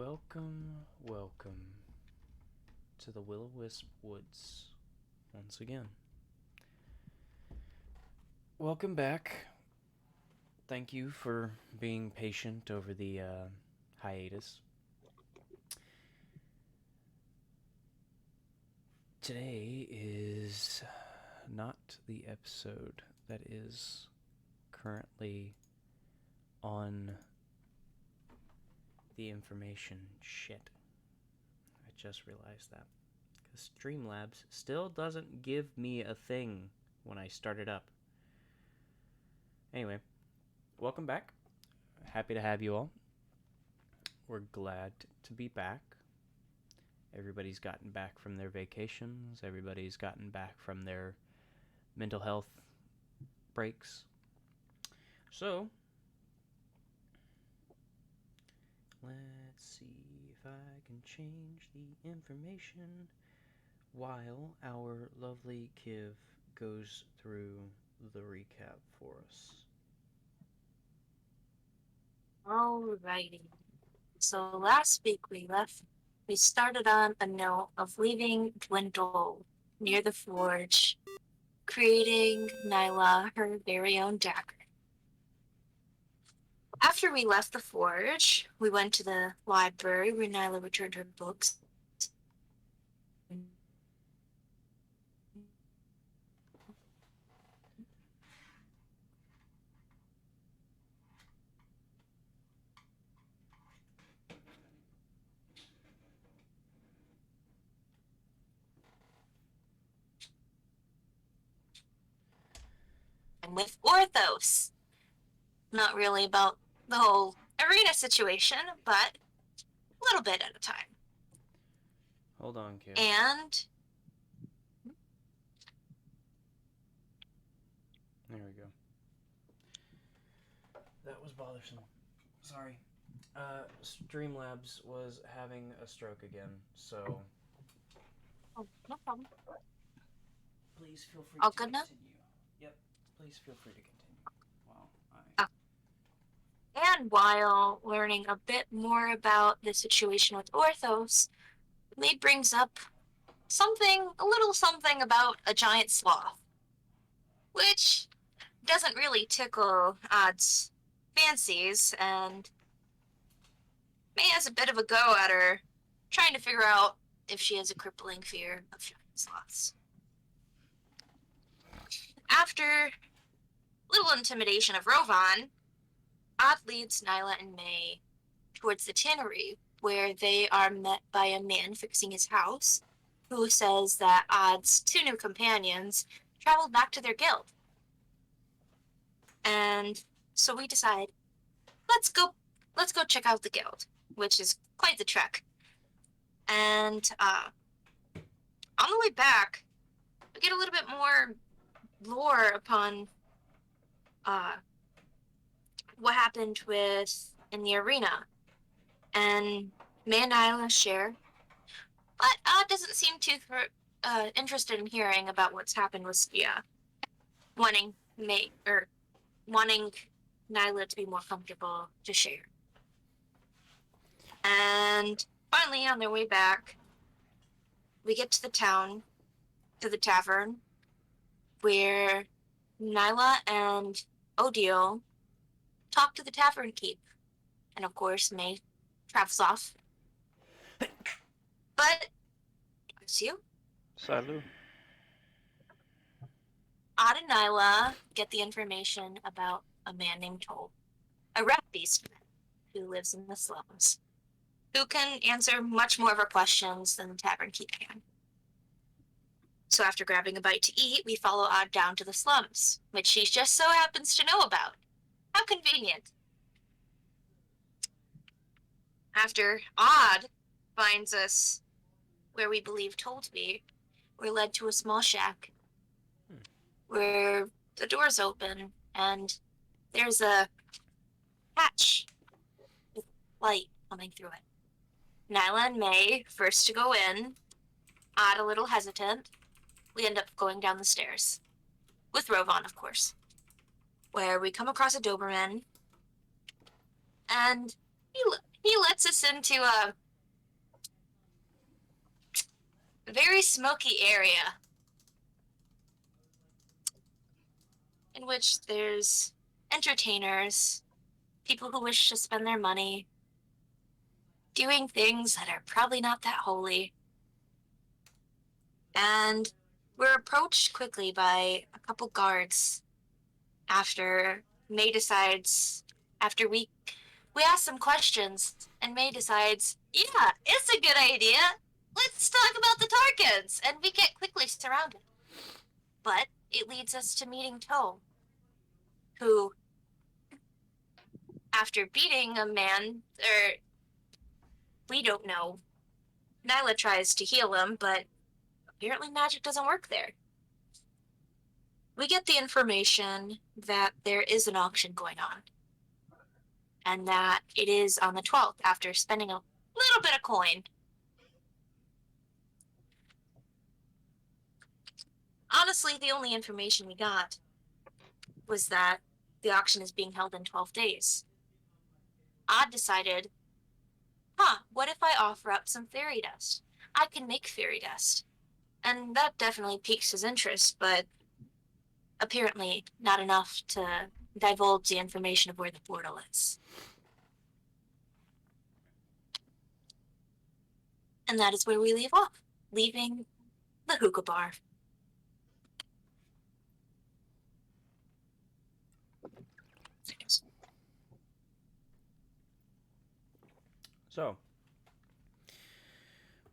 Welcome to the Will-O-Wisp Woods once again. Welcome back. Thank you for being patient over the hiatus. Today is not the episode that is currently on the information shit. I just realized that. Because Streamlabs still doesn't give me a thing when I start it up. Anyway, welcome back. Happy to have you all. We're glad to be back. Everybody's gotten back from their vacations. Everybody's gotten back from their mental health breaks. So, let's see if I can change the information while our lovely Kiv goes through the recap for us. Alrighty. So last week we started on a note of leaving Dwindle near the forge, creating Nyla her very own dagger. After we left the forge, we went to the library where Nyla returned her books. And with Orthos. Not really about the whole arena situation, but a little bit at a time. Hold on, Kiv. And There we go. That was bothersome. Sorry. Streamlabs was having a stroke again, so oh, no problem. please feel free All to good now? continue. Yep, please feel free to continue. Wow. And while learning a bit more about the situation with Orthos, Lee brings up a little something about a giant sloth, which doesn't really tickle Odd's fancies, and May has a bit of a go at her, trying to figure out if she has a crippling fear of giant sloths. After little intimidation of Rovan, Odd leads Nyla and May towards the tannery, where they are met by a man fixing his house, who says that Odd's two new companions traveled back to their guild. And so we decide, let's go check out the guild, which is quite the trek. And on the way back, we get a little bit more lore upon what happened in the arena. And May and Nyla share, but doesn't seem too interested in hearing about what's happened with Spia, wanting Nyla to be more comfortable to share. And finally, on their way back, we get to the tavern, where Nyla and Odile talk to the tavern keep. And of course, May travels off. But, it's you. Salut. Odd and Nyla get the information about a man named Toll, a rat beastman who lives in the slums, who can answer much more of our questions than the tavern keep can. So after grabbing a bite to eat, we follow Odd down to the slums, which she just so happens to know about. How convenient. After Odd finds us where we believe Toll to be, we're led to a small shack where the door's open and there's a hatch with light coming through it. Nyla and May first to go in, Odd a little hesitant. We end up going down the stairs. With Rovan, of course. Where we come across a Doberman. And he lets us into a very smoky area in which there's entertainers, people who wish to spend their money, doing things that are probably not that holy. And we're approached quickly by a couple guards after May decides, after we ask some questions, and May decides, yeah, it's a good idea. Let's talk about the Tarkans, and we get quickly surrounded. But it leads us to meeting Toe, who, after beating a man, we don't know. Nyla tries to heal him, but apparently magic doesn't work there. We get the information that there is an auction going on, and that it is on the 12th after spending a little bit of coin. Honestly, the only information we got was that the auction is being held in 12 days. Odd decided, what if I offer up some fairy dust? I can make fairy dust. And that definitely piques his interest, but apparently not enough to divulge the information of where the portal is. And that is where we leave off, leaving the hookah bar. So,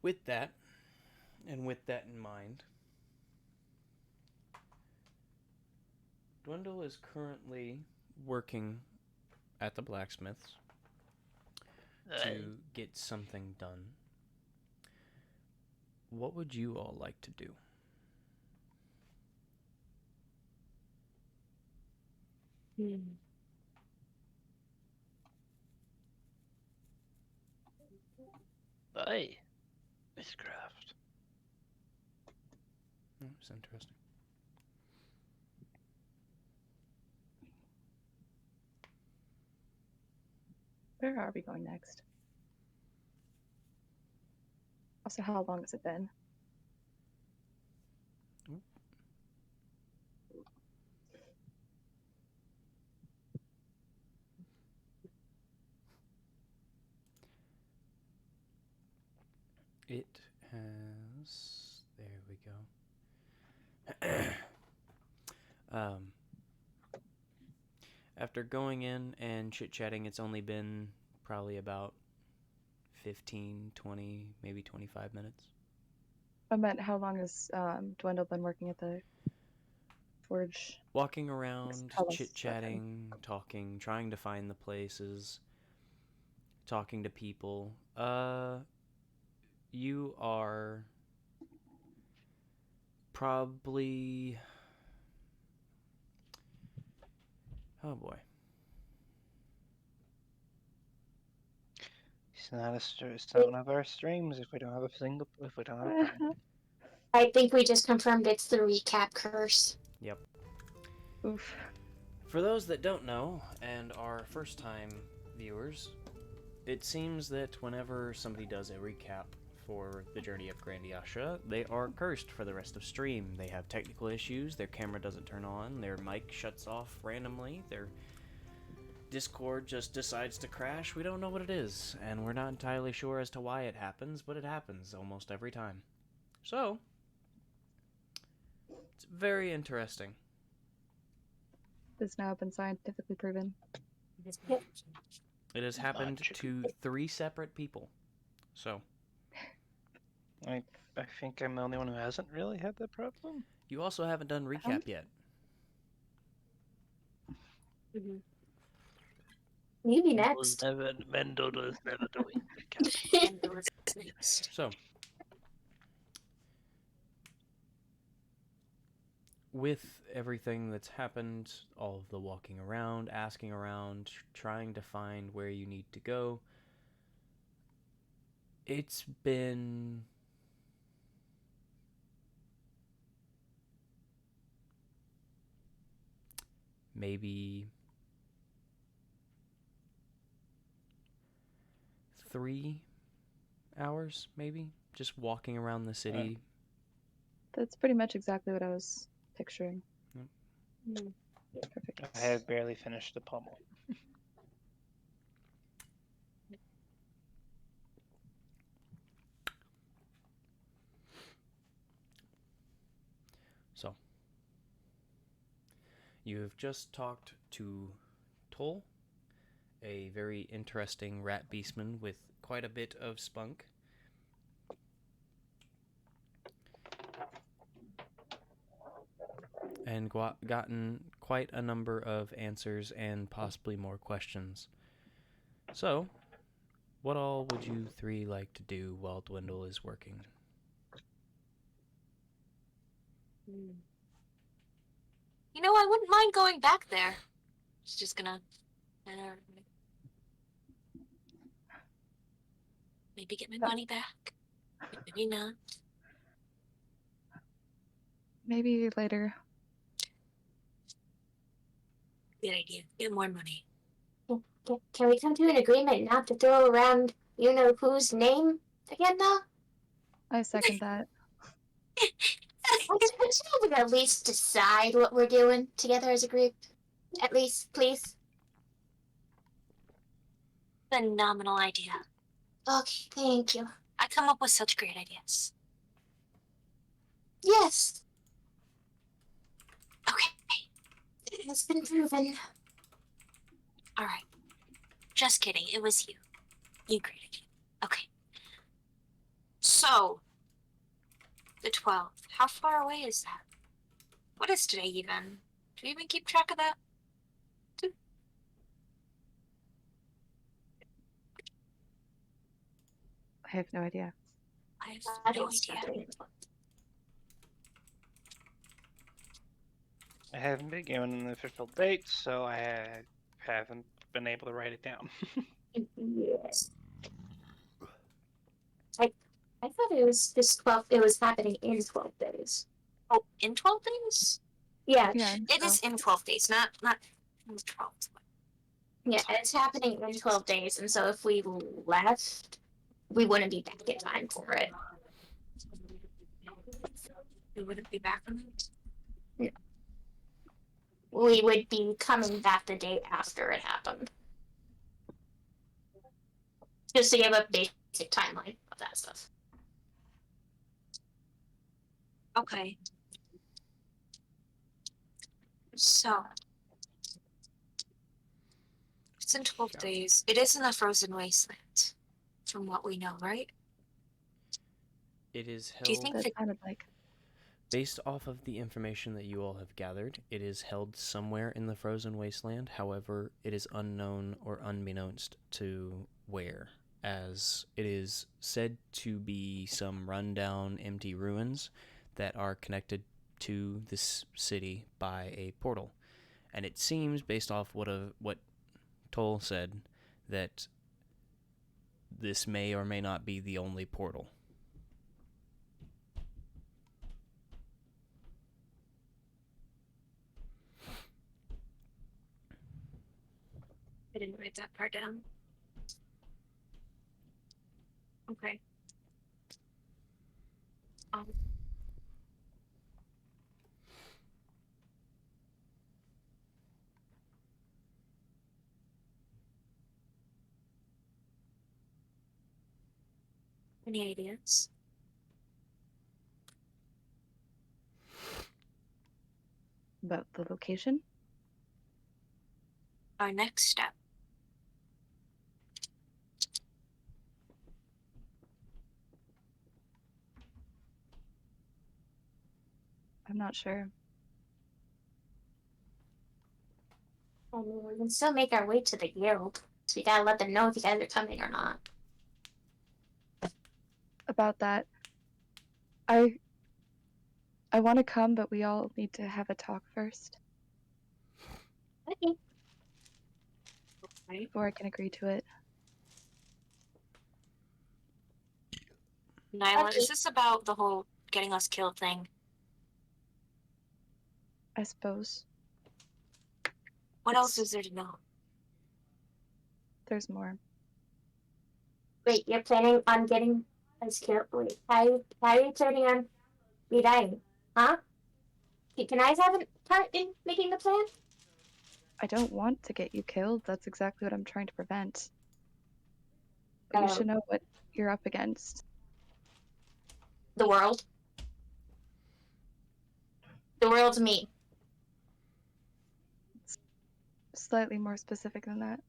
with that, and with that in mind, Dwindle is currently working at the blacksmith's to get something done. What would you all like to do? Aye. Witchcraft. That's interesting. Where are we going next? Also, how long has it been? It has... There we go. After going in and chit-chatting, it's only been probably about 15, 20, maybe 25 minutes. I meant, how long has Dwindle been working at the forge? Walking around, Tell us chit-chatting, talking, trying to find the places, talking to people. You are probably... Oh boy. It's not one of our streams if we don't have a single. If we don't have time. I think we just confirmed it's the recap curse. Yep. Oof. For those that don't know, and are first-time viewers, it seems that whenever somebody does a recap for the Journey of Grandiasha, they are cursed for the rest of stream. They have technical issues, their camera doesn't turn on, their mic shuts off randomly, their Discord just decides to crash. We don't know what it is, and we're not entirely sure as to why it happens, but it happens almost every time. So, it's very interesting. It's now been scientifically proven. It has happened to 3 separate people. So, I think I'm the only one who hasn't really had that problem. you also haven't done recap yet. Maybe next. Mendo does never do it. So, with everything that's happened, all of the walking around, asking around, trying to find where you need to go, it's been maybe 3 hours, maybe, just walking around the city. That's pretty much exactly what I was picturing. Hmm. Perfect. I have barely finished the pummel. So, you have just talked to Toll, a very interesting rat beastman with quite a bit of spunk. And gotten quite a number of answers and possibly more questions. So, what all would you 3 like to do while Dwindle is working? You know, I wouldn't mind going back there. It's just gonna maybe get my money back. Maybe not. Maybe later. Good idea. Get more money. Can we come to an agreement not to throw around you know whose name again now? I second that. Let's at least decide what we're doing together as a group. At least, please. Phenomenal idea. Okay, thank you. I come up with such great ideas. Yes, Okay. it has been proven. All right. Just kidding. It was you. You created it. Okay. So, the 12th. How far away is that? What is today even? Do we even keep track of that? I have no idea. I have I no don't start idea. it. I haven't been given an official date, so I haven't been able to write it down. Yes. I thought it was this 12. It was happening in 12 days. Oh, in 12 days? Yeah, Yeah. It is in 12 days, not in 12. yeah, it's happening in 12 days, and so if we left, we wouldn't be back in time for it. We wouldn't be back on it. We would be coming back the day after it happened. Just to give a basic timeline of that stuff. Okay. So, it's in 12 Yeah. days. It is in the frozen wasteland, from what we know, right? It is Do you held, think That the sounded like. based off of the information that you all have gathered, it is held somewhere in the frozen wasteland. However, it is unknown or unbeknownst to where, as it is said to be some rundown, empty ruins that are connected to this city by a portal. And it seems, based off what Toll said, that this may or may not be the only portal. I didn't write that part down. Okay. Um, any ideas? About the location? Our next step. I'm not sure. I mean, we can still make our way to the guild. So we gotta let them know if you guys are coming or not. About that, I want to come, but we all need to have a talk first Okay. Right? before I can agree to it. Nyla, Okay. is this about the whole getting us killed thing? I suppose. What It's- else is there to know? There's more. Wait, you're planning on getting us killed? Wait, how are you planning on me dying? Huh? Can I have a part in making the plan? I don't want to get you killed. That's exactly what I'm trying to prevent. But you should know what you're up against. The world. The world's me. Slightly more specific than that.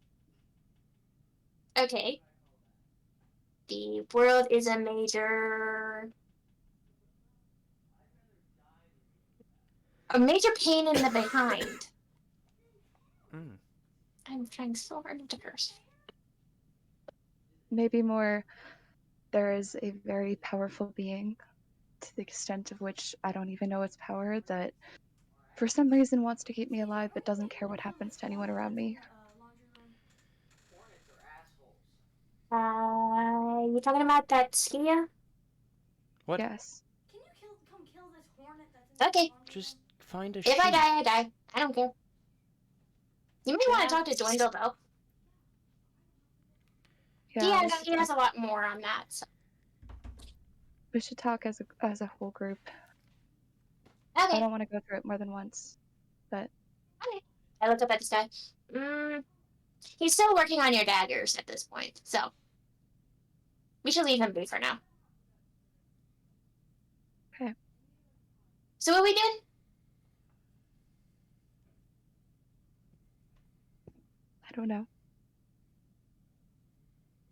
Okay. The world is a major pain in the behind. Mm. I'm trying so hard not to curse. Maybe more, there is a very powerful being, to the extent of which I don't even know its power, that for some reason wants to keep me alive but doesn't care what happens to anyone around me. You talking about that Skia? What? Yes. Okay. Just find a If I sheep. die, I die. I don't care. You may want to Yeah. talk to Dwindle, though. Yeah, He has a lot more on that. So. we should talk as a whole group. I Okay. don't want to go through it more than once, but Okay. I look up at the sky. He's still working on your daggers at this point, so we should leave him be for now. okay. So what we doing? I don't know.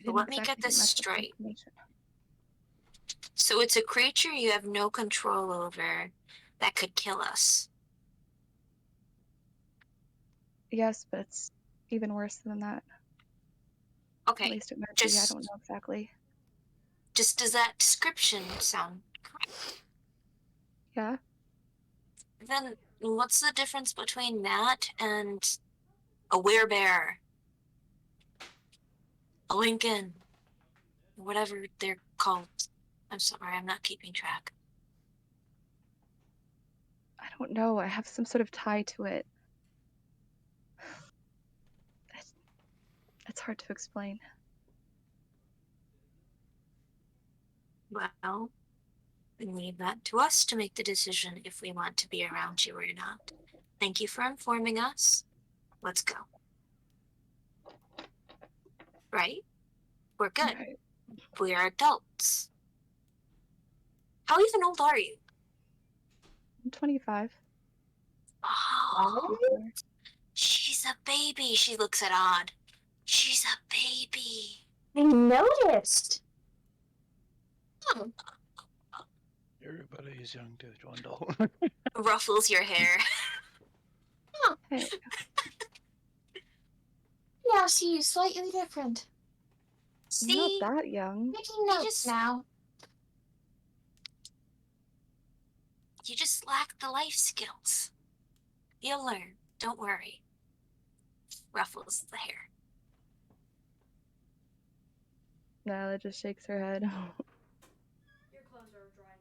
I So didn't let me exactly get this much of the straight. information. So it's a creature you have no control over that could kill us. Yes, but it's even worse than that. At Okay. least it might be. I Just don't know exactly. does that description sound correct? Yeah. Then what's the difference between that and a werebear? A Lincoln? Whatever they're called. I'm sorry, I'm not keeping track. I don't know. I have some sort of tie to it. It's hard to explain. Well, then leave that to us to make the decision if we want to be around you or not. Thank you for informing us. Let's go. Right? We're good. Right. We are adults. How even old are you? I'm 25. Oh, she's a baby. She looks at Odd. She's a baby. I noticed. Oh, Everybody is young to Dwindle. Ruffles your hair. Hey, yeah, I see you slightly different. I'm not See? that young. Making notes now. You just lack the life skills. You'll learn. Don't worry. Ruffles the hair. Nyla just shakes her head. Your clothes are dry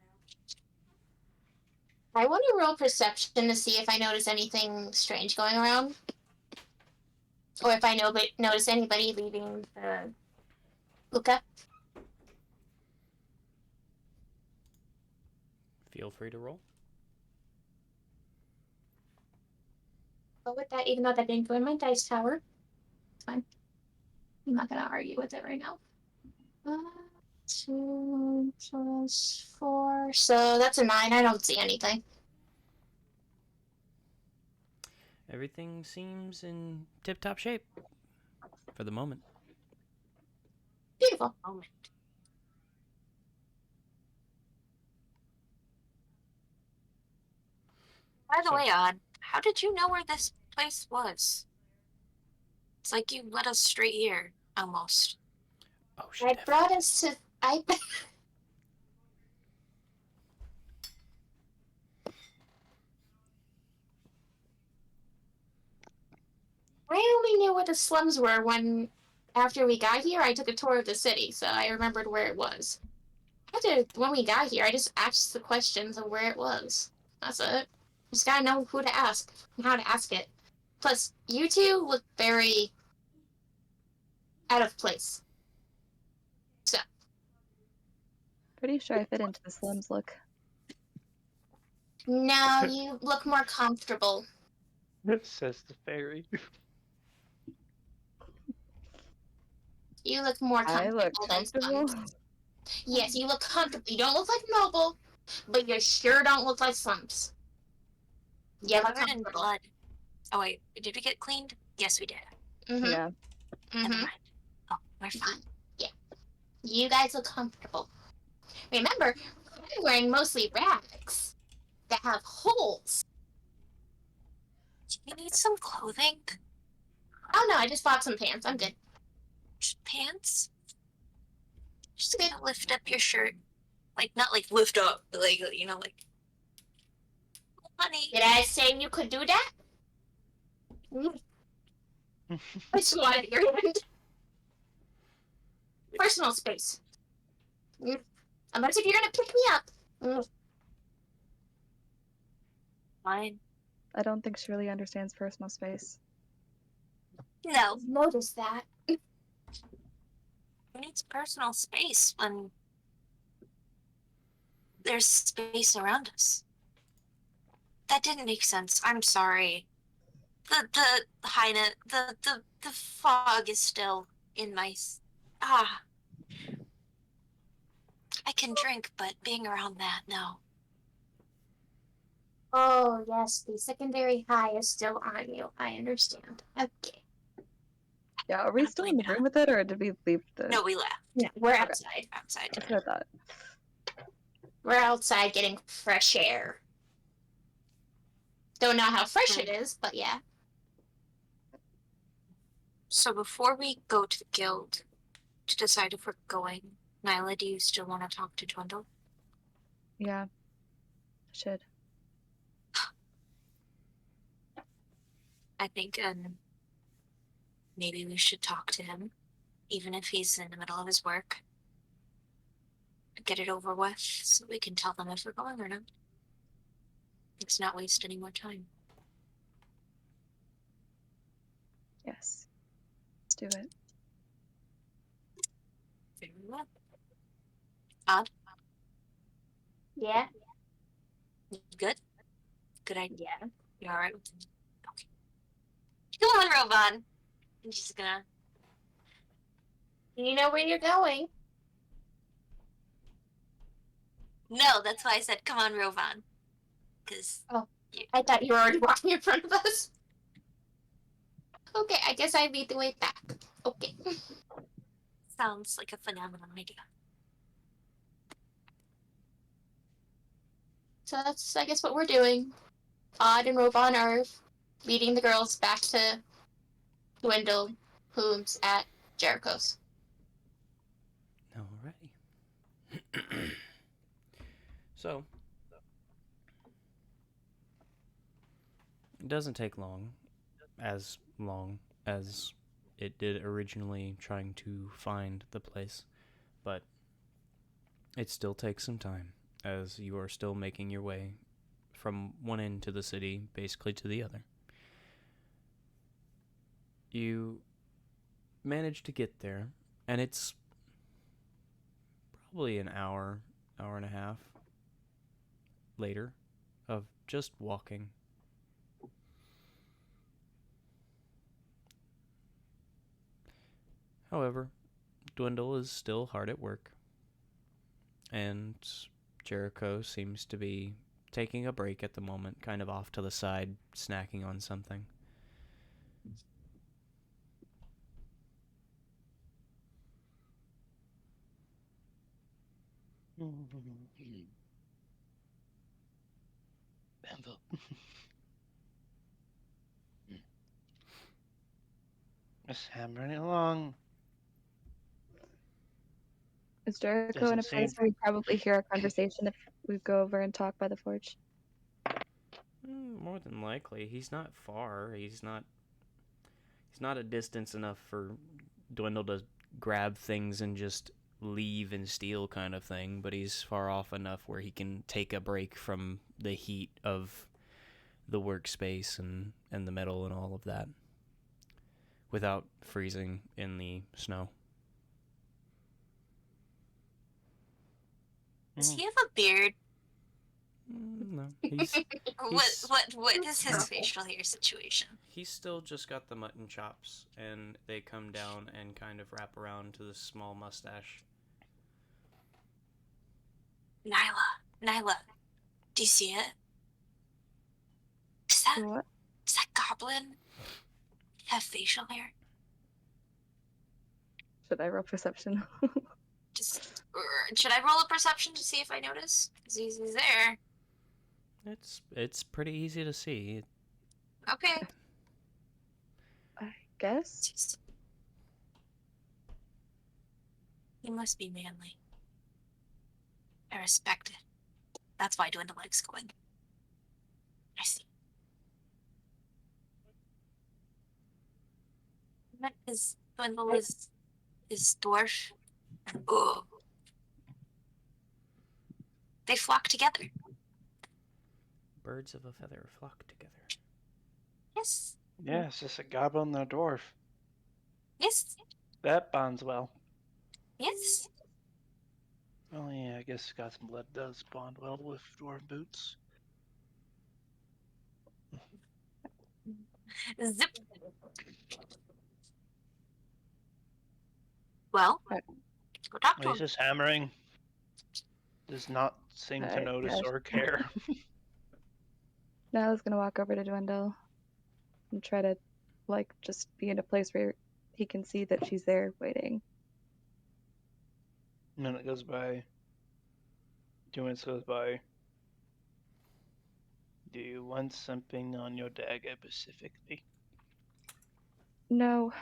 now. I want to roll perception to see if I notice anything strange going around. Or if I notice anybody leaving the Luca. Feel free to roll. But with that, even though that didn't go in my dice tower, it's fine. I'm not going to argue with it right now. 2 plus 4. So that's a 9. I don't see anything. Everything seems in tip-top shape. For the moment. Beautiful. Moment. By the So- way, Odd, how did you know where this place was? It's like you led us straight here, almost. Oh, she I definitely... brought us to. I only knew where the slums were when, after we got here, I took a tour of the city, so I remembered where it was. When we got here, I just asked the questions of where it was. That's it. Just gotta know who to ask and how to ask it. Plus, you two look very out of place. pretty sure I fit into the slums look. No, you look more comfortable. Says the fairy. You look more I look comfortable than comfortable. Slums. Yes, you look comfortable. You don't look like Noble, but you sure don't look like Slums. You look Covered in comfortable. blood. Oh wait, did we get cleaned? Yes, we did. Mm-hmm. Yeah. Never Mm-hmm. mind. Oh, we're fine. Yeah. You guys look comfortable. Remember, I'm wearing mostly rags that have holes. Do you need some clothing? Oh no, I just bought some pants. I'm good. Just pants? Just gonna lift up your shirt. Like, not like lift up, but like, you know, like. Honey. Did I say you could do that? I just wanted your hand. Personal space. Unless if you're gonna pick me up. Fine. I don't think Shirley understands personal space. No. Notice that. Who needs personal space when there's space around us? That didn't make sense. I'm sorry. The Heine, the fog is still in my I can drink, but being around that, no. Oh yes, the secondary high is still on you. I understand. Okay. Yeah, are we Don't still blame in the me. room with it, or did we leave the... No, we left. Yeah, we're Okay. outside. Outside. That's what I thought. We're outside getting fresh air. Don't know how fresh it is, but yeah. So before we go to the guild to decide if we're going, Nyla, do you still want to talk to Dwindle? Yeah. Should. I think maybe we should talk to him, even if he's in the middle of his work. Get it over with so we can tell them if we're going or not. Let's not waste any more time. Yes. Let's do it. Very well. Odd, Yeah. you good? Good idea. Yeah. You alright with it? Okay. Come on, Rovan. I'm just gonna. You know where you're going. No, that's why I said, come on, Rovan. Because. I thought you were already walking in front of us. Okay, I guess I lead the way back. Okay. Sounds like a phenomenal idea. So that's, I guess, what we're doing. Odd and Rovan are leading the girls back to Dwindle, who's at Jericho's. Alrighty. So, it doesn't take long as it did originally trying to find the place, but it still takes some time as you are still making your way from one end to the city, basically to the other. You manage to get there, and it's probably an hour and a half later of just walking. However, Dwindle is still hard at work, and Jericho seems to be taking a break at the moment, kind of off to the side, snacking on something. Anvil. Just hammering it along. Is Jericho Doesn't in a place seem- where we probably hear our conversation if we go over and talk by the forge? More than likely, he's not far. He's not a distance enough for Dwindle to grab things and just leave and steal kind of thing, but he's far off enough where he can take a break from the heat of the workspace and the metal and all of that without freezing in the snow. Does he have a beard? No, he's What is his facial hair situation? he's still just got the mutton chops, and they come down and kind of wrap around to the small mustache. Nyla, do you see it? Does What? that goblin have facial hair? Should I roll perception? Should I roll a perception to see if I notice? Because he's there. It's pretty easy to see. Okay. I guess. He must be manly. I respect it. That's why Dwindle likes going. I see. That is Dwindle is dwarf. Ugh. They flock together. Birds of a feather flock together. Yes. Yeah, it's just a goblin and a dwarf. Yes. That bonds well. Yes. Oh yeah, I guess Scott's blood does bond well with dwarf boots. Zip. Well, Right. go talk to He's him. just hammering. Does not seem to notice Yes. or care. Now I was gonna walk over to Dwindle and try to, like, just be in a place where he can see that she's there waiting. A minute goes by. 2 minutes goes by. Do you want something on your dagger specifically? No,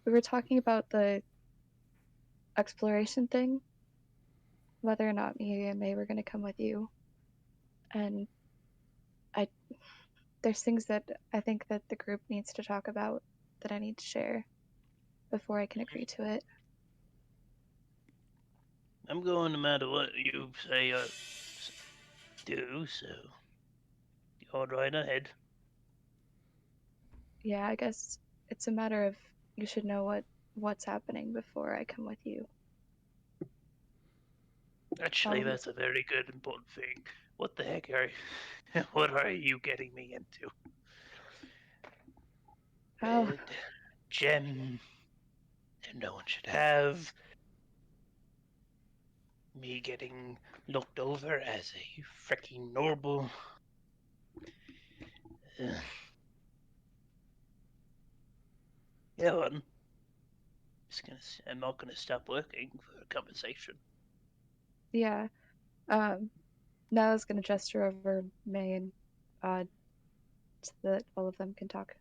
we were talking about the exploration thing, whether or not me and May were gonna come with you, and there's things that I think that the group needs to talk about that I need to share before I can agree to it. I'm going no matter what you say do, so go right ahead. Yeah, I guess it's a matter of you should know what's happening before I come with you. Actually, that's a very good important thing. What the heck what are you getting me into? Oh, Red gem that no one should have. Me getting looked over as a freaking noble. Yeah, I'm not gonna stop working for compensation. yeah. Now I was gonna gesture over May and so that all of them can talk.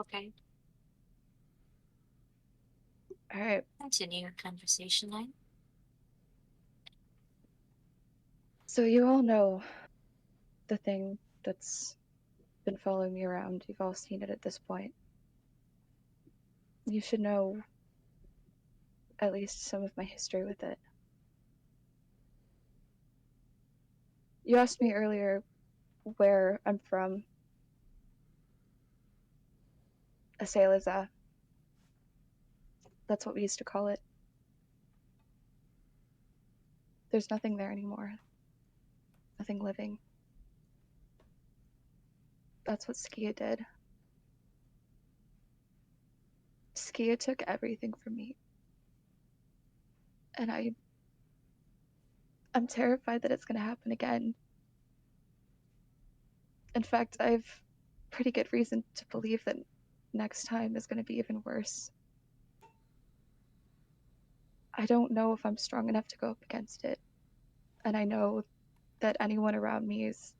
Okay. All right. Continue your conversation line. So you all know the thing that's been following me around. You've all seen it at this point. You should know at least some of my history with it. You asked me earlier where I'm from. Asaliza. That's what we used to call it. There's nothing there anymore. Nothing living. That's what Skia did. Skia took everything from me. And I'm terrified that it's gonna happen again. In fact, I've pretty good reason to believe that next time is gonna be even worse. I don't know if I'm strong enough to go up against it. And I know that anyone around me is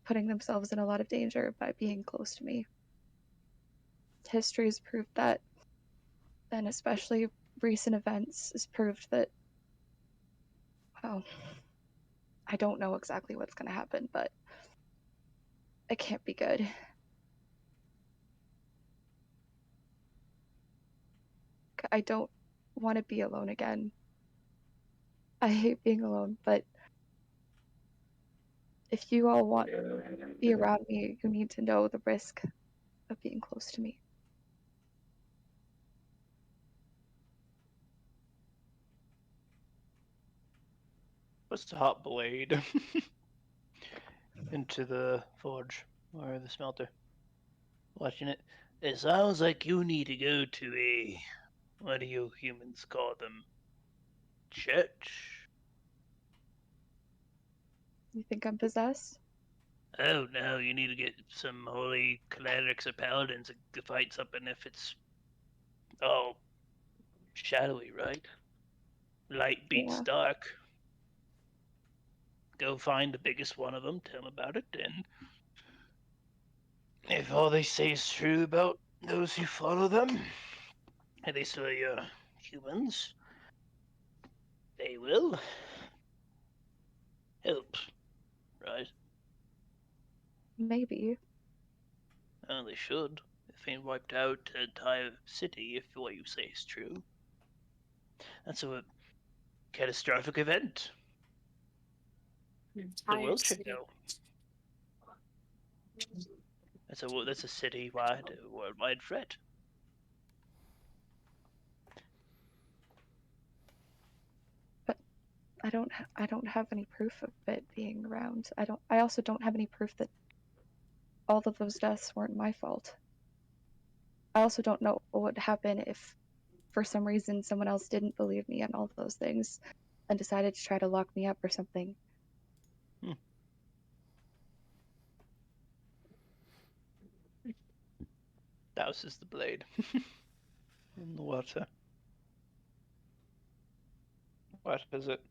putting themselves in a lot of danger by being close to me. History has proved that, and especially recent events has proved that, well, I don't know exactly what's going to happen, but it can't be good. I don't want to be alone again. I hate being alone, but If you all want to be around me, you need to know the risk of being close to me. Puts the hot blade into the forge or the smelter. Watching it. It sounds like you need to go to a, what do you humans call them? Church? You think I'm possessed? Oh no, you need to get some holy clerics or paladins to fight something if it's all shadowy, right? Light beats Yeah. dark. Go find the biggest one of them, tell them about it, and if all they say is true about those who follow them, and they say humans, they will help, right? Maybe. Well, they should. If they wiped out an entire city, if what you say is true. That's a catastrophic event. The Entire world should city. know. That's a city-wide, worldwide threat. I don't have any proof of it being around. I also don't have any proof that all of those deaths weren't my fault. I also don't know what would happen if for some reason someone else didn't believe me and all of those things and decided to try to lock me up or something. Douses the blade in the water. What is it?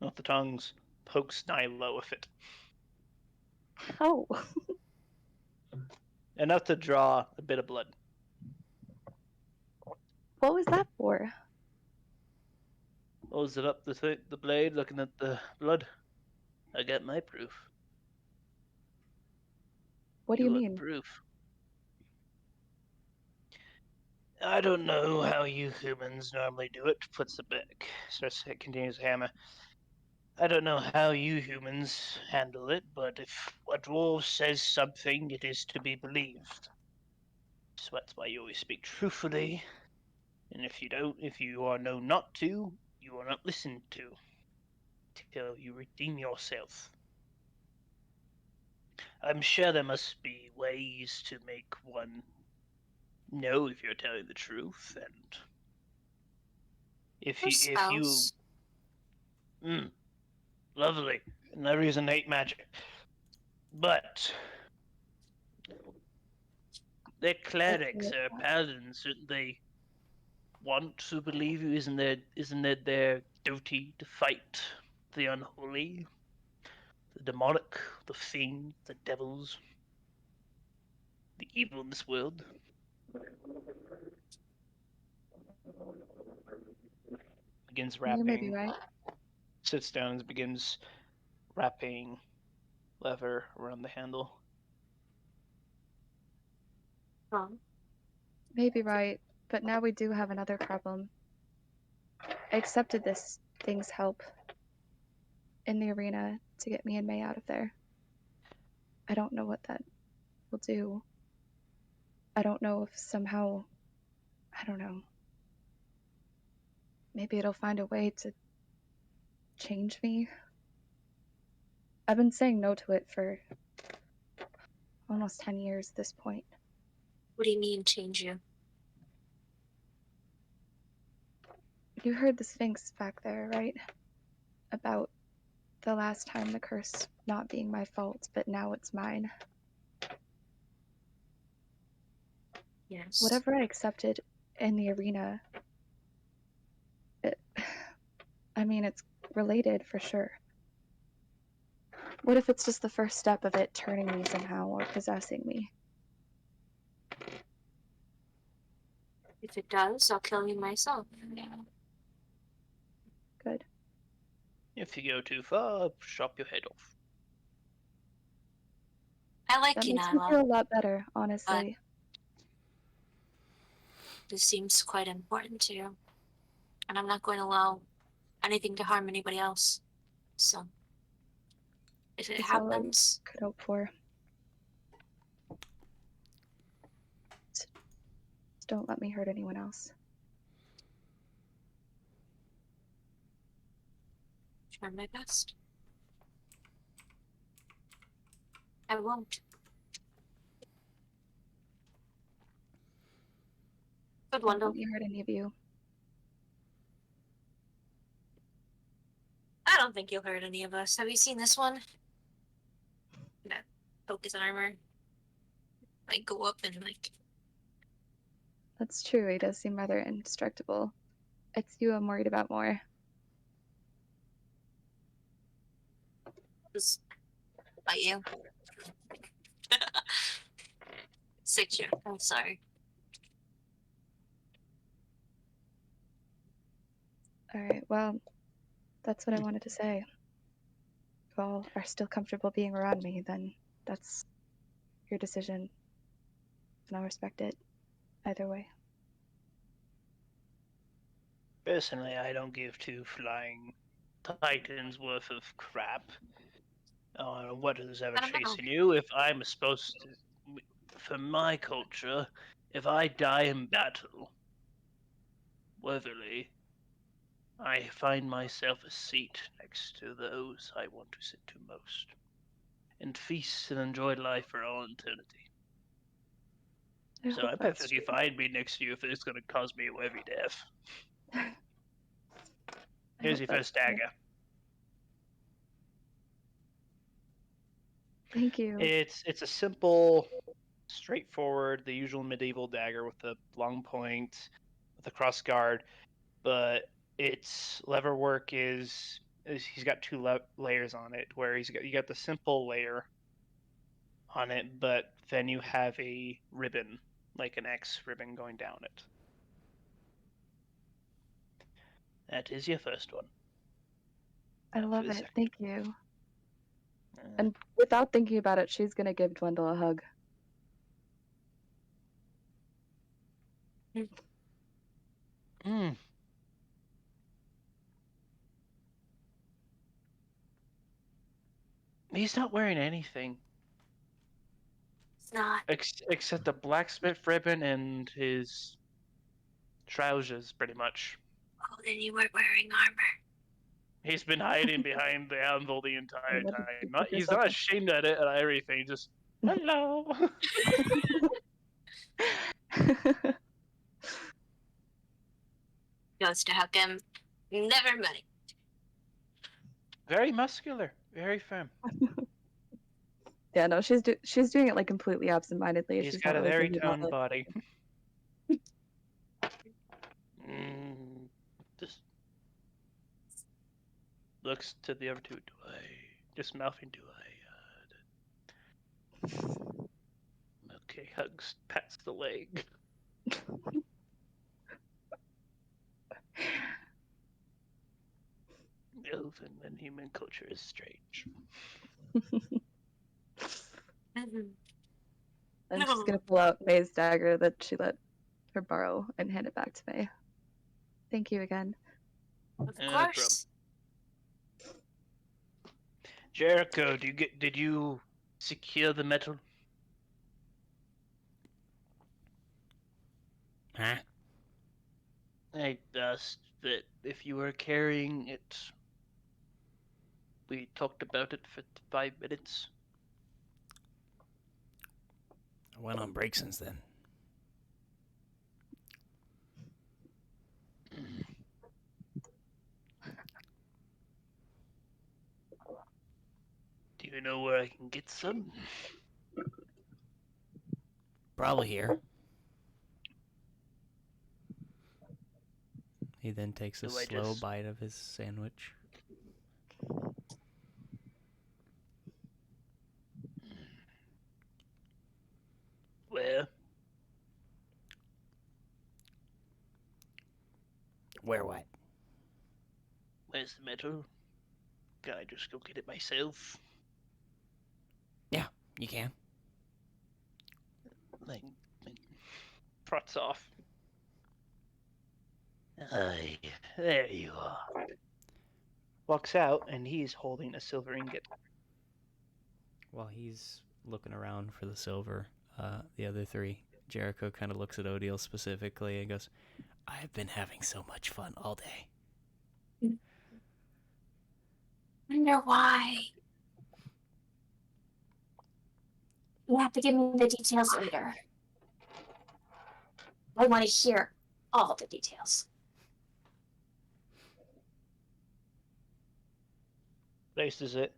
Not the tongues. Pokes Nylo with it. Oh, Enough to draw a bit of blood. what was that for? Holds it up the blade, looking at the blood. I got my proof. What do you You want the mean? proof? I don't know how you humans normally do it. Puts it back. Continues to hammer. I don't know how you humans handle it, but if a dwarf says something, it is to be believed. So that's why you always speak truthfully. And if you don't, if you are known not to, you are not listened to till you redeem yourself. I'm sure there must be ways to make one know if you're telling the truth, and There's if you spells. lovely, and there is innate magic, but they're clerics Okay. or paladins, shouldn't they want to believe you? Isn't it their duty to fight the unholy, the demonic, the fiend, the devils, the evil in this world? Begins You may be wrapping, right. sits down and begins wrapping leather around the handle. Huh. Maybe right, but now we do have another problem. I accepted this thing's help in the arena to get me and May out of there. I don't know what that will do. I don't know if somehow, I don't know. Maybe it'll find a way to change me. I've been saying no to it for almost 10 years at this point. What do you mean change you? You heard the Sphinx back there, right? About the last time the curse not being my fault, but now it's mine. Yes. Whatever I accepted in the arena, I mean, it's related for sure. What if it's just the first step of it turning me somehow or possessing me? If it does, I'll kill you myself. Good. If you go too far, chop your head off. I like That you, makes me feel Nyla. a lot better, honestly. This seems quite important to you. And I'm not going to allow anything to harm anybody else. So, if it That's all I happens, could hope for. Just don't let me hurt anyone else. try my best. I won't. Good Don't Wendell. let me hurt any of you. I don't think you'll hurt any of us. Have you seen this one? That poke his armor. Like, go up and, like... That's true, he does seem rather indestructible. It's you I'm worried about more. Just bite you. 6 year. I'm sorry. Alright, well, that's what I wanted to say. If you all are still comfortable being around me, then that's your decision. And I'll respect it either way. Personally, I don't give two flying titans worth of crap on what is ever I don't know. chasing you. If I'm supposed to, for my culture, if I die in battle, worthily, I find myself a seat next to those I want to sit to most, and feast and enjoy life for all eternity. I So hope I'm that's perfectly true. fine being next to you if it's going to cause me a worthy death. I Here's hope your that's first true. dagger. Thank you. It's a simple, straightforward, the usual medieval dagger with a long point, with a cross guard, but its lever work is he's got two layers on it, where you got the simple layer on it, but then you have a ribbon, like an X ribbon going down it. That is your first one. I Now for love the it. second. Thank you. And without thinking about it, she's gonna give Dwindle a hug. Mm. He's not wearing anything It's not. except a blacksmith ribbon and his trousers, pretty much. Oh, then you weren't wearing armor. He's been hiding behind the anvil the entire What did you time. put He's yourself not ashamed at it or everything. Just hello. in? Goes to hug him. Never mind. Very muscular, very firm. Yeah, no, she's doing it like completely absentmindedly. He's She's got not a really very thinking about toned it. body. Just looks to the other two. Do I just mouthing? Do I? Okay, hugs, pats the leg. Elven and human culture is strange. I'm just gonna pull out May's dagger that she let her borrow and hand it back to May. Thank you again. Of No problem. course. Jericho, did you secure the metal? Huh? I asked that if you were carrying it. We talked about it for 5 minutes. I went on break since then. Do you know where I can get some? Probably here. He then takes a Do I slow just- bite of his sandwich. Where? Where what? Where's the metal? Can I just go get it myself? You can. Like trots off. Aye, there you are. walks out, and he's holding a silver ingot. While he's looking around for the silver, the other three, Jericho kind of looks at Odile specifically and goes, I've been having so much fun all day. Wonder why. You have to give me the details later. I want to hear all the details. Places it.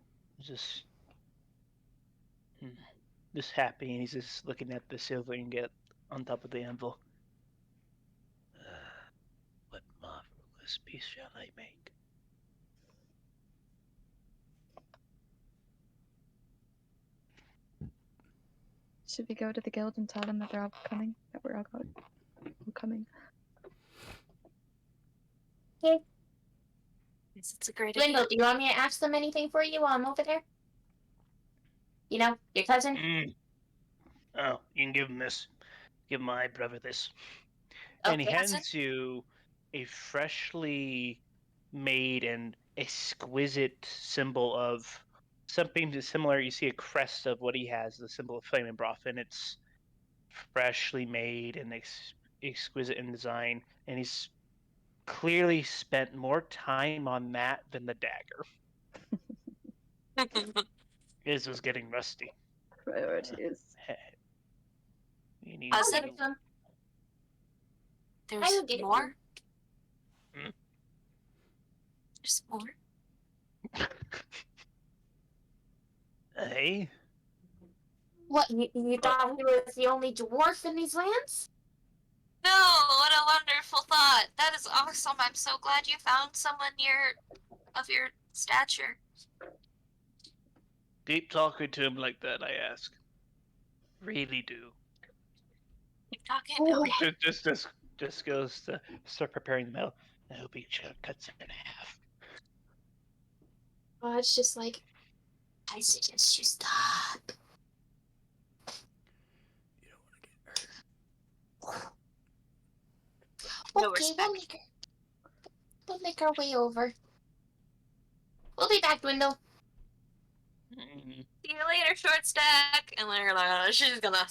Just happy, and he's just looking at the silver ingot on top of the anvil. What marvelous piece shall I make? Should we go to the guild and tell them that they're all coming? That we're all coming? Okay. Yes, it's a great Dwindle, idea. do you want me to ask them anything for you while I'm over there? You know, your cousin? Oh, you can give him this. Give my brother this. And he Okay. hands you a freshly made and exquisite symbol of something similar. You see a crest of what he has, the symbol of flame and broth, and it's freshly made and exquisite in design. And he's clearly spent more time on that than the dagger. His was getting rusty. Priorities. You need I'll Cousin? give it to him. There's I will get it. more? Hmm? There's more? Hey? What, you thought he was the only dwarf in these lands? No, what a wonderful thought. That is awesome. I'm so glad you found someone of your stature. Keep talking to him like that, I ask. Really do. Keep talking. Okay. Just goes to start preparing the metal. I hope he cuts it in half. Oh, it's just like, I suggest you stop. You don't want to get hurt. No Okay, respect. we'll make our way over. We'll be back, Dwindle. See you later, short stack. And then she's gonna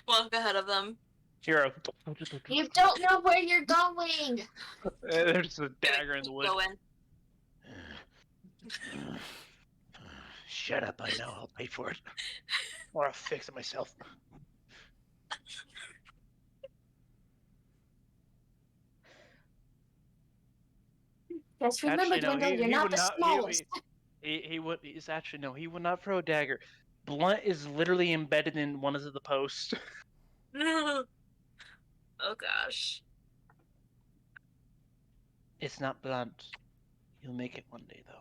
walk ahead of them. Hero. You don't know where you're going. There's a dagger in the wood. Go in. Shut up, I know. I'll pay for it. Or I'll fix it myself. Just remember, Actually, no, Dwindle, you're not the smallest. He would. He's actually no. He would not throw a dagger. Blunt is literally embedded in one of the posts. Oh gosh. It's not blunt. You'll make it one day, though.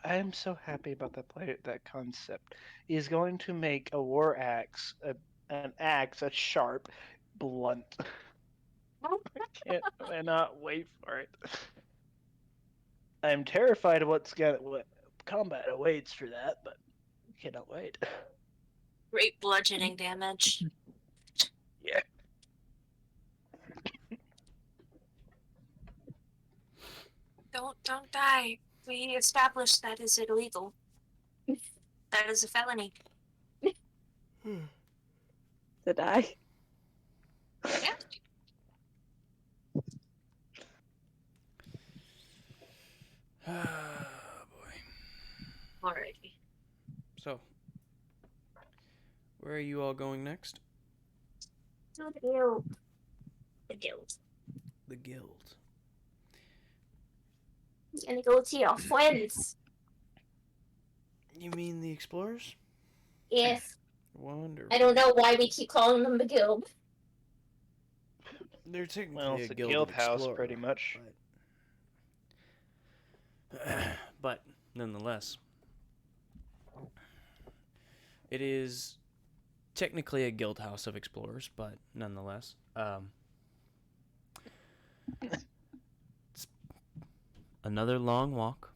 I am so happy about that concept. He's going to make a war axe, an axe that's sharp, blunt. I cannot wait for it. I'm terrified of what combat awaits for that, but cannot wait. Great bludgeoning damage. Yeah. Don't die. We established that is illegal. That is a felony. To die. Yeah. Ah, boy. Alrighty. So, where are you all going next? To the guild. The guild. The guild. And go to your friends. You mean the explorers? Yes. Wonderful. I don't know why we keep calling them the guild. They're technically Well, it's a a guild, guild of house, explorers, pretty much. but nonetheless, it is technically a guild house of explorers, but nonetheless, it's another long walk,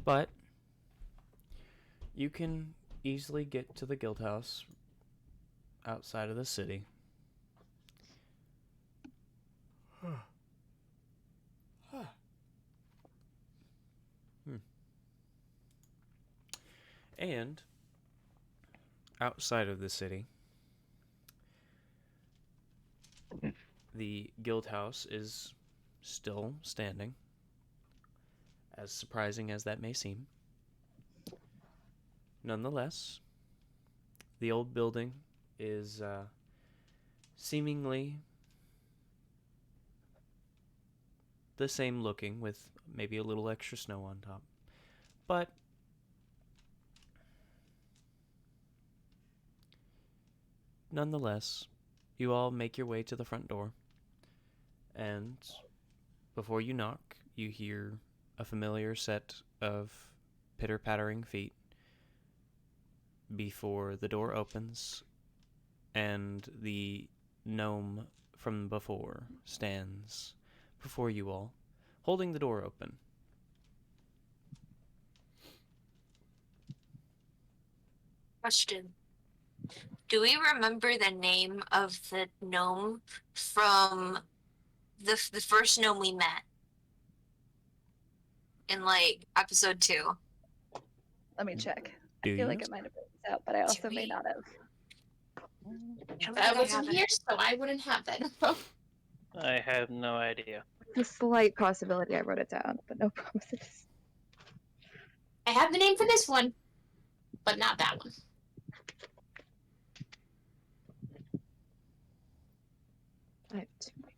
but you can easily get to the guild house outside of the city. And outside of the city, the guild house is still standing, as surprising as that may seem. Nonetheless, the old building is seemingly the same looking, with maybe a little extra snow on top. But nonetheless, you all make your way to the front door, and before you knock, you hear a familiar set of pitter-pattering feet before the door opens, and the gnome from before stands before you all, holding the door open. Question. Do we remember the name of the gnome from the first gnome we met? In, like, episode 2? Let me check. Do I feel you? like I might have written this out, but I also may not have. I wasn't here, so I wouldn't have that info. I have no idea. There's a slight possibility I wrote it down, but no promises. I have the name for this one, but not that one. I have too many.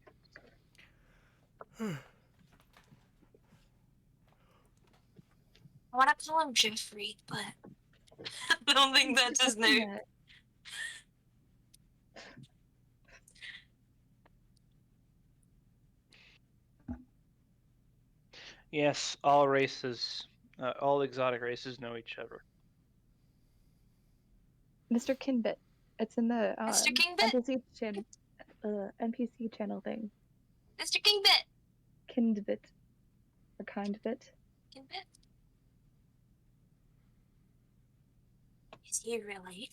I want to call him Jeffrey, but I don't think that's his name. Yes, all races, all exotic races know each other. Mr. Kinbit. It's in the Mr. Kingbit? NPC channel thing. Mr. Kingbit! Kindbit. Or Kindbit. Kingbit? Is he related?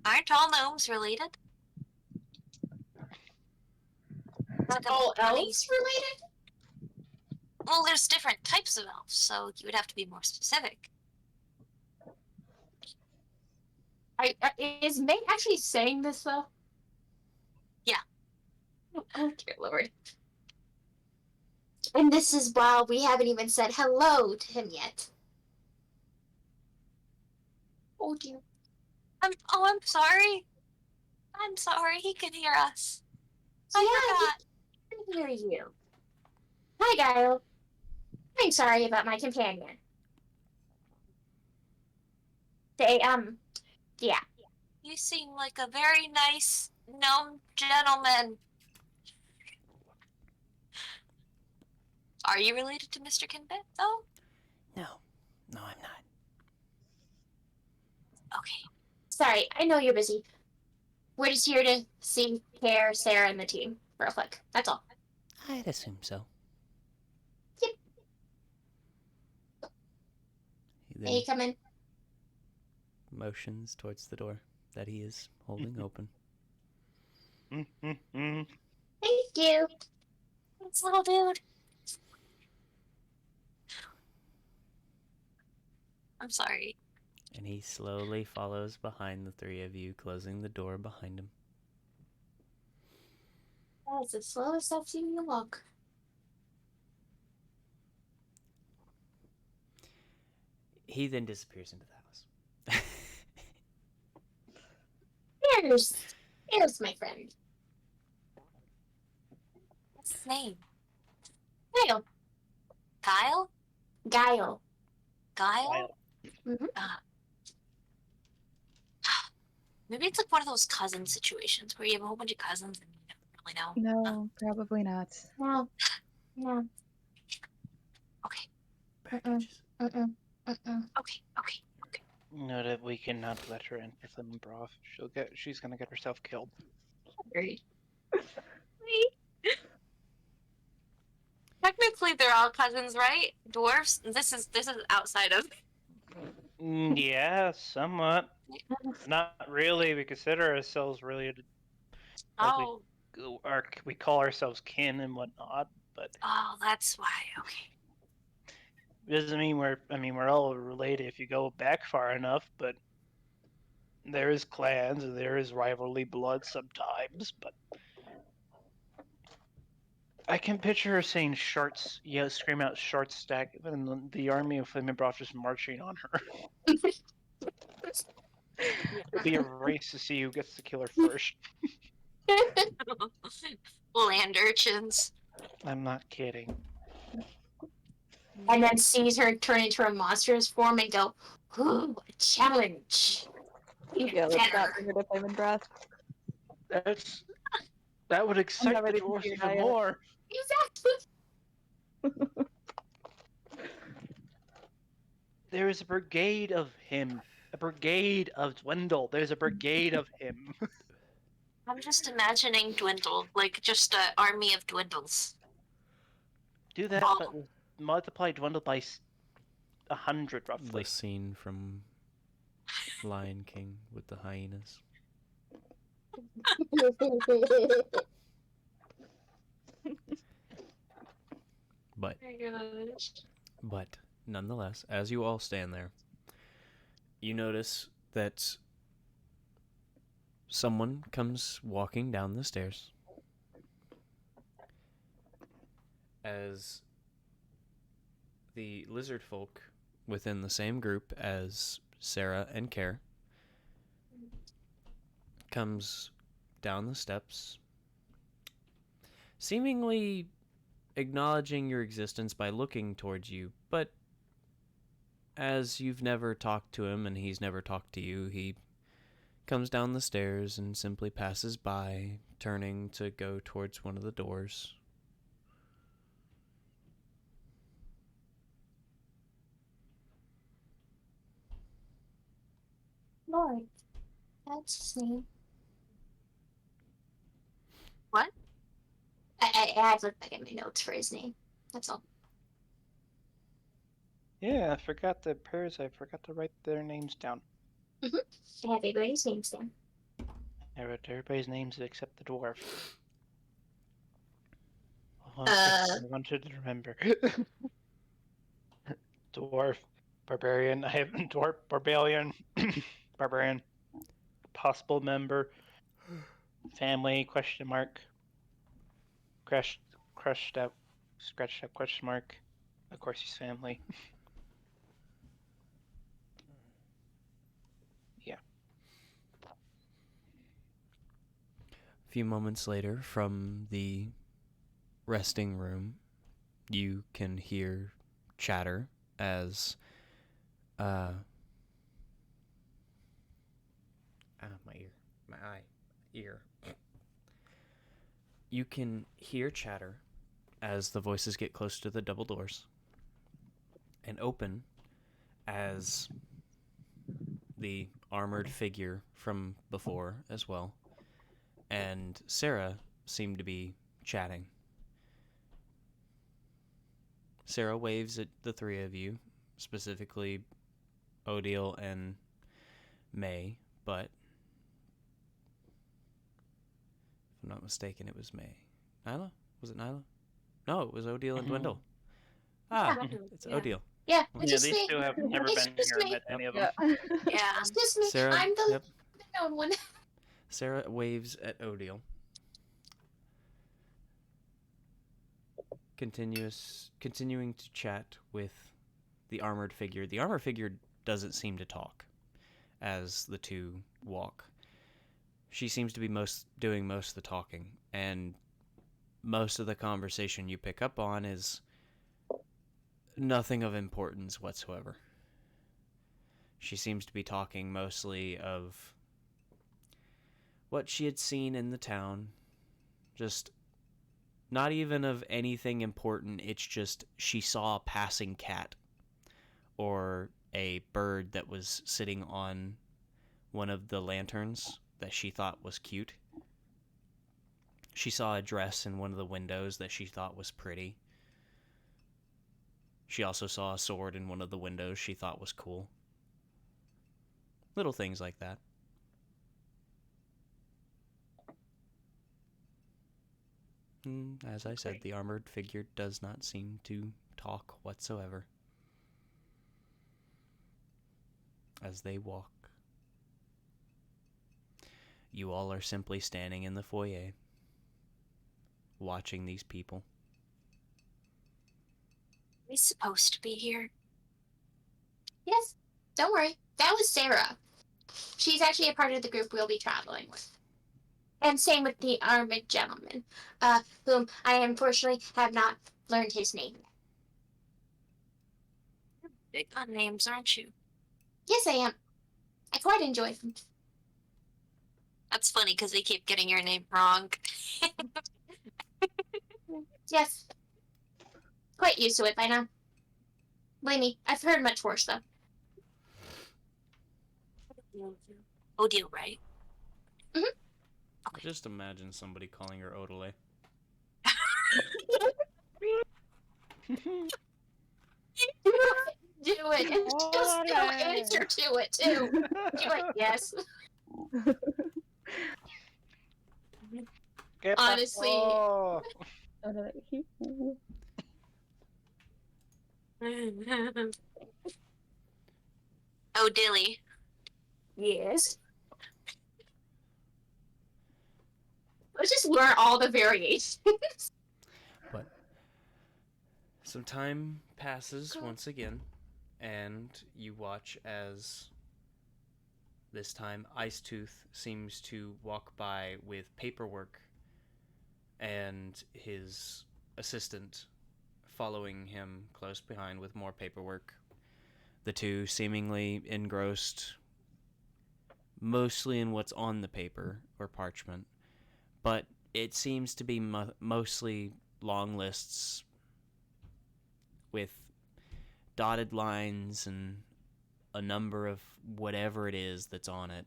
Aren't all gnomes related? Like All bunnies. elves related? Well, there's different types of elves, so you would have to be more specific. Is May actually saying this, though? Yeah. Oh, dear Lord. And this is while we haven't even said hello to him yet. Oh, dear. I'm sorry. I'm sorry, he can hear us. I I can hear you. Hi, Guile. I'm sorry about my companion. Yeah. You seem like a very nice gnome gentleman. Are you related to Mr. Kinbit, though? No, I'm not. Okay. Sorry, I know you're busy. We're just here to see Care, Sarah, and the team real quick. That's all. I'd assume so. Yep. He May then you come in? motions towards the door that he is holding open. Thank you. Thanks, little dude. I'm sorry. And he slowly follows behind the three of you, closing the door behind him. That's the slowest I've seen you walk. He then disappears into the house. Here's my friend. What's his name? Guile. Kyle? Guile. Guile? Mhm. Maybe it's like one of those cousin situations where you have a whole bunch of cousins and you don't really know. No, probably not. No. No. Okay. Packages. Okay. No, that we cannot let her in for lemon broth. She's gonna get herself killed. Agreed. Technically, they're all cousins, right? Dwarves. This is outside of. Yeah, somewhat. Not really. We consider ourselves related. Like Oh, we call ourselves kin and whatnot, but oh, that's why. Okay. it doesn't mean we're all related if you go back far enough. But there is clans and there is rivalry blood sometimes. But I can picture her saying "shorts," scream out "short stack," and the army of flaming broth just marching on her. It'll be a race to see who gets to kill her first. Land urchins. I'm not kidding. And then sees her turn into a monstrous form and go, "Ooh, a challenge." Yeah, let's not bring her to Flaming Breath. That would excite the ready to dwarves see her even die yet. more. Exactly. There is a brigade of him. A brigade of Dwindle. There's a brigade of him. I'm just imagining Dwindle, like just an army of Dwindles. Do that, Oh. but multiply Dwindle by 100 roughly. The scene from Lion King with the hyenas. But nonetheless, as you all stand there, you notice that someone comes walking down the stairs. As the lizard folk within the same group as Sarah and Care comes down the steps, seemingly acknowledging your existence by looking towards you, but as you've never talked to him and he's never talked to you, he comes down the stairs and simply passes by, turning to go towards one of the doors. Lord, that's his name. What? I looked back at my notes for his name. That's all. Yeah, I forgot to write their names down. I have everybody's names down. I wrote everybody's names except the dwarf. Uh. I wanted to remember. Dwarf, barbarian. I have dwarf, barbarian, barbarian. Possible member. Family? Question mark. Crushed out. Scratched out question mark. Of course, he's family. Yeah. A few moments later, from the resting room, you can hear chatter as my ear. You can hear chatter as the voices get close to the double doors and open as the armored figure from before as well and Sarah seem to be chatting. Sarah waves at the three of you, specifically Odile and May, but if I'm not mistaken, it was May. Nyla? Was it Nyla? No, it was Odile and Dwindle. Ah, it's Odile. Yeah, Yeah, these two have never It's been just here and me. met any of them. Yeah. It's just me. Sarah, I'm the yep. known one. Sarah waves at Odile. Continuing to chat with the armored figure. The armored figure doesn't seem to talk as the two walk. She seems to be doing most of the talking, and most of the conversation you pick up on is nothing of importance whatsoever. She seems to be talking mostly of what she had seen in the town, just not even of anything important. It's just she saw a passing cat or a bird that was sitting on one of the lanterns that she thought was cute. She saw a dress in one of the windows that she thought was pretty. She also saw a sword in one of the windows she thought was cool. Little things like that. As I said, the armored figure does not seem to talk whatsoever as they walk. You all are simply standing in the foyer, watching these people. Are we supposed to be here? Yes, don't worry. That was Sarah. She's actually a part of the group we'll be traveling with. And same with the armored gentleman, whom I unfortunately have not learned his name yet. Big on names, aren't you? Yes, I am. I quite enjoy them. That's funny because they keep getting your name wrong. Yes. Quite used to it by now. Believe me, I've heard much worse, though. Odile, right? I just imagine somebody calling her Odile. Do it, and she'll still answer to it, too. She's like, yes. Honestly. Odile. Yes. Let's just learn all the variations. But some time passes once again, and you watch as this time Icetooth seems to walk by with paperwork and his assistant following him close behind with more paperwork. The two seemingly engrossed mostly in what's on the paper or parchment, but it seems to be mostly long lists with dotted lines and a number of whatever it is that's on it.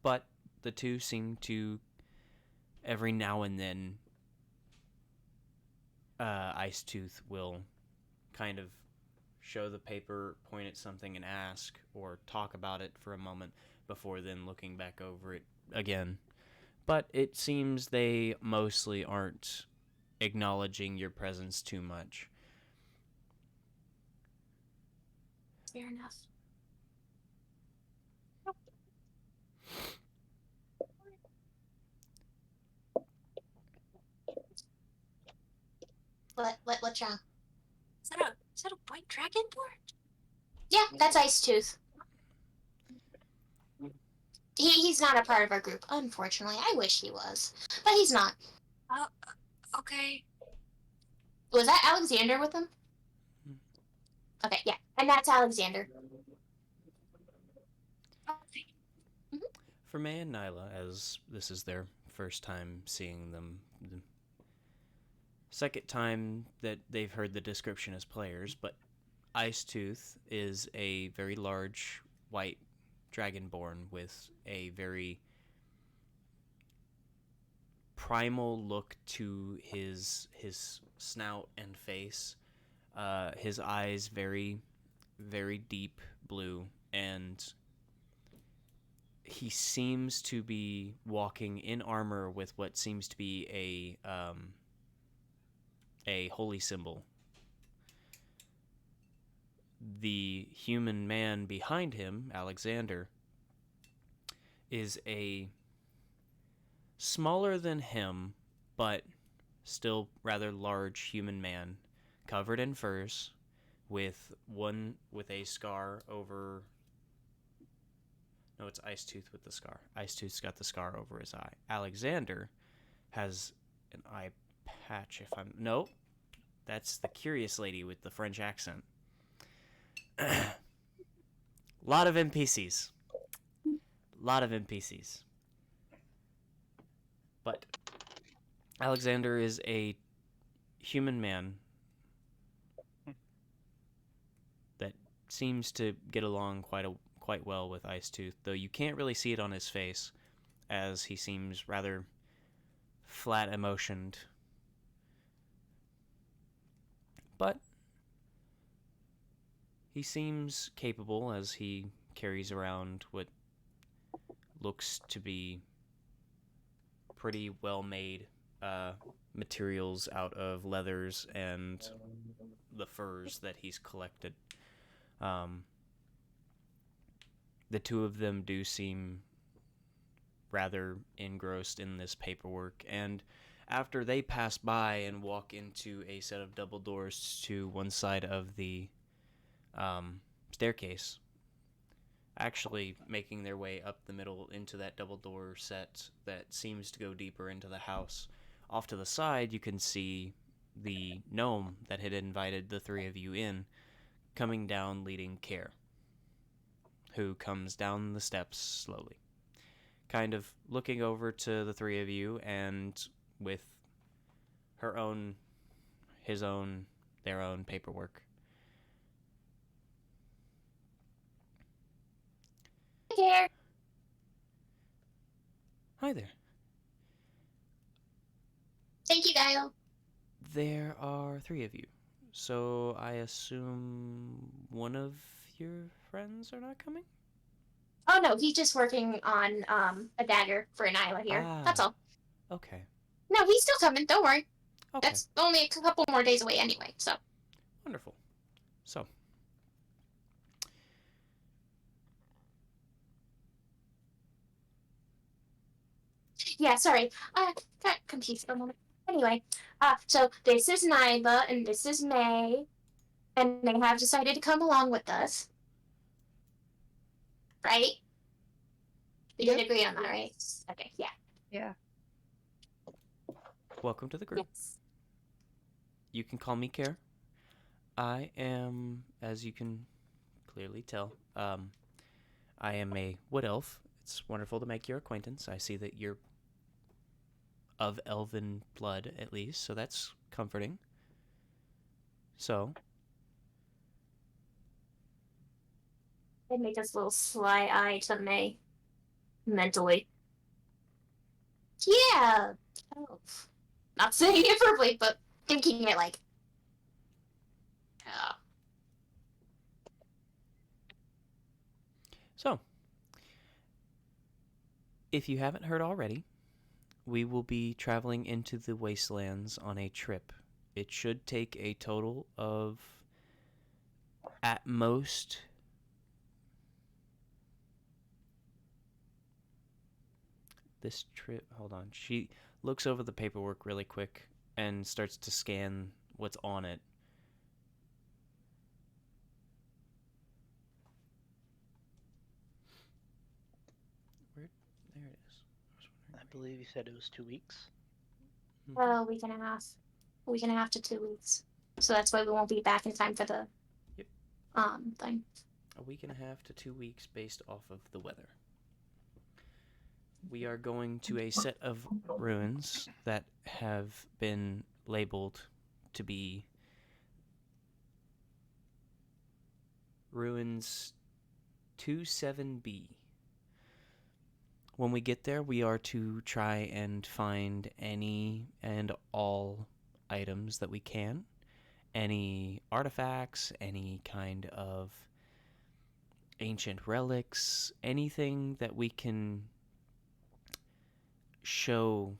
But the two seem to, every now and then, Icetooth will kind of show the paper, point at something and ask, or talk about it for a moment before then looking back over it again. But it seems they mostly aren't acknowledging your presence too much. Fair enough. What's wrong? Is that a white dragon board? Yeah, that's Icetooth. He's not a part of our group, unfortunately. I wish he was. But he's not. Okay. Was that Alexander with him? Okay, yeah. And that's Alexander. Okay. For May and Nyla, as this is their first time seeing them, the second time that they've heard the description as players, but Icetooth is a very large white dragonborn with a very primal look to his snout and face. His eyes very, very deep blue, and he seems to be walking in armor with what seems to be a holy symbol. The human man behind him, Alexander, is a smaller than him, but still rather large human man, covered in furs, with a scar over. No, it's Icetooth with the scar. Icetooth's got the scar over his eye. Alexander has an eye patch. Nope, that's the curious lady with the French accent. Lot of NPCs. But Alexander is a human man that seems to get along quite well with Icetooth, though you can't really see it on his face, as he seems rather flat emotioned. But he seems capable as he carries around what looks to be pretty well-made materials out of leathers and the furs that he's collected. The two of them do seem rather engrossed in this paperwork, and after they pass by and walk into a set of double doors to one side of the staircase, actually making their way up the middle into that double door set that seems to go deeper into the house. Off to the side, you can see the gnome that had invited the three of you in, coming down leading Care, who comes down the steps slowly, kind of looking over to the three of you, and with their own paperwork. Here. Hi there. Thank you, Guile. There are three of you, so I assume one of your friends are not coming? Oh no, he's just working on a dagger for Nyla here. That's all. Okay. No, he's still coming. Don't worry. Okay. That's only a couple more days away anyway. So. Wonderful. So. Yeah, sorry. I got confused for a moment. Anyway, so this is Nyla and this is May, and they have decided to come along with us. Right? We did agree on that, right? Okay, yeah. Yeah. Welcome to the group. Yes. You can call me Care. I am, as you can clearly tell, I am a wood elf. It's wonderful to make your acquaintance. I see that you're of elven blood, at least, so that's comforting. So, They make this little sly eye to May. Mentally. Yeah. Oh. Not saying it verbally, but thinking it like. Yeah. So, if you haven't heard already, we will be traveling into the Wastelands on a trip. It should take a total of, at most, this trip, hold on, she looks over the paperwork really quick and starts to scan what's on it. There it is. I believe you said it was 2 weeks. Well, a week and a half. A week and a half to 2 weeks. So that's why we won't be back in time for the thing. A week and a half to 2 weeks based off of the weather. We are going to a set of ruins that have been labeled to be ruins 27B. When we get there, we are to try and find any and all items that we can. Any artifacts, any kind of ancient relics, anything that we can show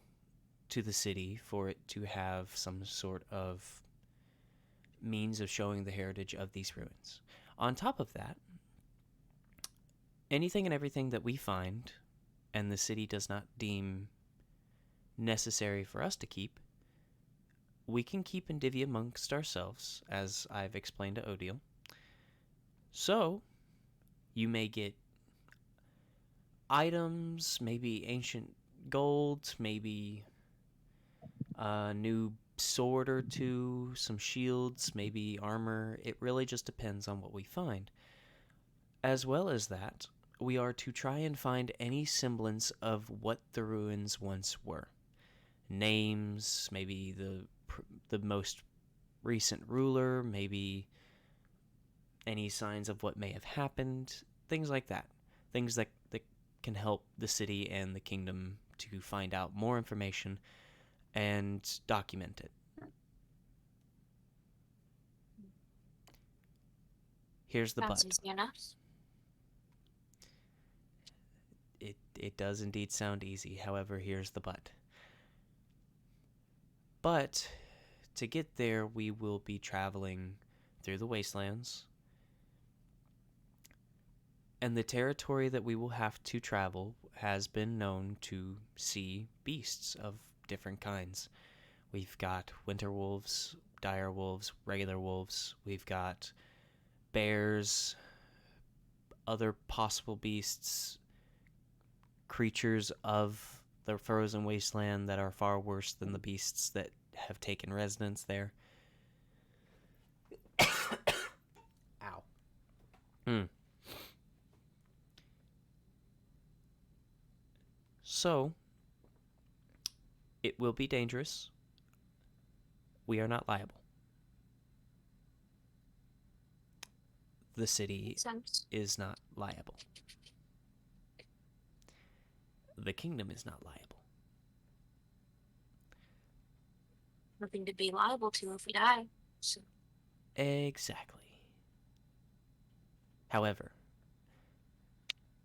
to the city for it to have some sort of means of showing the heritage of these ruins. On top of that, anything and everything that we find and the city does not deem necessary for us to keep, we can keep and divvy amongst ourselves, as I've explained to Odile. So, you may get items, maybe ancient gold, maybe a new sword or two, some shields, maybe armor. It really just depends on what we find. As well as that, we are to try and find any semblance of what the ruins once were. Names, maybe the most recent ruler, maybe any signs of what may have happened, things like that. Things that can help the city and the kingdom to find out more information and document it. Here's the Sounds but. easy enough. It does indeed sound easy. However, here's the but. But to get there, we will be traveling through the Wastelands. And the territory that we will have to travel has been known to see beasts of different kinds. We've got winter wolves, dire wolves, regular wolves. We've got bears, other possible beasts, creatures of the frozen wasteland that are far worse than the beasts that have taken residence there. Ow. So, it will be dangerous. We are not liable. The city Sense. is not liable. The kingdom is not liable. Nothing to be liable to if we die. So, Exactly. However,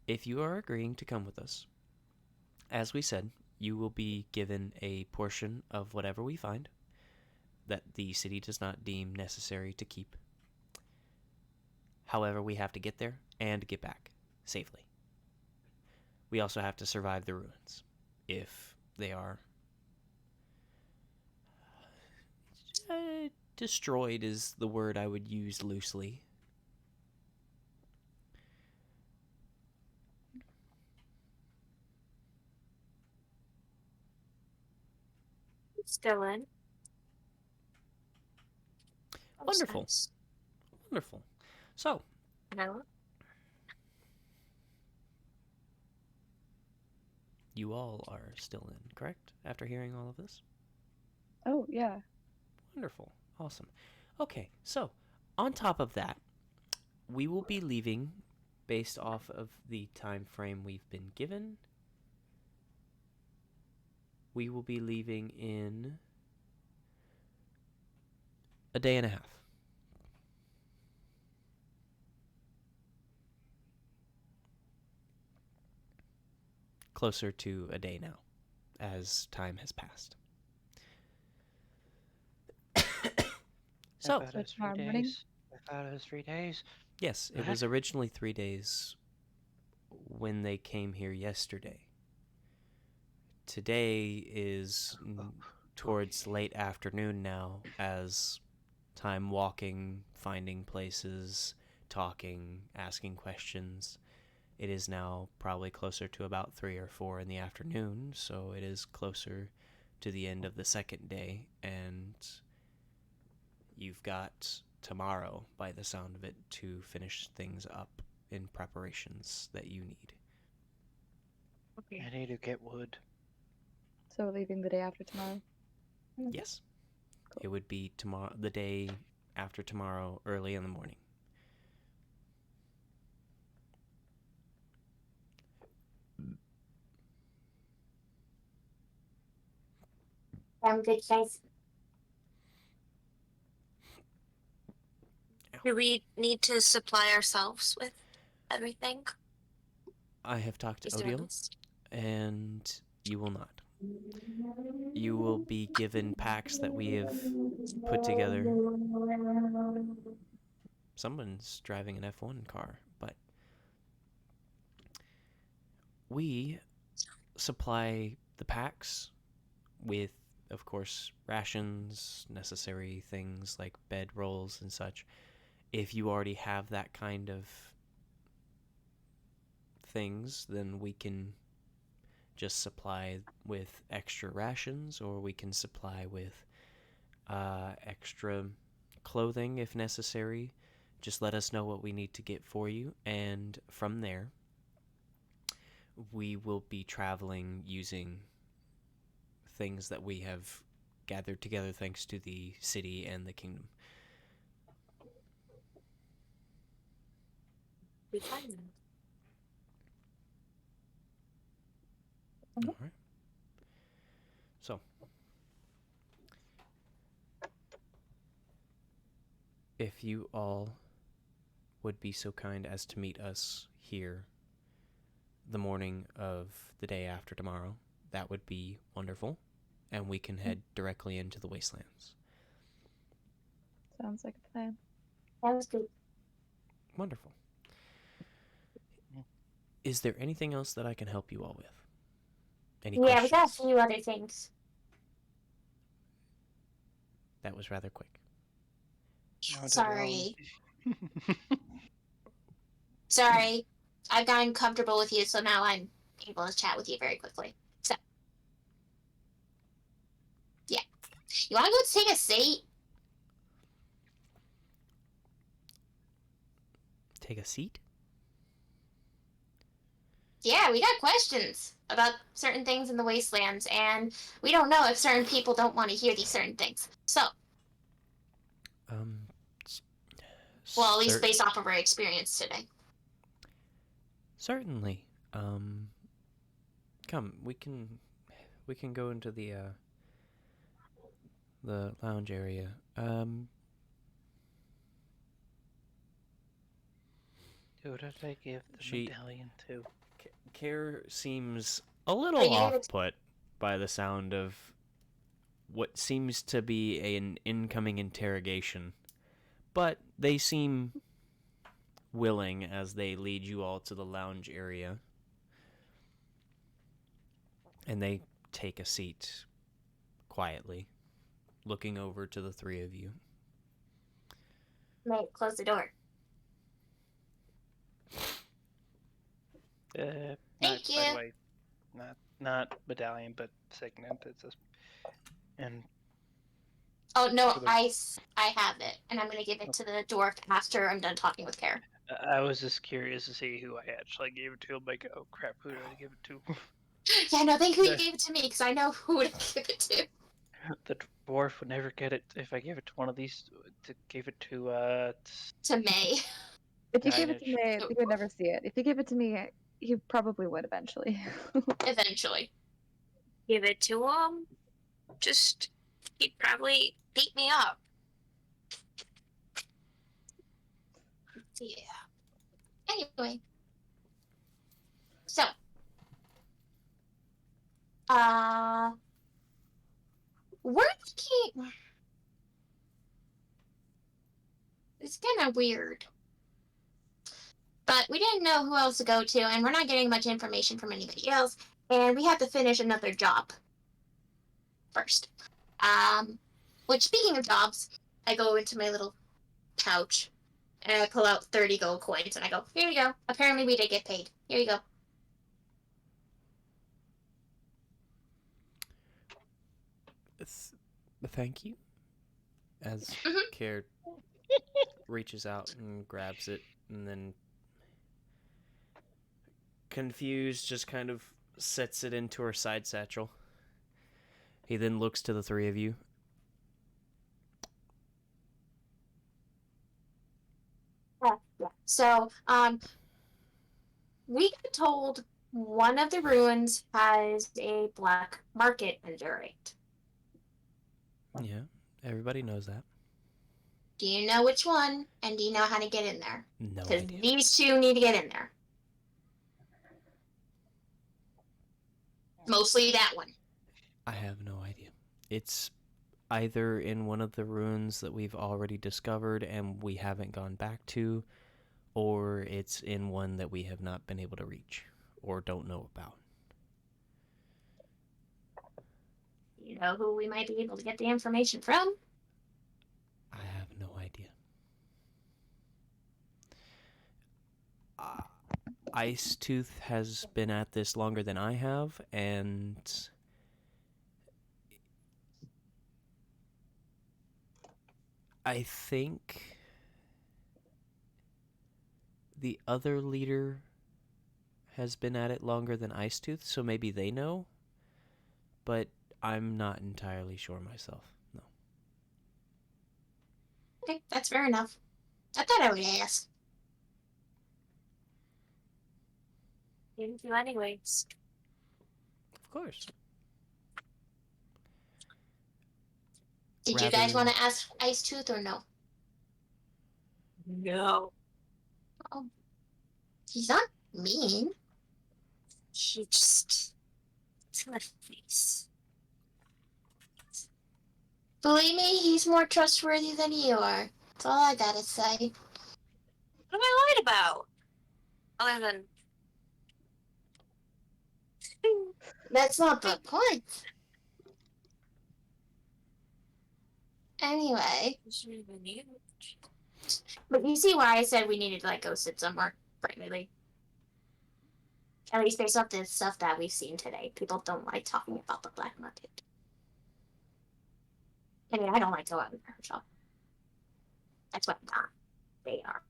if you are agreeing to come with us, as we said, you will be given a portion of whatever we find that the city does not deem necessary to keep. However, we have to get there and get back safely. We also have to survive the ruins, if they are destroyed is the word I would use loosely. still in. Wonderful. Nice. Wonderful. So, No. you all are still in, correct? After hearing all of this? Oh, yeah. Wonderful. Awesome. Okay, so, on top of that, we will be leaving based off of the time frame we've been given. We will be leaving in a day and a half. Closer to a day now, as time has passed. So, I thought it was tomorrow 3 morning? days. I thought it was 3 days. yes, it was originally 3 days when they came here yesterday. Today is towards late afternoon now, as time walking, finding places, talking, asking questions. It is now probably closer to about 3 or 4 in the afternoon, so it is closer to the end of the second day, and you've got tomorrow, by the sound of it, to finish things up in preparations that you need. Okay. I need to get wood. So we're leaving the day after tomorrow. Yes. It would be tomorrow, the day after tomorrow, early in the morning. Good, guys. Do we need to supply ourselves with everything? I have talked to Is there a Odiel, list? and you will not. You will be given packs that we have put together. Someone's driving an F1 car, but we supply the packs with, of course, rations, necessary things like bed rolls and such. If you already have that kind of things, then we can just supply with extra rations, or we can supply with extra clothing if necessary. Just let us know what we need to get for you, and from there, we will be traveling using things that we have gathered together thanks to the city and the kingdom. We find them. All right. So, if you all would be so kind as to meet us here, the morning of the day after tomorrow, that would be wonderful. And we can head directly into the Wastelands. Sounds like a plan. Sounds good. Wonderful. Is there anything else that I can help you all with? Any Yeah, we got a questions? few other things. That was rather quick. Sorry. Sorry. I've gotten comfortable with you, so now I'm able to chat with you very quickly. So, yeah. You want to go take a seat? Take a seat? Yeah, we got questions about certain things in the Wastelands, and we don't know if certain people don't want to hear these certain things. So, well, at least cer- based off of our experience today. Certainly. Come, we can go into the lounge area. Who did I give the She- medallion to? Care seems a little Are you gonna- off-put by the sound of what seems to be an incoming interrogation, but they seem willing as they lead you all to the lounge area, and they take a seat quietly, looking over to the three of you. Mate, close the door. Thank Thank By you. the way, not medallion, but signet. It's a, and Oh, no, For the- I have it, and I'm going to give it to the dwarf after I'm done talking with Kara. I was just curious to see who I actually gave it to. I'm like, oh crap, who did I give it to? Yeah, no, thank you you Yeah. gave it to me, because I know who to give it to. The dwarf would never get it if I gave it to one of these. Gave it to To May. If you gave it to Signage. me, he would never see it. If you gave it to me, he probably would eventually. Eventually. Give it to him. Just, he'd probably beat me up. Yeah. Anyway. So. We're thinking... It's kind of weird. But we didn't know who else to go to, and we're not getting much information from anybody else, and we have to finish another job first. Which, speaking of jobs, I go into my little pouch, and I pull out 30 gold coins, and I go, here you go. Apparently we did get paid. Here you go. Thank you. As Mhm. Care reaches out and grabs it, and then confused just kind of sets it into her side satchel. He then looks to the three of you. Yeah. So, we got told one of the ruins has a black market under it. Yeah, everybody knows that. Do you know which one, and do you know how to get in there? No Because idea. these two need to get in there. Mostly that one. I have no idea. It's either in one of the ruins that we've already discovered and we haven't gone back to, or it's in one that we have not been able to reach or don't know about. You know who we might be able to get the information from? I have no idea. Ice Tooth has been at this longer than I have, and I think the other leader has been at it longer than Ice Tooth, so maybe they know, but I'm not entirely sure myself. No. Okay, that's fair enough. I thought I would ask. Didn't you anyways. Of course. Did you guys Rather- want to ask Ice Tooth or no? No. He's not mean. He just to the face. Believe me, he's more trustworthy than you are. That's all I gotta say. What have I lied about? Other than That's not the point. Anyway, but you see why I said we needed to like go sit somewhere, frankly. At least based off the stuff that we've seen today. People don't like talking about the black market. I mean, I don't like to go out in the shop. That's what they are.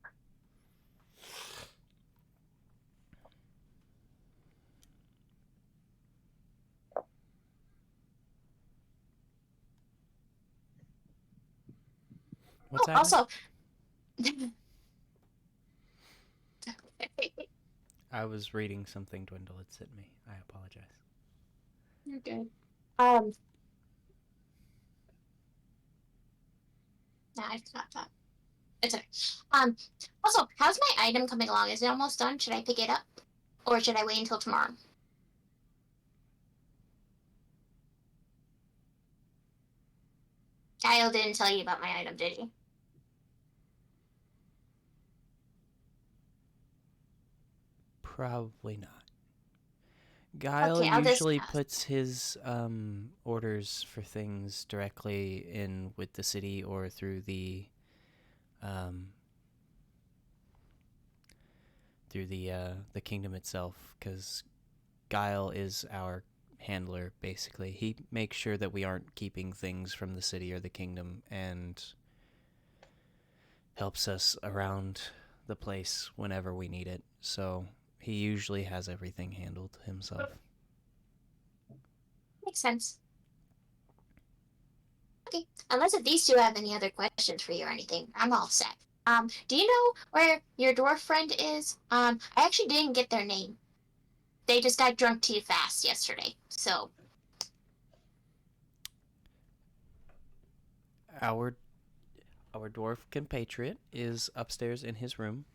What's happening? Also, I was reading something Dwindle had sent me. I apologize. you're good. Nah, I forgot that. It's okay. Also, how's my item coming along? Is it almost done? Should I pick it up? Or should I wait until tomorrow? Kyle didn't tell you about my item, did he? Probably not. Guile Okay, I'll just usually ask. puts his orders for things directly in with the city or through the kingdom itself, because Guile is our handler, basically. He makes sure that we aren't keeping things from the city or the kingdom and helps us around the place whenever we need it. So he usually has everything handled himself. Makes sense. Okay, unless if these two have any other questions for you or anything, I'm all set. Do you know where your dwarf friend is? I actually didn't get their name. They just got drunk too fast yesterday, so. Our dwarf compatriot is upstairs in his room.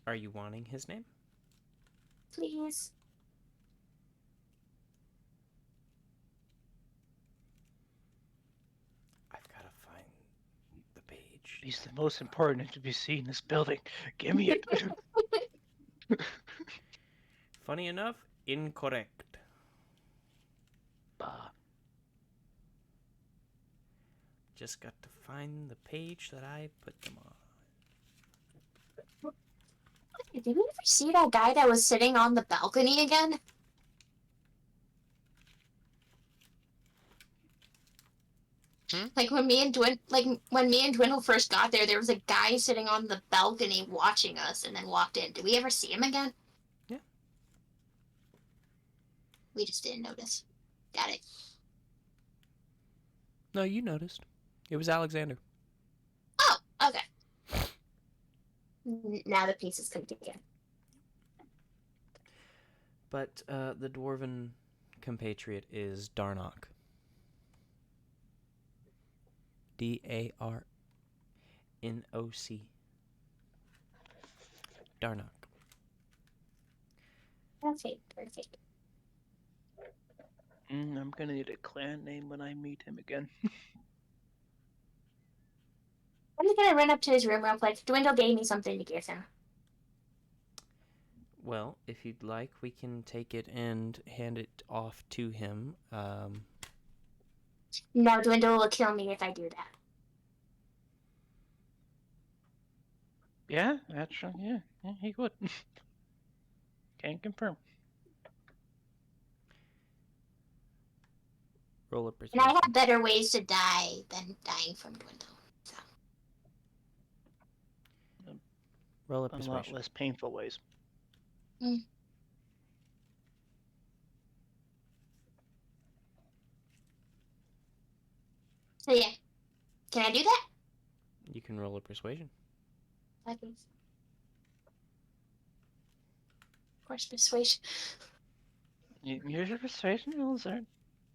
Are you wanting his name? Please. I've got to find the page. He's the most important to be seen in this building. Give me it. Funny enough, incorrect. Bah. Just got to find the page that I put them on. Did you ever see that guy that was sitting on the balcony again? Like when me and Dwindle first got there was a guy sitting on the balcony watching us and then walked in. Did we ever see him again? Yeah. We just didn't notice. Got it. No, you noticed. It was Alexander. Oh, okay. Now the pieces come together. But the dwarven compatriot is Darnock. Darnoc. Darnock. Okay, perfect. I'm gonna need a clan name when I meet him again. I'm just gonna run up to his room real quick. Dwindle gave me something to give him. Well, if you'd like, we can take it and hand it off to him. No, Dwindle will kill me if I do that. Yeah, actually, yeah, he would. Can confirm. Roll a And persuasion. I have better ways to die than dying from Dwindle. So. Roll a A lot persuasion. less painful ways. So yeah, can I do that? You can roll a persuasion. Okay. Of course, persuasion. Here's your persuasion rolls, are.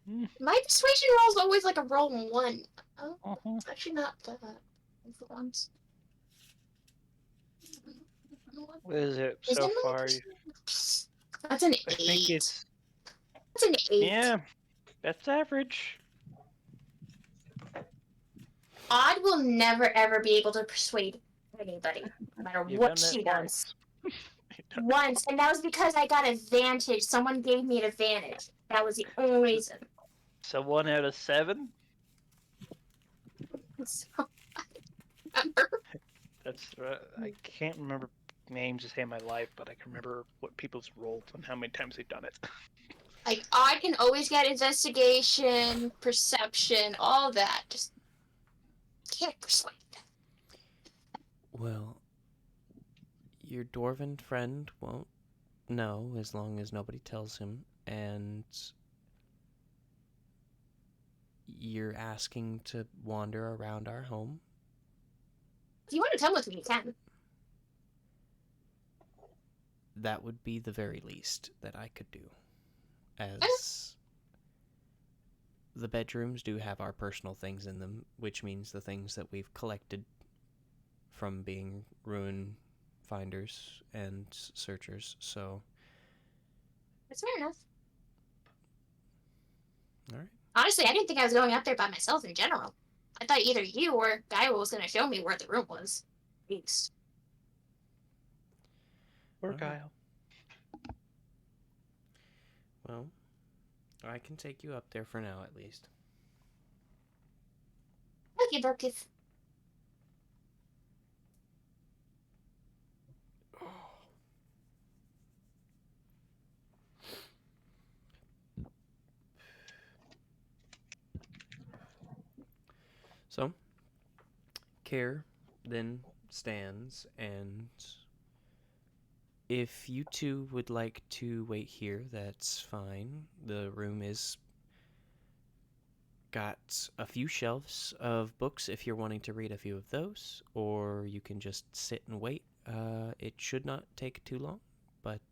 My persuasion roll is always like a roll 1. Oh, Uh-huh. it's actually not the ones. What is it Is so it far? That's an I 8. think it's That's an 8. yeah, that's average. Odd will never ever be able to persuade anybody, no matter You've what done that she does. once. You've done it Once, and that was because I got advantage. Someone gave me an advantage. That was the only reason. So 1 out of 7. So, I remember. That's I can't remember names to save my life, but I can remember what people's rolled and how many times they've done it. Like, I can always get investigation, perception, all that. Just can't persuade them. Well, your dwarven friend won't know as long as nobody tells him, and you're asking to wander around our home. If you want to come with me, you can. That would be the very least that I could do, as the bedrooms do have our personal things in them, which means the things that we've collected from being ruin finders and searchers, so... That's fair enough. Alright. Honestly, I didn't think I was going up there by myself in general. I thought either you or Guy was going to show me where the room was. Peace. Or Alright. Kyle. Well, I can take you up there for now, at least. Okay, Burkith. So, Care then stands, and if you two would like to wait here, that's fine. The room is got a few shelves of books if you're wanting to read a few of those, or you can just sit and wait. It should not take too long, but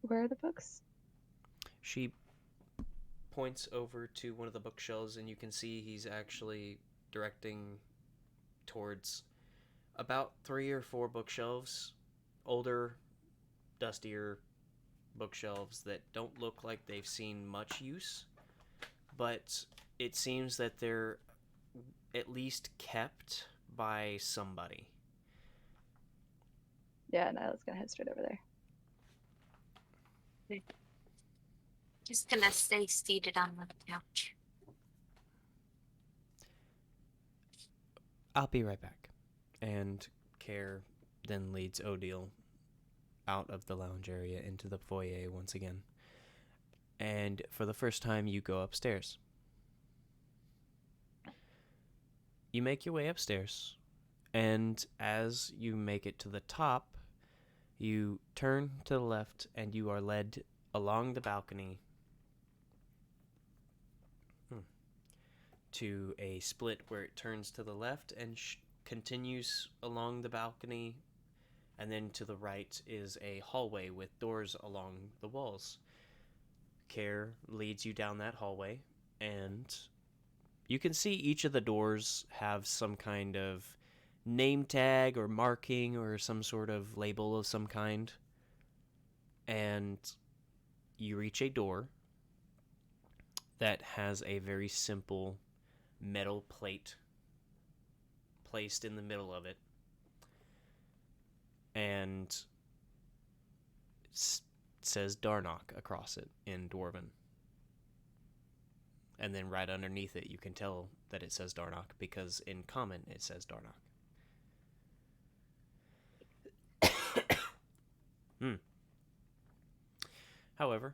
Where are the books? she points over to one of the bookshelves, and you can see he's actually directing towards about 3 or 4 bookshelves, older, dustier bookshelves that don't look like they've seen much use, but it seems that they're at least kept by somebody. Yeah, Nyla's gonna head straight over there. Just gonna stay seated on the couch. I'll be right back. And Care then leads Odile out of the lounge area into the foyer once again. And for the first time, you go upstairs. You make your way upstairs, and as you make it to the top, you turn to the left, and you are led along the balcony to a split where it turns to the left and continues along the balcony, and then to the right is a hallway with doors along the walls. Care leads you down that hallway, and you can see each of the doors have some kind of name tag or marking or some sort of label of some kind. And you reach a door that has a very simple metal plate placed in the middle of it, and it says Darnock across it in Dwarven. And then right underneath it, you can tell that it says Darnock because in Common it says Darnock. However,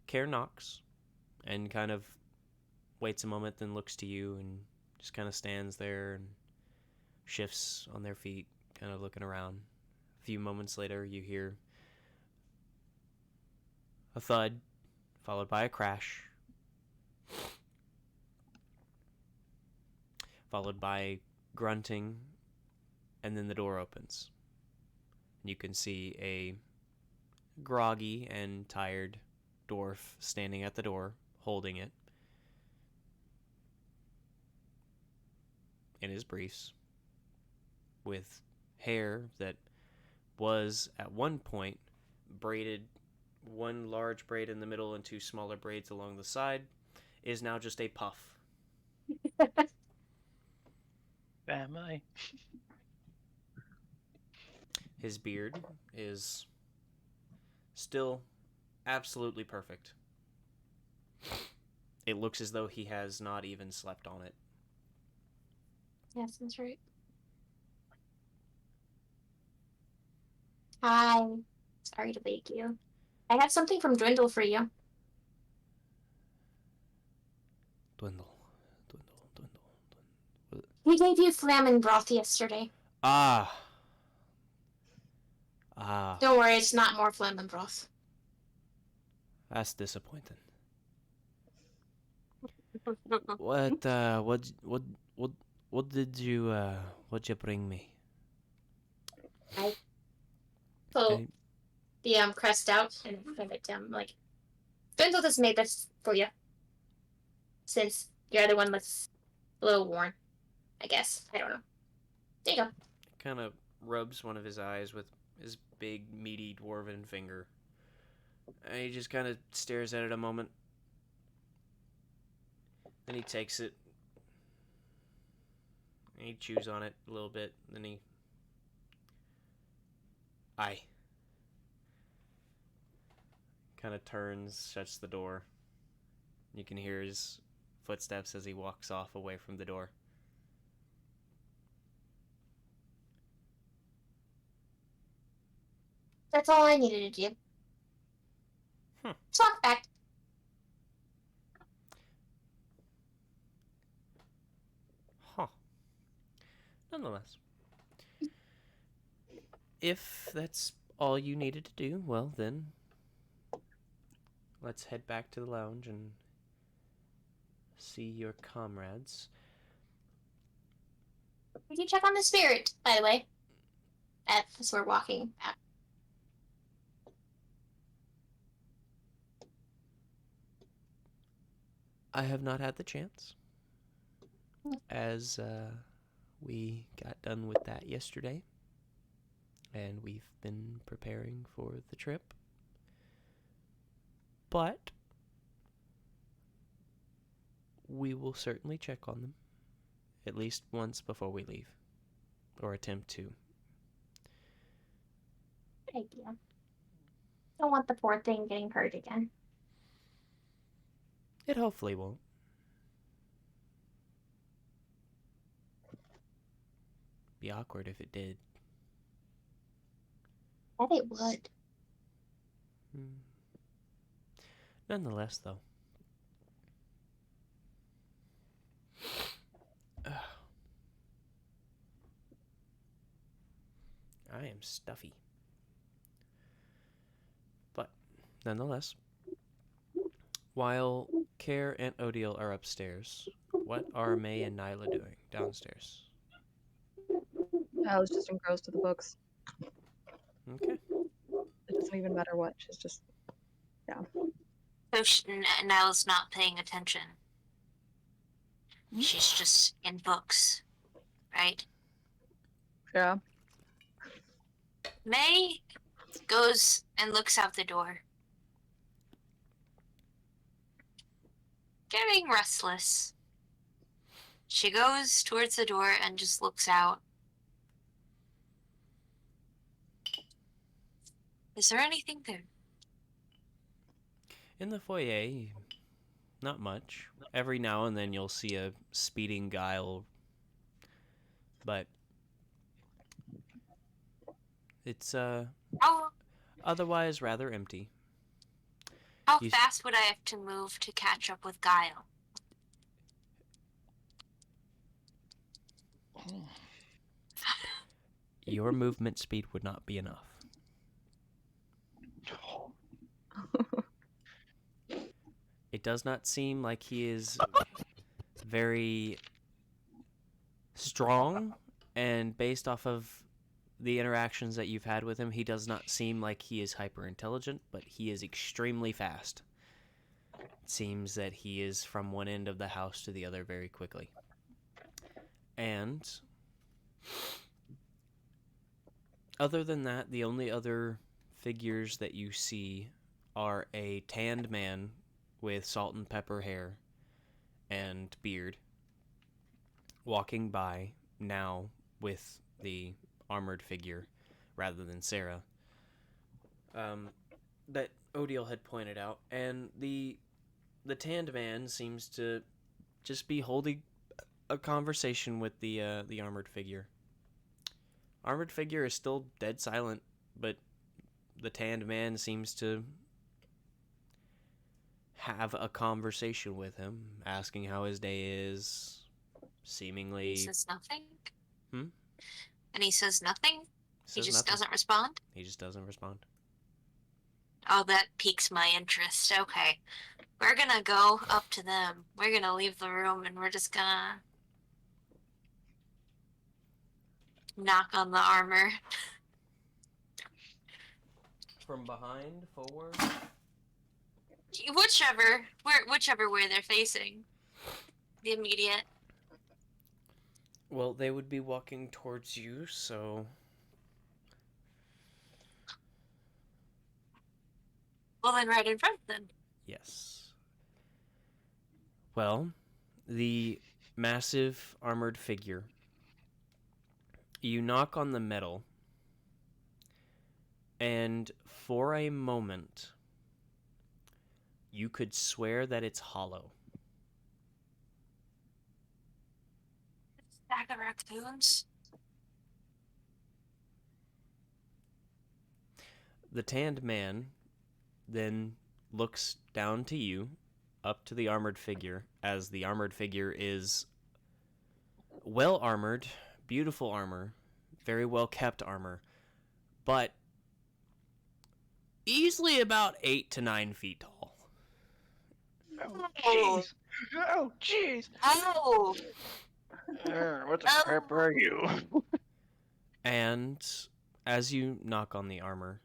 Care knocks and kind of waits a moment, then looks to you and just kind of stands there and shifts on their feet, kind of looking around. A few moments later, you hear a thud, followed by a crash, followed by grunting, and then the door opens. You can see a groggy and tired dwarf standing at the door, holding it in his briefs, with hair that was at one point braided, one large braid in the middle and two smaller braids along the side, is now just a puff. Am I? His beard is still absolutely perfect. It looks as though he has not even slept on it. Yes, that's right. Hi. Sorry to wake you. I have something from Dwindle for you. Dwindle. He gave you flamin' broth yesterday. Ah. Don't worry, it's not more flamin' broth. That's disappointing. What did what'd you bring me? So the crest out and hand it down. Like, Dwindle just made this for you. Since your other one was a little worn, I guess. I don't know. There you go. Kind of rubs one of his eyes with his big, meaty dwarven finger. And he just kind of stares at it a moment. Then he takes it. And he chews on it a little bit. Then he... Aye. Kind of turns, shuts the door. You can hear his footsteps as he walks off away from the door. That's all I needed to do. Talk back. Huh. Nonetheless. If that's all you needed to do, well then, let's head back to the lounge and see your comrades. Did you check on the spirit, by the way? As we're walking back. I have not had the chance, as we got done with that yesterday, and we've been preparing for the trip. But we will certainly check on them, at least once before we leave, or attempt to. Good idea. Don't want the poor thing getting hurt again. It hopefully won't. Be awkward if it did. I bet it would. Nonetheless, though. I am stuffy. But, nonetheless, while Care and Odile are upstairs, what are May and Nyla doing downstairs? I was just engrossed to the books. Okay. It doesn't even matter what. She's just, yeah. So Nyla's not paying attention. She's just in books, right? Yeah. May goes and looks out the door. Getting restless. She goes towards the door and just looks out. Is there anything there? In the foyer, not much. Every now and then you'll see a speeding guile, but it's How otherwise rather empty. how You- fast would I have to move to catch up with Guile? Your movement speed would not be enough. It does not seem like he is very strong, and based off of the interactions that you've had with him, he does not seem like he is hyper intelligent, but he is extremely fast. It seems that he is from one end of the house to the other very quickly. And Other than that, the only other figures that you see are a tanned man with salt and pepper hair and beard walking by now with the armored figure rather than Sarah that Odile had pointed out, and the tanned man seems to just be holding a conversation with the armored figure. Armored figure is still dead silent, but the tanned man seems to have a conversation with him, asking how his day is, seemingly... He says nothing? Hmm? And he says nothing? He Says just nothing. doesn't respond? He just doesn't respond. Oh, that piques my interest. Okay. We're gonna go up to them. We're gonna leave the room and we're just gonna knock on the armor. From behind, forward? Whichever way they're facing. The immediate. Well, they would be walking towards you, so... Well, then right in front of them. Yes. Well, the massive armored figure. You knock on the metal, and for a moment, you could swear that it's hollow. Stack of raccoons. The tanned man then looks down to you, up to the armored figure, as the armored figure is well armored, beautiful armor, very well kept armor, but easily about 8 to 9 feet tall. Oh, jeez. Oh, jeez. Oh! What the crap are you? And as you knock on the armor,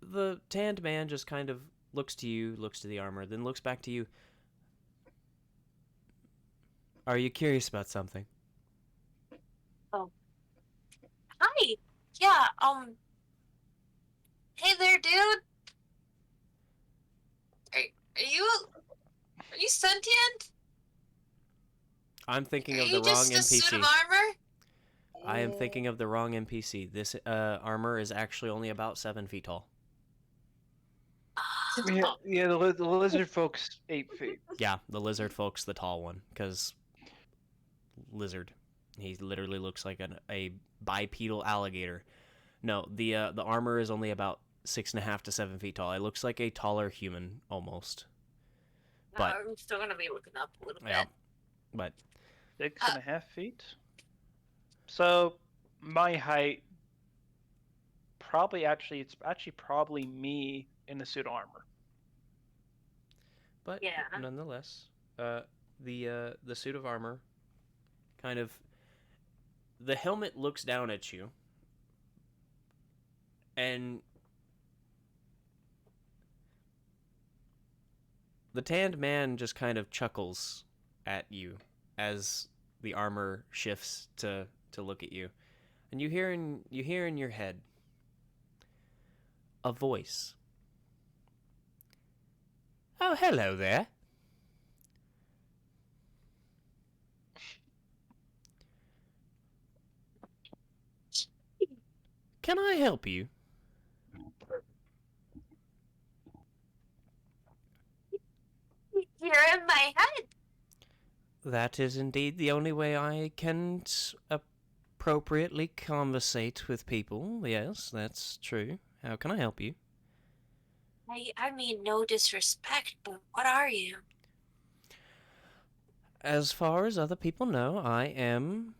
the tanned man just kind of looks to you, looks to the armor, then looks back to you. Are you curious about something? Hi! Yeah, hey there, dude! Are you sentient? I'm thinking Are of you the wrong just a suit of NPC. armor? I am thinking of the wrong NPC. This armor is actually only about 7 feet tall. Yeah, the lizard folks 8 feet. Yeah, the lizard folk's the tall one, because lizard. He literally looks like a bipedal alligator. No, the armor is only about 6.5 to 7 feet tall. It looks like a taller human almost. But I'm still gonna be looking up a little bit. yeah, but 6.5 feet. So my height, it's actually probably me in the suit of armor. But Yeah. nonetheless, the suit of armor kind of, the helmet looks down at you, and the tanned man just kind of chuckles at you as the armor shifts to look at you, and you hear in your head a voice. Oh, hello there. Can I help you? You're in my head. That is indeed the only way I can appropriately conversate with people. Yes, that's true. How can I help you? I mean, no disrespect, but what are you? As far as other people know, I am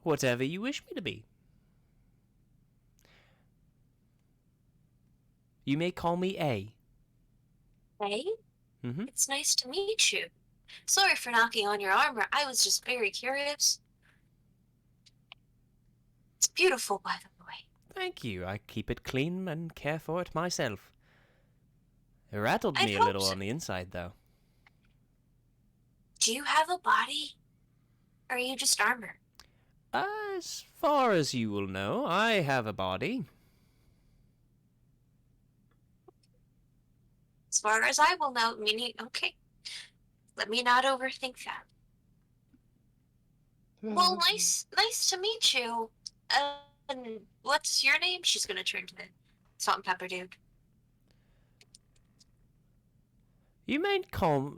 whatever you wish me to be. You may call me A. Hey? Mm-hmm. It's nice to meet you. Sorry for knocking on your armor. I was just very curious. It's beautiful, by the way. Thank you. I keep it clean and care for it myself. It rattled I'd me a hope little so. on the inside, though. Do you have a body? Or are you just armor? As far as you will know, I have a body. As far as I will know, meaning, okay. Let me not overthink that. Well, nice to meet you. And what's your name? She's gonna turn to the salt and pepper dude. You may call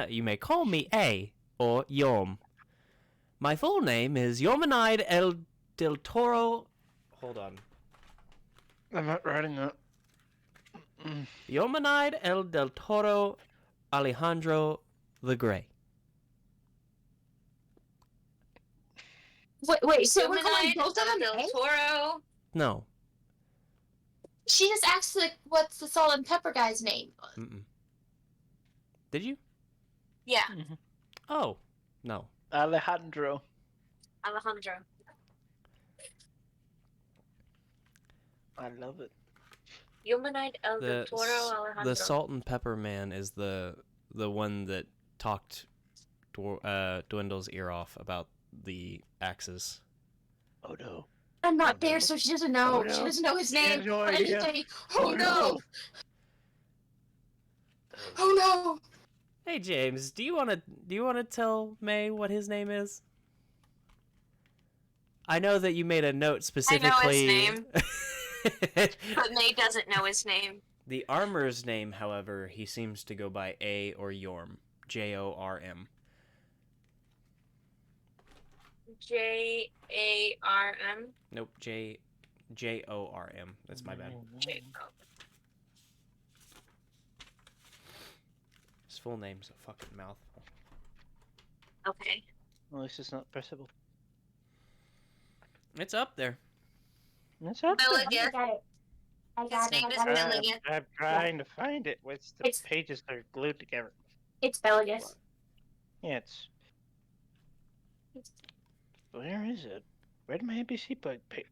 you may call me A or Yorm. My full name is Yormanide El Del Toro. Hold on. I'm not writing that. Yormanide El Del Toro Alejandro the Grey. Wait, so we're calling Gemini, both of them Del A? Toro. No. She just asked what's the salt and pepper guy's name? Mm-mm. Did you? Yeah, Oh, no. Alejandro. Alejandro. I love it. Humanite El Del Toro Alejandro. The salt and pepper man is the one that talked Dwindle's ear off about the axes. Oh no. I'm not there, so she doesn't know. Oh, no. She doesn't know his name. no or idea. anything. Oh no! Oh no! Hey James, do you wanna tell May what his name is? I know that you made a note specifically. I know his name. But May doesn't know his name. The armor's name, however, he seems to go by A or Yorm. Jorm. J-A-R-M. Nope, Jorm. That's my bad. His full name's a fucking mouthful. Okay. At least it's not pressable. It's up there. That's up there. Melody. I got His name it. is I got it. Melody. I'm trying to find it. What's the It's- pages are glued together? It's Belagus. Yeah, it's. Where is it? Where did my NPC bug pick?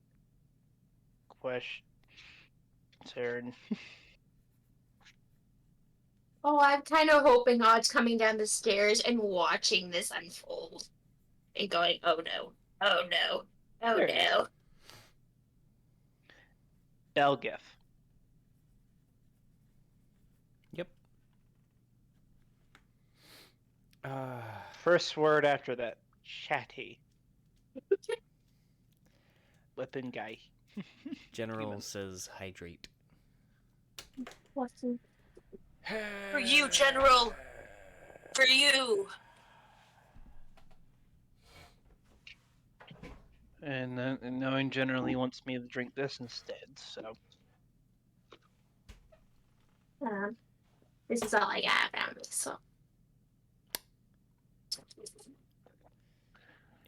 Question. Saren. Oh, I'm kind of hoping Odd's coming down the stairs and watching this unfold. And going, oh no, oh no, oh There it is. no. Belgith. Yep. First word after that. Chatty. Weapon guy. General Human. says hydrate. What's in- For you, General. For you. And knowing generally wants me to drink this instead, so. This is all I got around this, so.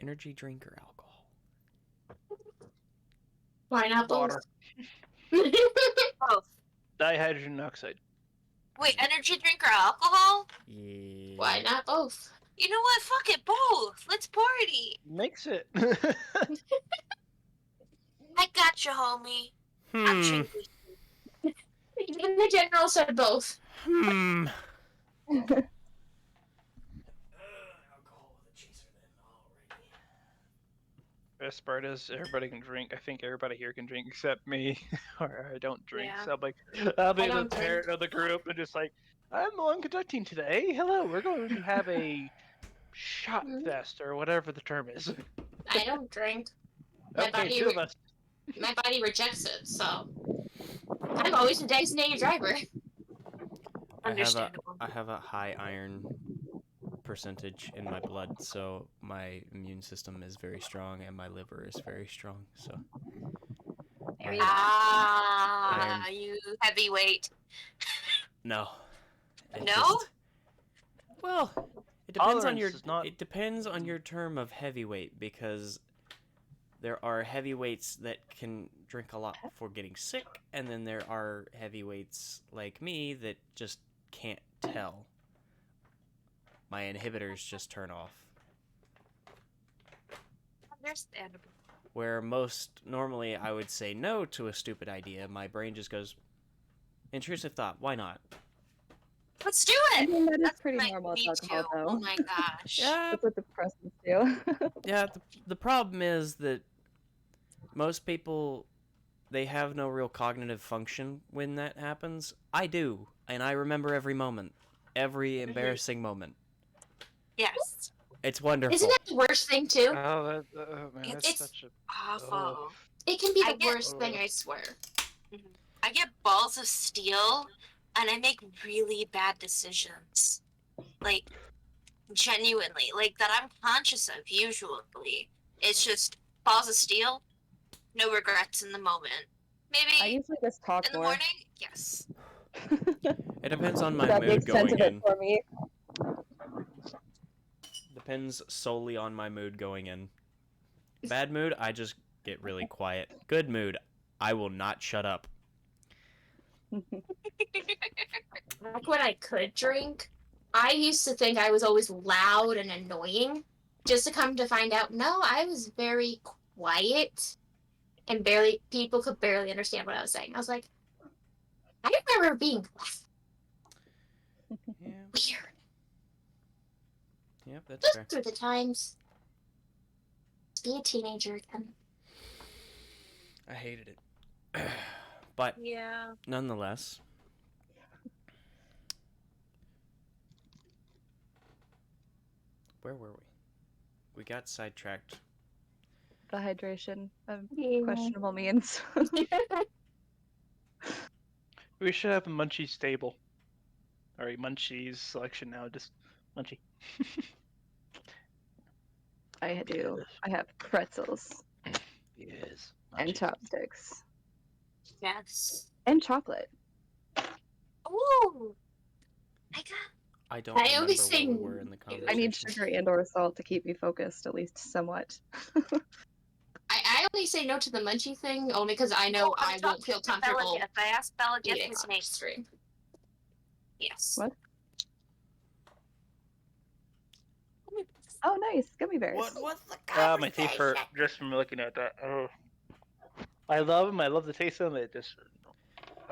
Energy drink or alcohol? Why not both? Water. Both. Dihydrogen oxide. Wait, energy drink or alcohol? Yeah. Why not both? You know what? Fuck it, both. Let's party. Mix it. I got you, homie. I'm Hmm. drinking. Even the general said both. Hmm. Alcohol with a chaser then. Alrighty. Best part is everybody can drink. I think everybody here can drink except me, or I don't drink. Yeah. So I'm like, I'll be I the don't drink. parent of the group and just like, I'm the one conducting today. Hello, we're going to have a shot fest or whatever the term is. I don't drink. My Okay, body two of us. My body rejects it, so. I'm always a designated driver. Understandable. I have a high iron percentage in my blood, so my immune system is very strong and my liver is very strong. So Ah, you heavyweight. no. It No? just- well, it depends on Tolerance your is not- it depends on your term of heavyweight, because there are heavyweights that can drink a lot before getting sick, and then there are heavyweights like me that just can't tell. My inhibitors just turn off. Understandable. Where most normally I would say no to a stupid idea, my brain just goes, intrusive thought, why not? Let's do I it. mean, that is That's pretty my normal with me alcohol, too. though. Oh my gosh. Yeah, That's what the present state you. Yeah, the problem is that most people, they have no real cognitive function when that happens. I do, and I remember every moment, every embarrassing moment. Yes. It's wonderful. Isn't that the worst thing too? Oh, man, that's It's such a. awful. It can be I the get- worst thing, I swear. Mhm. I get balls of steel, and I make really bad decisions. Like, genuinely, like that I'm conscious of usually. It's just balls of steel, no regrets in the moment. I Maybe usually just talk in the more. morning, yes. It depends on my That's the mood extent going of it in. for me. Depends solely on my mood going in. Bad mood, I just get really quiet. Good mood, I will not shut up. Back when I could drink, I used to think I was always loud and annoying. Just to come to find out, no, I was very quiet and people could barely understand what I was saying. I was like, I remember being Yeah, weird. yep, that's Those fair. were the times. Be a teenager again. I hated it. But Yeah. nonetheless, where were we? We got sidetracked. The hydration of Yeah. questionable means. We should have a Munchie stable. Or a Munchies selection now, just Munchie. I do. I have pretzels Yes. and chopsticks Yes. and chocolate. Ooh. I got. I don't I remember only where say- we were in the I conversation. I need sugar and/or salt to keep me focused, at least somewhat. I only say no to the munchie thing only because I know I won't feel comfortable Bella, I asked Bella Gift eating his on name. stream. Yes. What? Oh, nice gummy bears. What was the My teeth hurt just from looking at that. Oh. I love them. I love the taste of them. It just.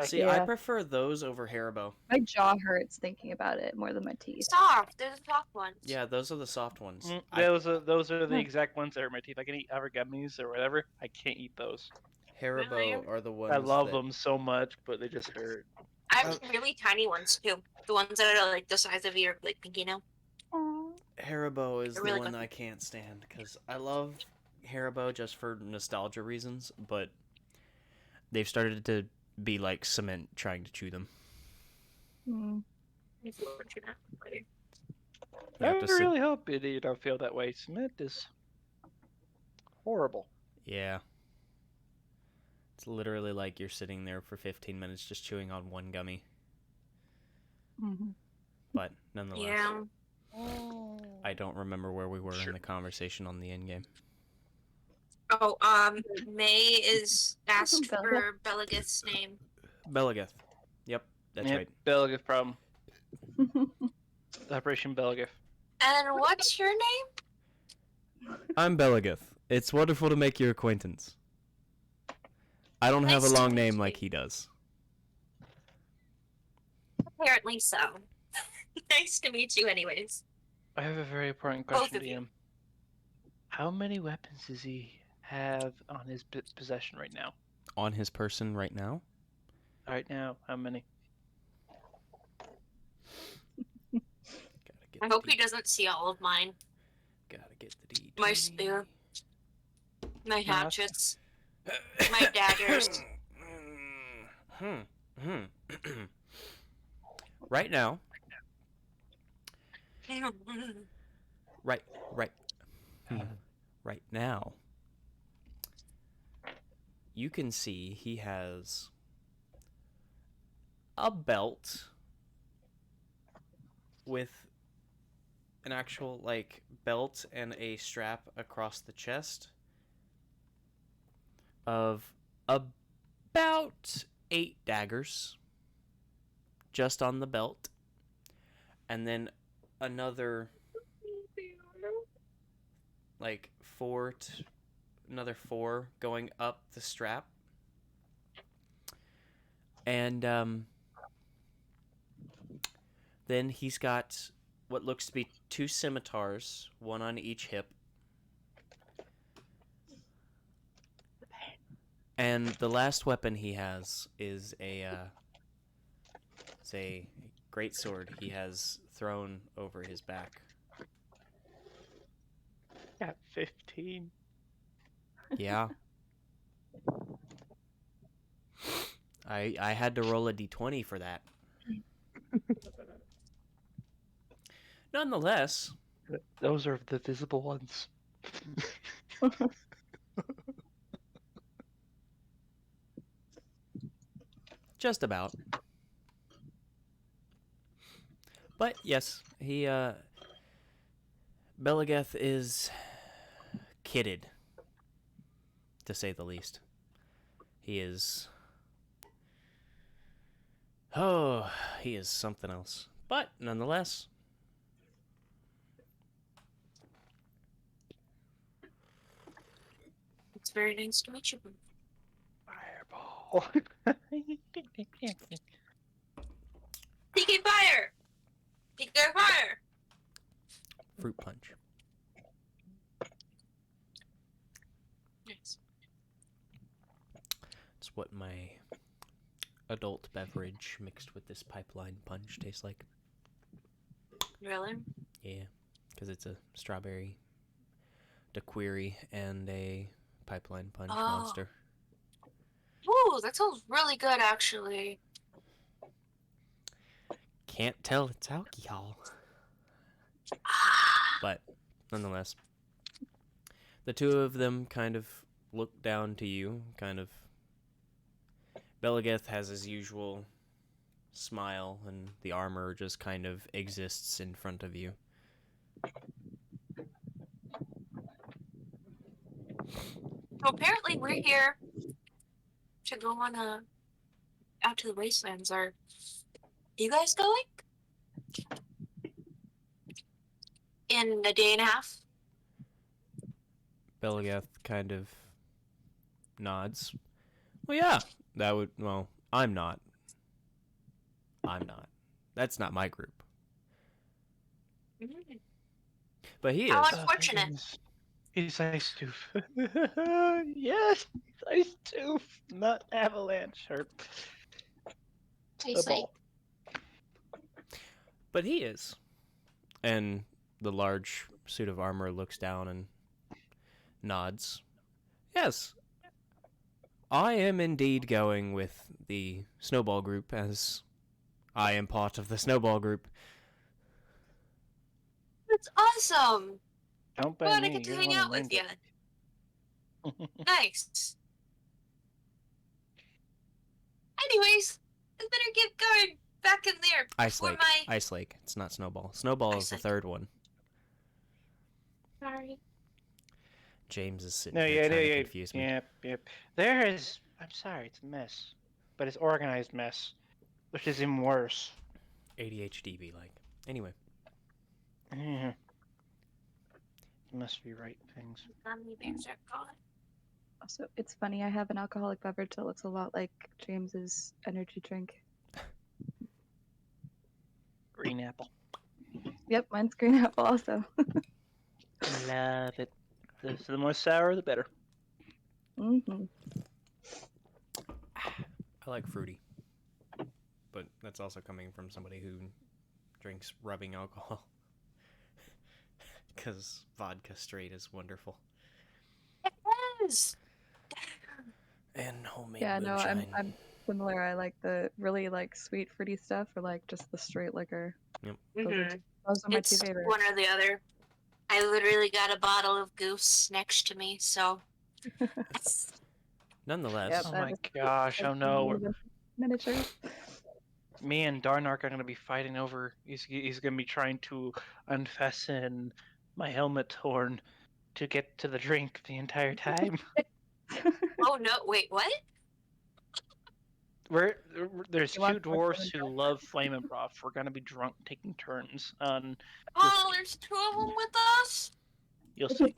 See, I Yeah. prefer those over Haribo. My jaw hurts thinking about it more than my teeth. Soft. They're the soft ones. Yeah, those are the soft ones. Those are the Hmm. exact ones that hurt my teeth. I can eat other gummies or whatever. I can't eat those. Haribo Really? are the ones I love that... them so much, but they just hurt. I have really tiny ones too. The ones that are like the size of your like pinky nail. Haribo is They're the really one good. I can't stand because I love Haribo just for nostalgia reasons, but they've started to be like cement trying to chew them. Mm. Unfortunate. You I have to sit- really hope you don't feel that way. Cement is horrible. Yeah. It's literally like you're sitting there for 15 minutes just chewing on one gummy. Mhm. But nonetheless, Yeah. I don't remember where we were in the conversation on the end game. Oh, May is asked Bella. for Belagith's name. Belagith. Yep, that's Yep, right. Belgiff problem. Operation Belgiff. And what's your name? I'm Belagith. It's wonderful to make your acquaintance. I don't have a Nice to long meet name you. like he does. Apparently so. Nice to meet you, anyways. I have a very important Both question, of you. DM. How many weapons does he have on his possession right now? On his person right now? Right now, how many? Gotta get I the hope he D- doesn't see all of mine. Gotta get the D. My spear. My hatchets. My daggers. Right now, right now, you can see he has a belt with an actual like belt and a strap across the chest of about 8 daggers just on the belt, and then another like another 4 going up the strap, and then he's got what looks to be 2 scimitars, one on each hip, And the last weapon he has is it's a great sword he has thrown over his back. Got 15. Yeah. I had to roll a d20 for that. Nonetheless, Those are the visible ones. just about. But yes, he Belageth is kitted, to say the least. He is he is something else. But nonetheless, It's very nice to meet you. Fireball. PK Fire! PK Fire! fruit punch. Nice. It's what my adult beverage mixed with this pipeline punch tastes like. Really? Yeah, because it's a strawberry daiquiri and a pipeline punch monster. Ooh, that sounds really good, actually. Can't tell it's alcohol. But nonetheless, the two of them kind of look down to you, kind of. Belageth has his usual smile, and the armor just kind of exists in front of you. So apparently we're here to go on out to the Wastelands. Are you guys going? In a day and a half? Belageth kind of nods. Well, yeah, that would. Well, I'm not. That's not my group. Mm. But he is. How unfortunate. He's ice tooth. Yes, ice tooth, not avalanche or Tastes like ball. But he is. And the large suit of armor looks down and nods. Yes. I am indeed going with the Snowball group, as I am part of the Snowball group. That's awesome. Don't Glad bang I me. get to You're the hang one out who with named you. it. Nice. Anyways, I better get going back in there Ice before Lake. my... Ice Lake. It's not Snowball. Snowball is Ice the Lake. third one. sorry. James is sitting No, here yeah, trying to yeah, confuse me. yep. There is. I'm sorry, it's a mess, but it's organized mess, which is even worse. ADHD be like. Anyway. Yeah. Must rewrite things. Gummy bears are gone. Also, it's funny. I have an alcoholic beverage that looks a lot like James's energy drink. Green apple. Yep, mine's green apple also. Love it. The more sour, the better. Mm-hmm. I like fruity. But that's also coming from somebody who drinks rubbing alcohol. Because vodka straight is wonderful. It is. And homemade Yeah, no, moonshine. I'm similar. I like the really like sweet fruity stuff, or like just the straight liquor. Mhm. Those are my two It's favorites. one or the other. I literally got a bottle of Goose next to me, so... Nonetheless, Yep. Oh that my is- gosh! Oh no! Miniature. Me and Darnark are gonna be fighting over. He's gonna be trying to unfasten my helmet horn to get to the drink the entire time. Oh no, wait, what? There's You two want dwarfs to who love Flamin' Broth. We're gonna be drunk taking turns on. Oh, there's two of them with us? You'll see.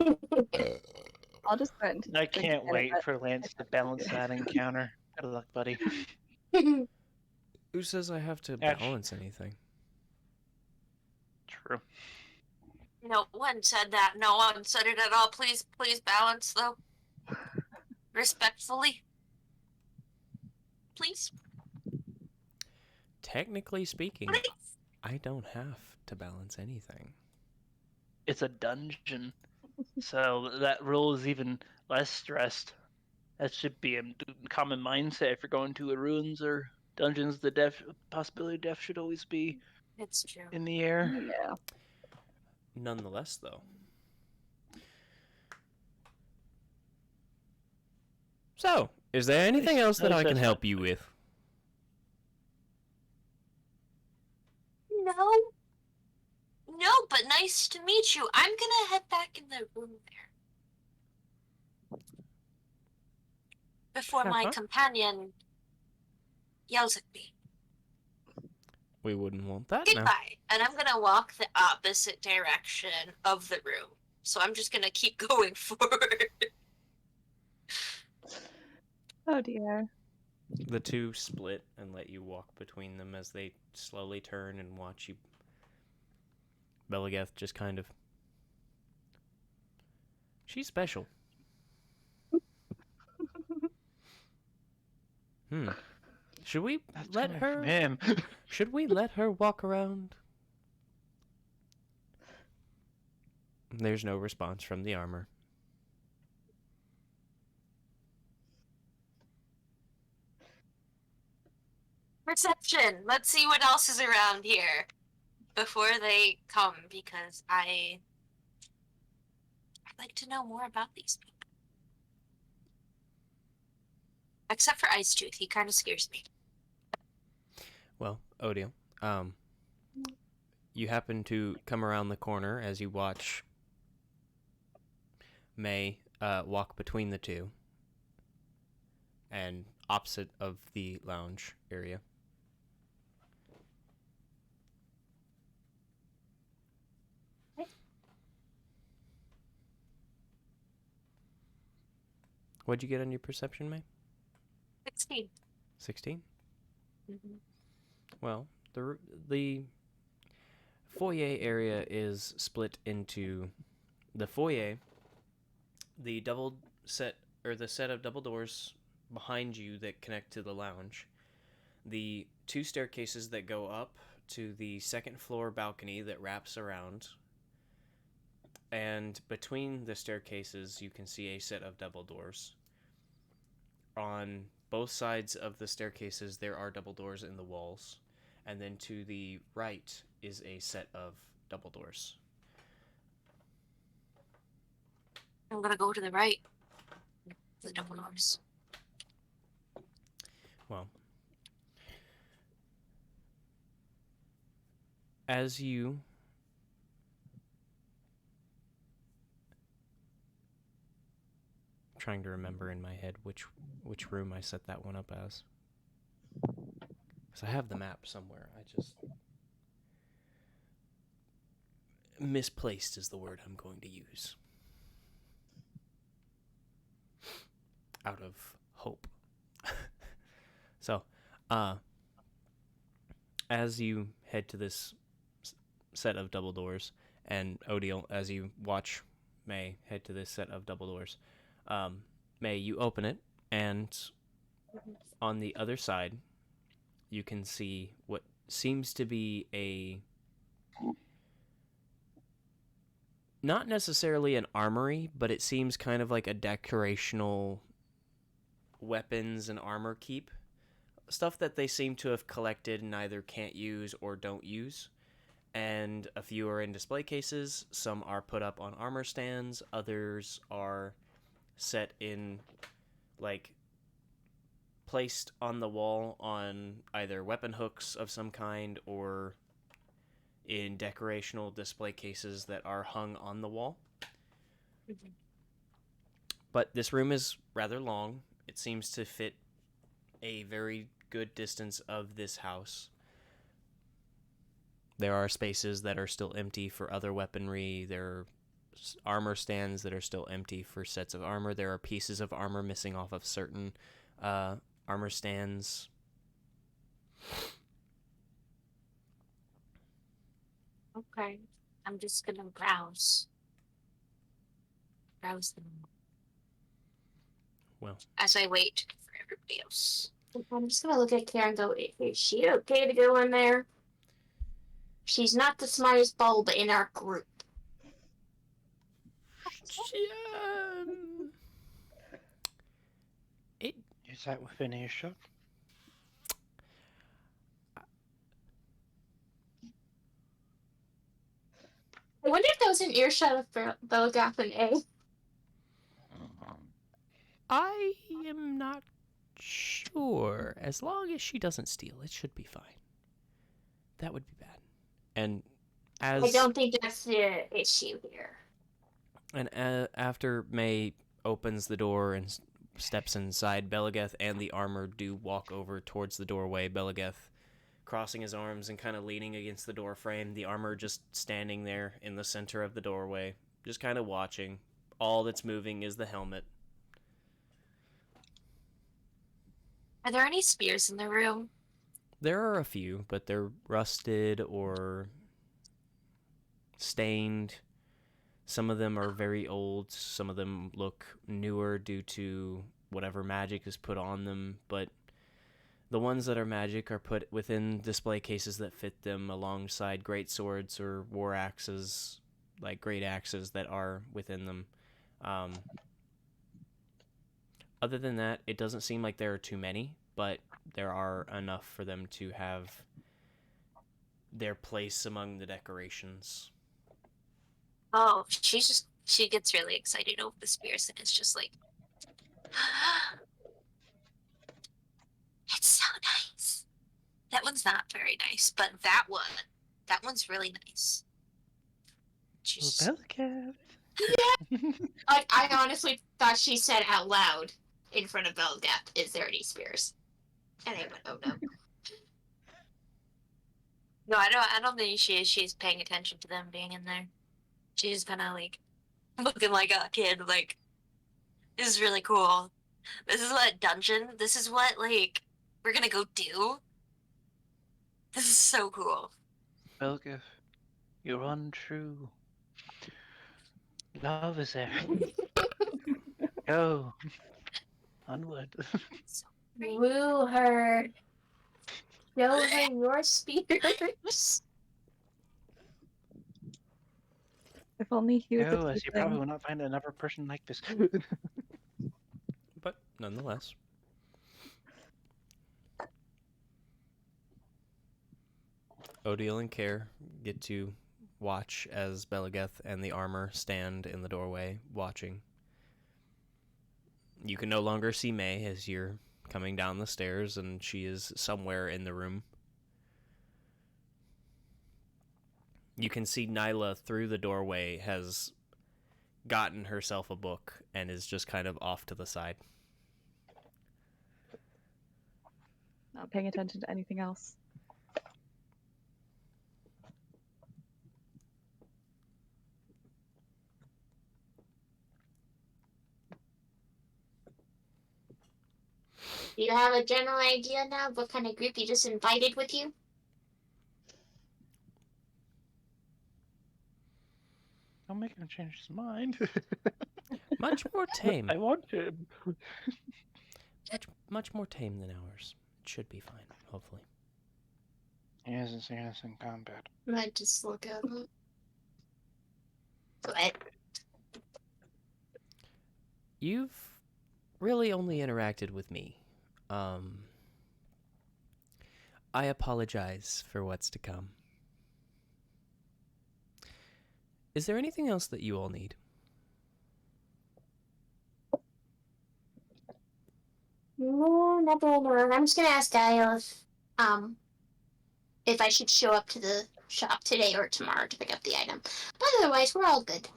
I'll just spend. I can't wait for Lance to balance that encounter. Good luck, buddy. who says I have to Ouch. balance anything? True. No one said that. No one said it at all. Please balance, though. Respectfully. please? Technically speaking, Please. I don't have to balance anything. It's a dungeon, so that rule is even less stressed. That should be a common mindset if you're going to a ruins or dungeons. The possibility of death should always be It's true. in the air. Yeah. Nonetheless, though. So, is there anything else that I can help you with? No. No, but nice to meet you. I'm gonna head back in the room there. Before my Uh-huh. companion yells at me. We wouldn't want that now. Goodbye. And I'm gonna walk the opposite direction of the room. So I'm just gonna keep going forward. Oh dear. The two split and let you walk between them as they slowly turn and watch you. Belageth just kind of... She's special. Should we let her... Him. Should we let her walk around? There's no response from the armor. Perception. Let's see what else is around here before they come, because I'd like to know more about these people. Except for Ice Tooth, he kind of scares me. Well, Odile, you happen to come around the corner as you watch May walk between the two and opposite of the lounge area. What'd you get on your perception, May? 16. 16? Mm-hmm. Well, the foyer area is split into the foyer, the set of double doors behind you that connect to the lounge, the two staircases that go up to the second floor balcony that wraps around, and between the staircases you can see a set of double doors. On both sides of the staircases there are double doors in the walls, and then to the right is a set of double doors. I'm gonna go to the right. The double doors. Well, as you trying to remember in my head which room I set that one up as. Because I have the map somewhere. I just... Misplaced is the word I'm going to use. Out of hope. So, as you head to this set of double doors, and Odile, as you watch May head to this set of double doors, May, you open it, and on the other side, you can see what seems to be a... not necessarily an armory, but it seems kind of like a decorational weapons and armor keep. Stuff that they seem to have collected and either can't use or don't use. And a few are in display cases, some are put up on armor stands, others are set in, like, placed on the wall on either weapon hooks of some kind or in decorational display cases that are hung on the wall. Mm-hmm. But this room is rather long. It seems to fit a very good distance of this house. There are spaces that are still empty for other weaponry. There are armor stands that are still empty for sets of armor. There are pieces of armor missing off of certain armor stands. Okay. I'm just gonna browse. Browse them. Well. As I wait for everybody else. I'm just gonna look at Kara and go, is she okay to go in there? She's not the smartest bulb in our group. It Is that within earshot? I wonder if that was an earshot of Belgath and A. I am not sure. As long as she doesn't steal, it should be fine. That would be bad. And as I don't think that's the issue here. and after May opens the door and steps inside, Belageth and the armor do walk over towards the doorway. Belageth crossing his arms and kind of leaning against the door frame. The armor just standing there in the center of the doorway, just kind of watching. All that's moving is the helmet. Are there any spears in the room? There are a few, but they're rusted or stained. Some of them are very old. Some of them look newer due to whatever magic is put on them. But the ones that are magic are put within display cases that fit them alongside great swords or war axes, like great axes that are within them. Other than that, it doesn't seem like there are too many, but there are enough for them to have their place among the decorations. Oh, she gets really excited over the spears and it's just like, it's so nice. That one's not very nice, but that one's really nice. She's Belgath. Like, I honestly thought she said out loud in front of Belgath, is there any spears? And I went, oh no. No, I don't think she is. She's paying attention to them being in there. She's kind of like looking like a kid. Like, this is really cool. This is what dungeon. This is what like we're gonna go do. This is so cool. Belgath, you're untrue. Love is there. Go. Onward. Woo her. Show her your spears. If only he Go, was as you a probably will not find another person like this. But nonetheless. Odile and Care get to watch as Belageth and the armor stand in the doorway, watching. You can no longer see May as you're coming down the stairs, and she is somewhere in the room. You can see Nyla through the doorway has gotten herself a book and is just kind of off to the side. not paying attention to anything else. Do you have a general idea now of what kind of group you just invited with you? Don't make him change his mind. Much more tame. I want him. Much more tame than ours. It should be fine, hopefully. He hasn't seen us in combat. I just look at it. What? You've really only interacted with me. I apologize for what's to come. Is there anything else that you all need? No, nothing. I'm just gonna ask Gaia if I should show up to the shop today or tomorrow to pick up the item. But otherwise, we're all good.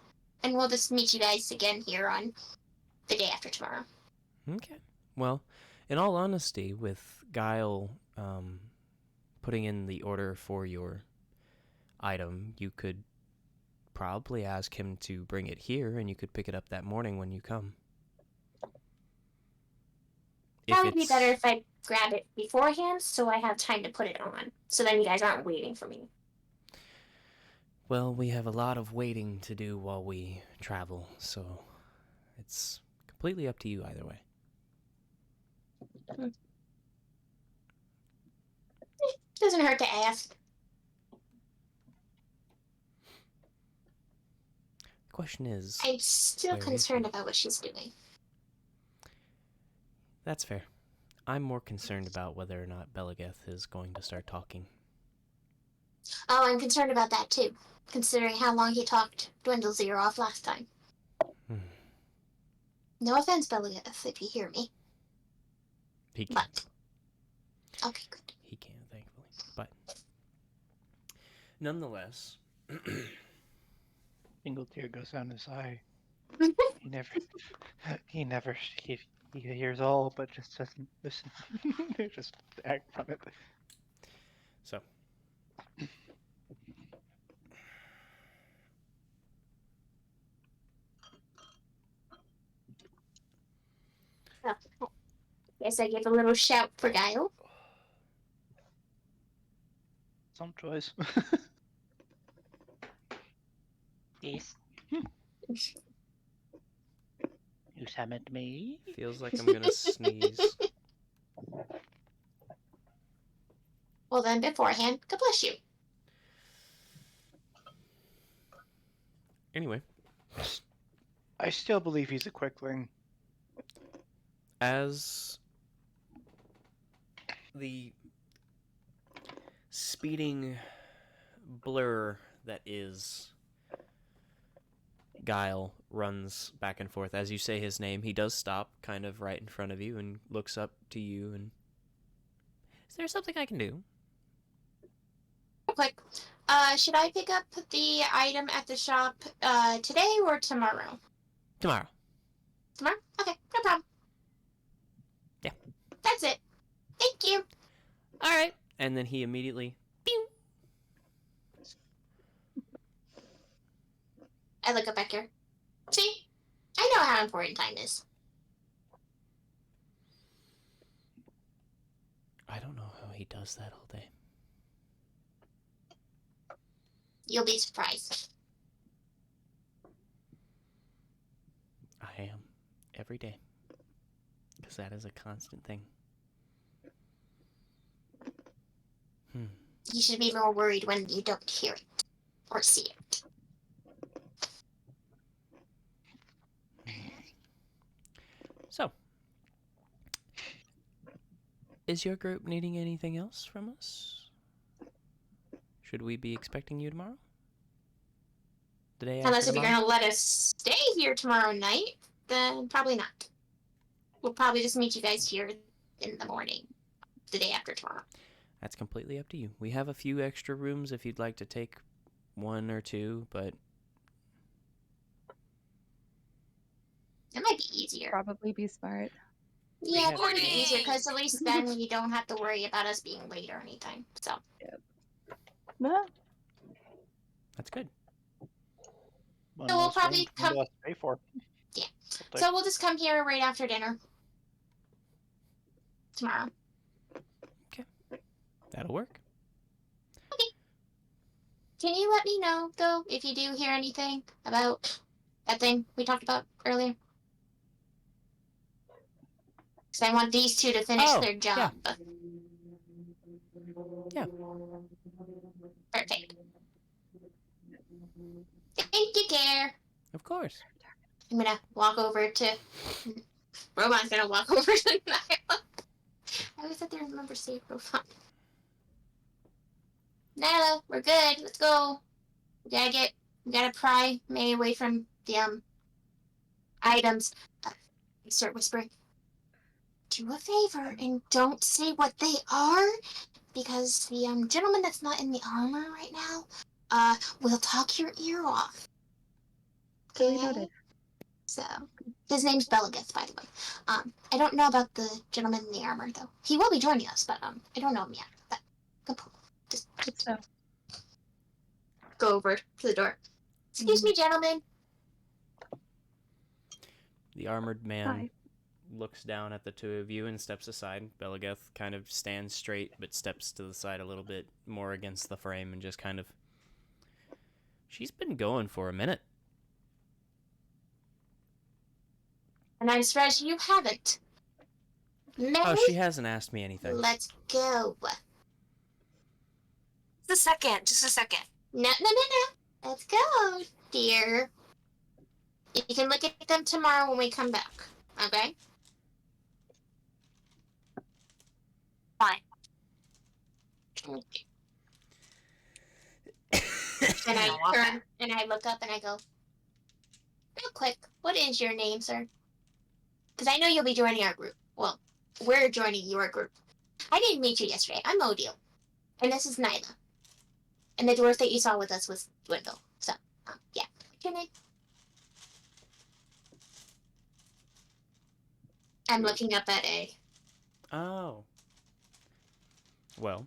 And we'll just meet you guys again here on the day after tomorrow. Okay. Well, in all honesty, with Guile putting in the order for your item, you could probably ask him to bring it here, and you could pick it up that morning when you come. Probably be better if I grab it beforehand so I have time to put it on. So then you guys aren't waiting for me. Well, we have a lot of waiting to do while we travel, so it's completely up to you either way. Doesn't hurt to ask. The question is, I'm still where is concerned he? about what she's doing. That's fair. I'm more concerned about whether or not Belageth is going to start talking. Oh, I'm concerned about that too, considering how long he talked Dwindle Zero off last time. No offense, Belageth, if you hear me. He can't. But okay, good. He can, thankfully. But nonetheless, Single tear goes down his eye. He never, he hears all, but just doesn't listen. They just act from it. so Oh, guess I give a little shout for Guile. Some choice. Yes. You summoned me? feels like I'm gonna sneeze. Well then, beforehand, God bless you. Anyway, I still believe he's a quickling. as the speeding blur that is Guile runs back and forth, as you say his name, he does stop kind of right in front of you and looks up to you and... Is there something I can do? Real quick, should I pick up the item at the shop today or tomorrow? Tomorrow. Tomorrow? Okay, no problem. Yeah. That's it. Thank you. Alright. And then he immediately... Pew! I look up back here. See? I know how important time is. I don't know how he does that all day. You'll be surprised. I am. Every day. Because that is a constant thing. You should be more worried when you don't hear it or see it. So, is your group needing anything else from us? Should we be expecting you tomorrow? The day Unless after if you're tomorrow? going to let us stay here tomorrow night, then probably not. We'll probably just meet you guys here in the morning, the day after tomorrow. That's completely up to you. We have a few extra rooms if you'd like to take one or two, but... It might be easier. Probably be smart. Yeah, have probably be morning. easier, because at least then you don't have to worry about us being late or anything. So, Nah, That's good. One So we'll less probably room for come- us to pay for. Yeah. I'll take- so we'll just come here right after dinner. Tomorrow. That'll work. Can you let me know, though, if you do hear anything about that thing we talked about earlier? Because I want these two to finish Oh, their job. Yeah. Perfect. Thank you, Care. Of course. I'm gonna walk over to... Roman's gonna walk over to Nyla. I always thought they remember saying Roman. Nyla, we're good. Let's go. We gotta pry May away from the, items. Start whispering. Do a favor and don't say what they are, because the, gentleman that's not in the armor right now, will talk your ear off. Duly noted. So, his name's Belagith, by the way. I don't know about the gentleman in the armor, though. He will be joining us, but, I don't know him yet. But, just Good stuff. go over to the door. Excuse me, gentlemen. The armored man Hi. looks down at the two of you and steps aside. Belageth kind of stands straight but steps to the side a little bit more against the frame and just kind of... She's been going for a minute. And I'm surprised you haven't. May, Oh, she hasn't asked me anything. let's go. Just a second. Just a second. No. Let's go, dear. You can look at them tomorrow when we come back. Okay? Fine. Okay. And I turn and I look up and I go, real quick, what is your name, sir? Because I know you'll be joining our group. Well, we're joining your group. I didn't meet you yesterday. I'm Odile. And this is Nyla. And the dwarf that you saw with us was Dwindle. So, yeah. What's your name? I'm looking up at A. Oh. Well,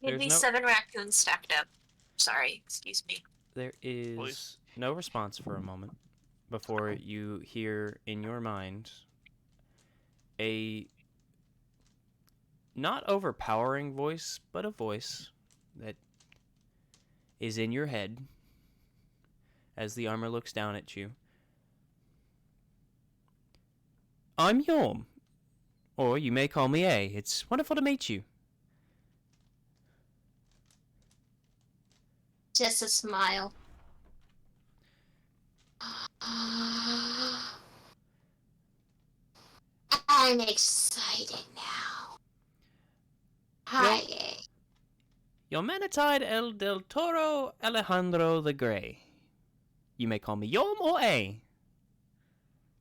Maybe There's no- 7 raccoons stacked up. Sorry, excuse me. there is Please. no response for a moment before you hear in your mind a not overpowering voice, but a voice that is in your head as the armor looks down at you. I'm Yorm, or you may call me A. It's wonderful to meet you. Just a smile. I'm excited now. Hi, A. Your Manatide El del Toro Alejandro the Grey. You may call me Yorm or A.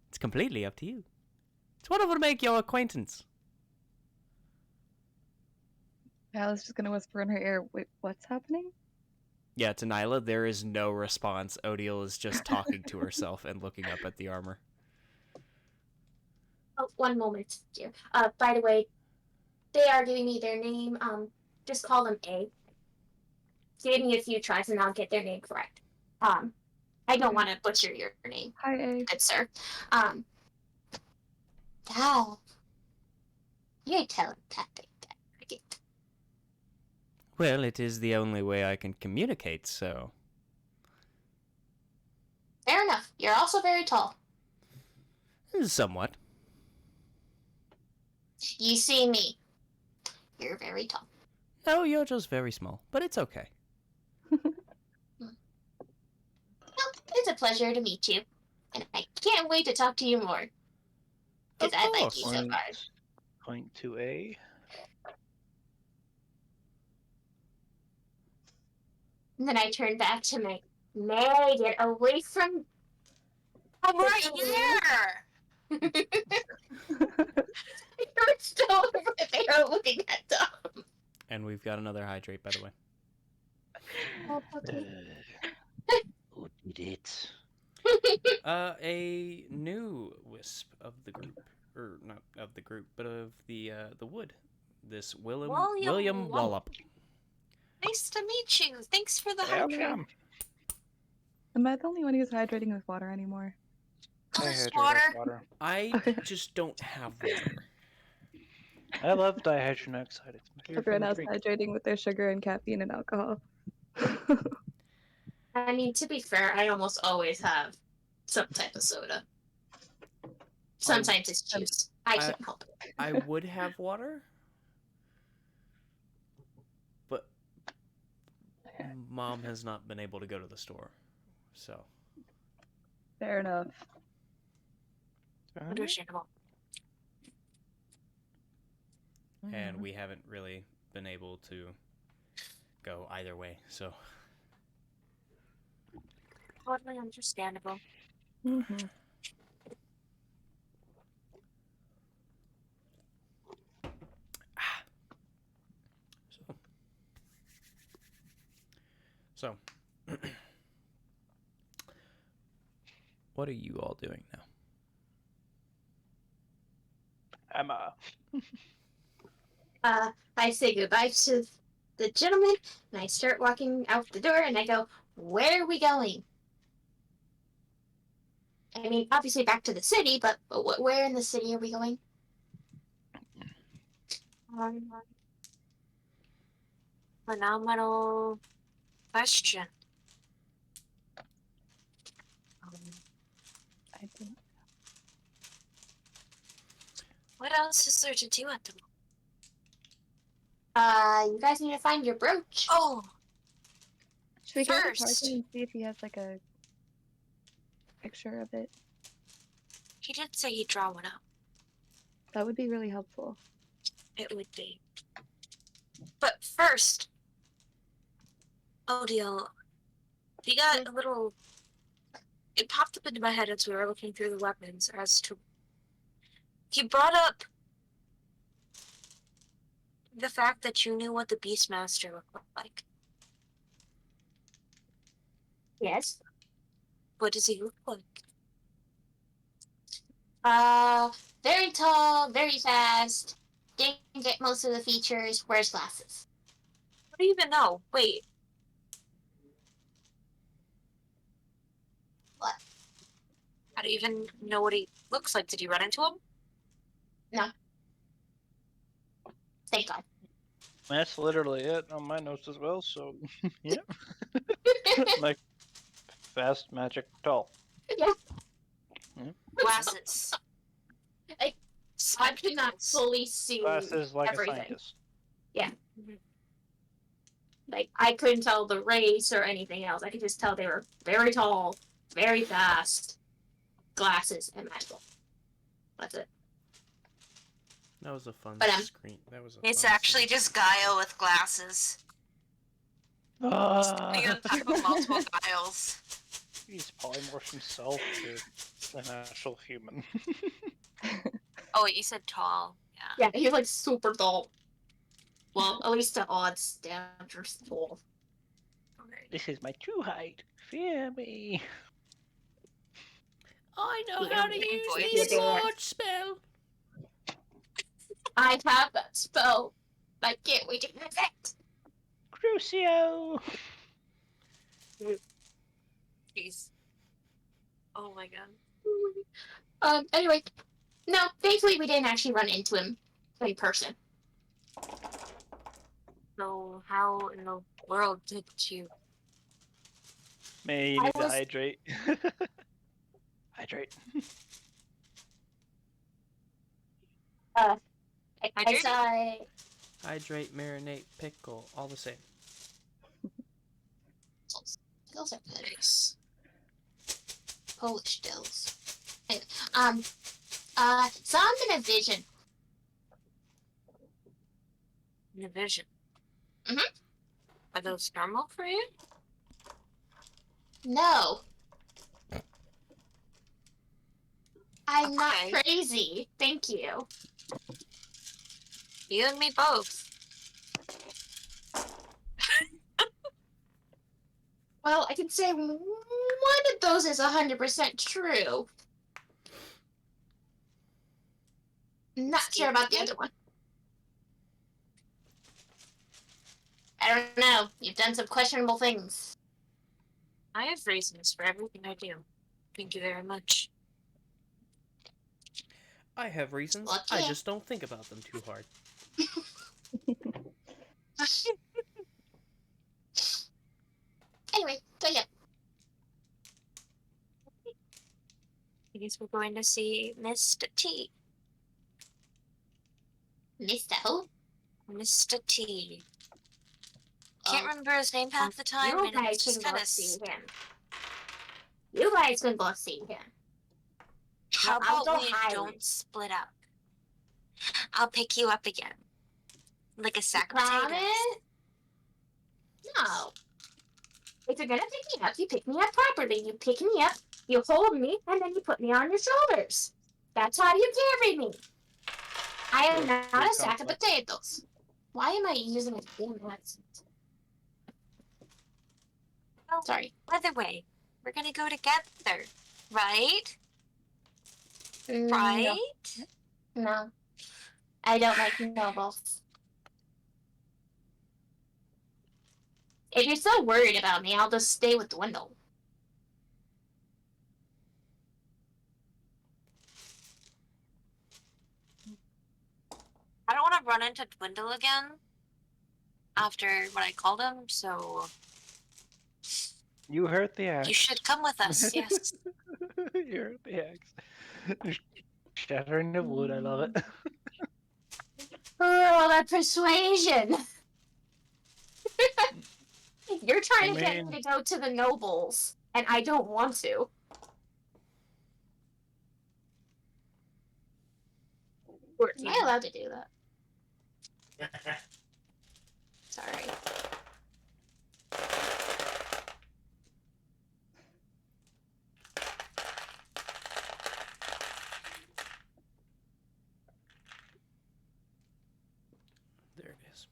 It's completely up to you. It's wonderful to make your acquaintance. Alice just gonna whisper in her ear, wait, what's happening? Yeah, to Nyla, there is no response. Odile is just talking to herself and looking up at the armor. Oh, one moment, dear. By the way, they are giving me their name. Just call them A. Give me a few tries and I'll get their name correct. I don't want to butcher your name, Hi, A. good sir. Wow. You're telepathic, cricket. Well, it is the only way I can communicate, so... Fair enough. You're also very tall. Somewhat. You see me. You're very tall. No, you're just very small, but it's okay. Well, it's a pleasure to meet you. And I can't wait to talk to you more. Because Of I like course. you so far. Point to A. And then I turn back to my May, get away from I'm right here! You're still over there looking at Tom. And we've got another hydrate, by the way. Oh, puppy. Who did it? A new wisp of the group. Or, not of the group, but of the wood. This William Wallop. Nice to meet you. Thanks for the hydrate. Welcome. Am I the only one who's hydrating with water anymore? I This hydrate water. with water. I Okay. just don't have water. I love dihydrogen oxide. It's my favorite Everyone thing else to drink. hydrating with their sugar and caffeine and alcohol. I mean, to be fair, I almost always have some type of soda. Sometimes it's juice. I can't help it. I would have water, but Mom has not been able to go to the store, so. Fair enough. Understandable. And we haven't really been able to go either way, so. Totally understandable. Mm-hmm. So. What are you all doing now? I'm I say goodbye to the gentleman, and I start walking out the door, and I go, where are we going? I mean, obviously back to the city, but where in the city are we going? Phenomenal question. I think. What else is there to do at the You guys need to find your brooch. Oh, Should we go to First. Tarzan and see if he has like a picture of it? he did say he'd draw one up. That would be really helpful. It would be. But first, Odile, he got a little. It popped up into my head as we were looking through the weapons as to. He brought up the fact that you knew what the Beastmaster looked like. Yes. What does he look like? Very tall, very fast. Didn't get most of the features. Wears glasses. What do you even know? Wait. What? How do you even know what he looks like? Did you run into him? Thank God. That's literally it on my notes as well. So, yeah. Like fast, magic, tall. Yeah. Glasses. I could not Spectacles. fully see Glasses like everything. a scientist. Like, I couldn't tell the race or anything else. I could just tell they were very tall, very fast, glasses, and magical. That's it. That was a fun But, screen. That was a It's fun actually scene. just Gaio with glasses. Standing on top of multiple Gaios. He's polymorphed himself to an actual human. Oh, wait, you said tall. Yeah. Yeah, he's like super tall. Well, at least to odd standards tall. This is my true height. Fear me. I know Yeah, how to big use voice. the Yeah. enlarge spell. I have that spell. I can't wait to use it. Crucio. Jeez. Oh my god. Anyway. No, thankfully we didn't actually run into him in person. So, how in the world did you. May you I need to was- hydrate. Hydrate. I Hydrated? saw Hydrate, marinate, pickle, all the same. Those are good. Nice. Polish dills. Anyway, saw him in a vision. In a vision. Mhm. Are those normal for you? No. I'm not Okay. crazy. Thank you. You and me both. Well, I can say one of those is 100% true. Not sure about the other one. I don't know. You've done some questionable things. I have reasons for everything I do. Thank you very much. I have reasons. Lucky. I just don't think about them too hard. Anyway, so yeah. I guess we're going to see Mr. T. Mr. Who? Mr. T. Can't remember his name half the time, You and guys it's just can kind go of. see him. You guys can go see him. How I'll about go we hide. don't split up? I'll pick you up again. Like a sack of Promise? potatoes. No. If you're gonna pick me up, you pick me up properly. You pick me up, you hold me, and then you put me on your shoulders. That's how you carry me. I am That's not pretty a sack of complex. potatoes. Why am I using a damn accent? Well, Sorry. either way, we're gonna go together, right? No. Right? No. I don't like nobles. If you're so worried about me, I'll just stay with Dwindle. I don't want to run into Dwindle again after what I called him, so You hurt the axe. you should come with us, yes. You hurt the axe. Shattering the wood, I love it. Roll that persuasion. You're trying to get me to go to the nobles, and I don't want to. Am I allowed to do that? Sorry. There it is.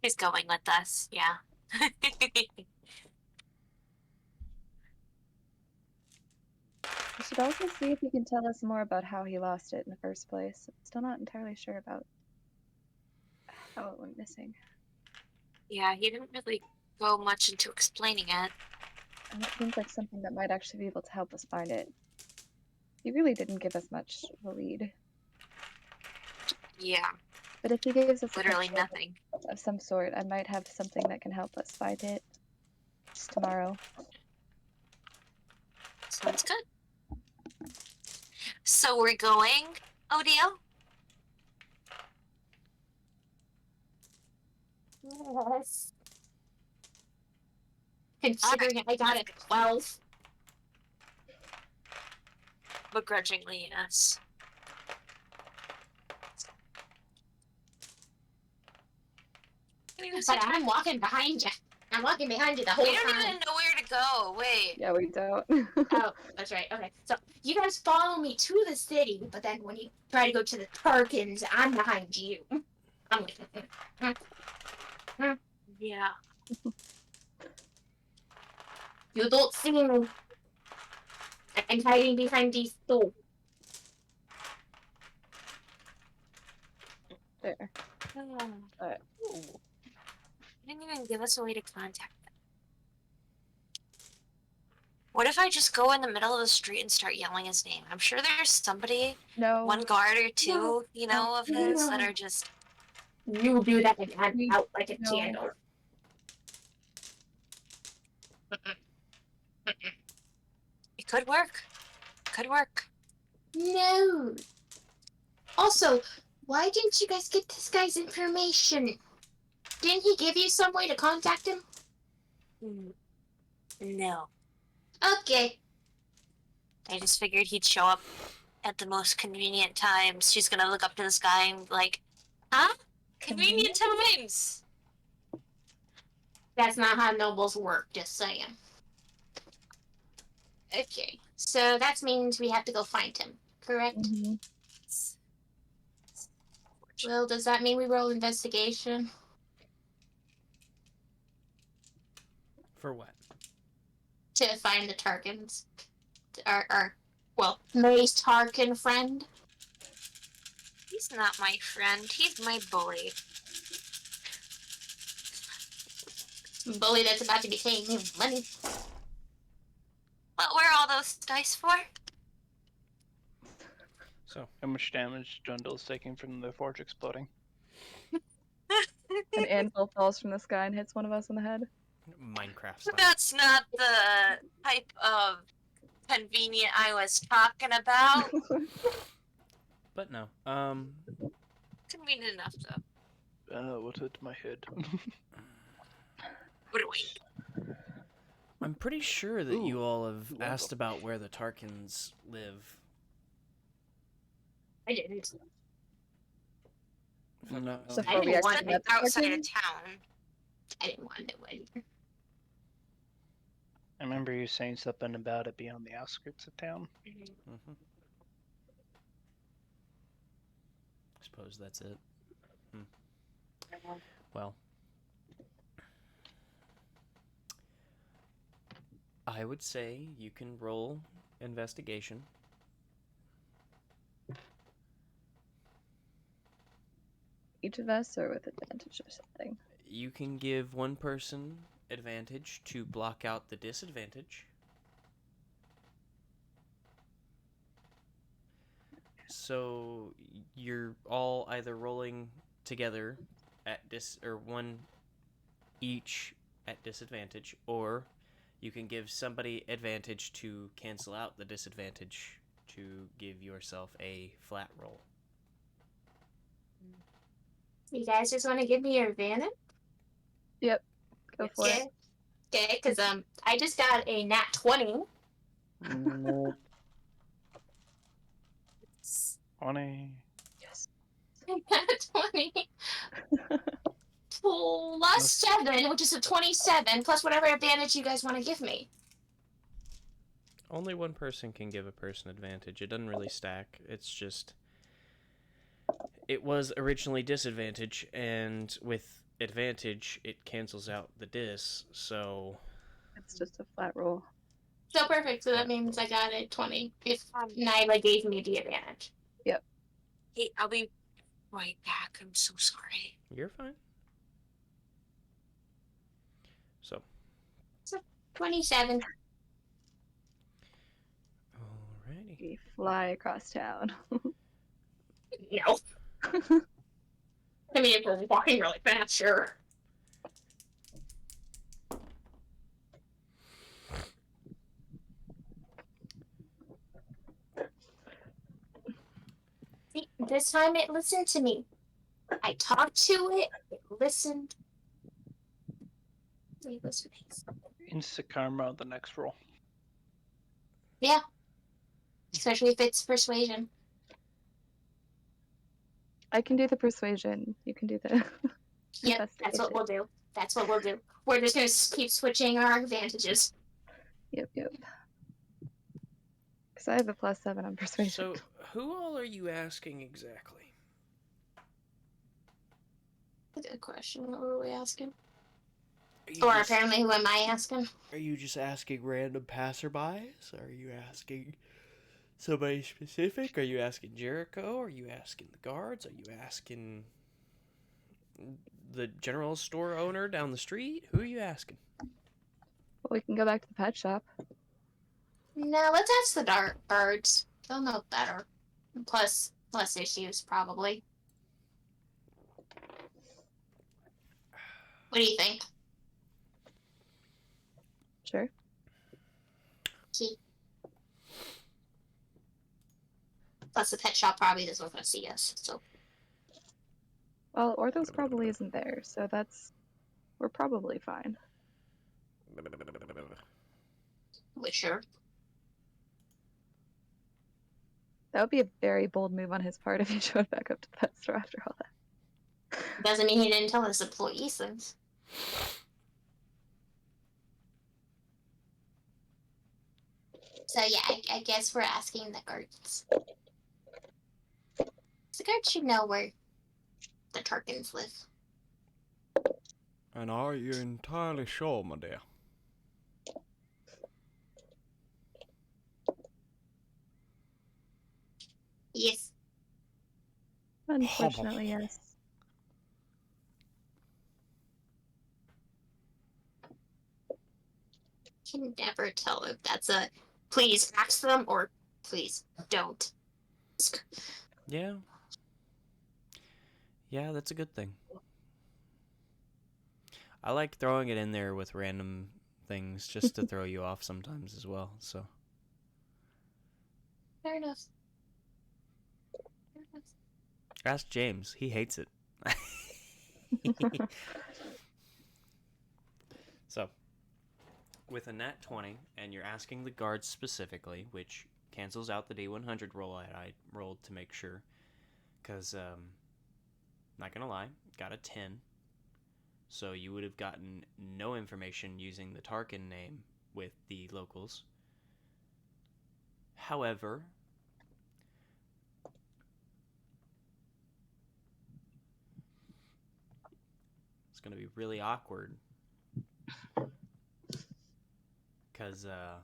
He's going with us, yeah. We should also see if he can tell us more about how he lost it in the first place. I'm still not entirely sure about how it went missing. Yeah, he didn't really go much into explaining it. And it seems like something that might actually be able to help us find it. He really didn't give us much of a lead. Yeah, But if he gives us literally a nothing. of some sort, I might have something that can help us find it just tomorrow. Sounds good. So we're going, Odile? Yes. Considering I got a 12. Begrudgingly, yes. But I'm walking behind you. I'm walking behind you the whole We don't time. even know where to go. Wait. Yeah, we don't. Oh, that's right. Okay. So you guys follow me to the city, but then when you try to go to the Perkins, I'm behind you. I'm like, Yeah. you don't see me. I'm hiding behind these two. There. They didn't even give us a way to contact them. What if I just go in the middle of the street and start yelling his name? I'm sure there's somebody, No. one guard or two, No. you know, of his that No. are just... You do that and I'm We- out like a no. candle. It could work. Could work. No. Also, why didn't you guys get this guy's information? Didn't he give you some way to contact him? No. Okay. I just figured he'd show up at the most convenient times. She's gonna look up to the sky and be like, huh? Convenient times! That's not how nobles work, just saying. Okay. So that means we have to go find him, correct? Mhm. Well, does that mean we roll investigation? For what? To find the Tarkins? Well, May's Tarkin friend? He's not my friend. He's my bully. Bully that's about to be paying you money. What were all those dice for? So, How much damage Jundle's taking from the forge exploding? An anvil falls from the sky and hits one of us in the head. Minecraft style. That's not the type of convenient I was talking about. But no. Convenient enough, though. What hit my head? What do we? I'm pretty sure that you Ooh, all have ooh, asked about where the Tarkins live. I didn't. If I'm not So I far, didn't we want actually it met the Outside Tarkins? of town. I didn't want to know it. I remember you saying something about it being on the outskirts of town. Mm-hmm. I suppose that's it. Well, I would say you can roll investigation. Each of us, or with advantage or something? You can give one person advantage to block out the disadvantage. So you're all either rolling together at or one each at disadvantage, or you can give somebody advantage to cancel out the disadvantage to give yourself a flat roll. You guys just want to give me your advantage? Yep. Go for it. Okay, because I just got a nat 20. Nope. 20. Yes. Nat 20 plus 7, which is a 27, plus whatever advantage you guys want to give me. Only one person can give a person advantage. It doesn't really stack. It's just... It was originally disadvantage, and with advantage, it cancels out the dis, so... It's just a flat roll. So perfect. So that means I got a 20 if Nyla gave me the advantage. Hey, I'll be right back. I'm so sorry. You're fine. So... 27. Alrighty. We fly across town. No. I mean, if we're walking really fast, sure. See, this time it listened to me. I talked to it, it listened. It listened. Insta karma on the next roll. Yeah. Especially if it's persuasion. I can do the persuasion. You can do the Yep, that's what we'll do. That's what we'll do. We're just gonna keep switching our advantages. Yep. Because I have a +7 on persuasion. So, who all are you asking exactly? Good question. What were we asking? Are you Or just- apparently, who am I asking? Are you just asking random passerbys? Are you asking somebody specific? Are you asking Jericho? Are you asking the guards? Are you asking the general store owner down the street? Who are you asking? Well, we can go back to the pet shop. No, let's ask the dark birds. They'll know better. Plus, less issues, probably. What do you think? Sure. See? Plus, the pet shop probably doesn't want to see us, so. Well, Orthos probably isn't there, so we're probably fine. Wait, sure. That would be a very bold move on his part if he showed back up to the pet store after all that. Doesn't mean he didn't tell his employees things. So yeah, I guess we're asking the guards. The guards should know where the Tarkins live. And are you entirely sure, my dear? Yes. Unfortunately, yes. Can never tell if that's a please ask them or please don't. Yeah. Yeah, that's a good thing. I like throwing it in there with random things just to throw you off sometimes as well, so. Fair enough. Ask James. He hates it. So, with a nat 20, and you're asking the guards specifically, which cancels out the D100 roll I rolled to make sure, because, not gonna lie, got a 10, so you would have gotten no information using the Tarkin name with the locals. However, it's gonna be really awkward because the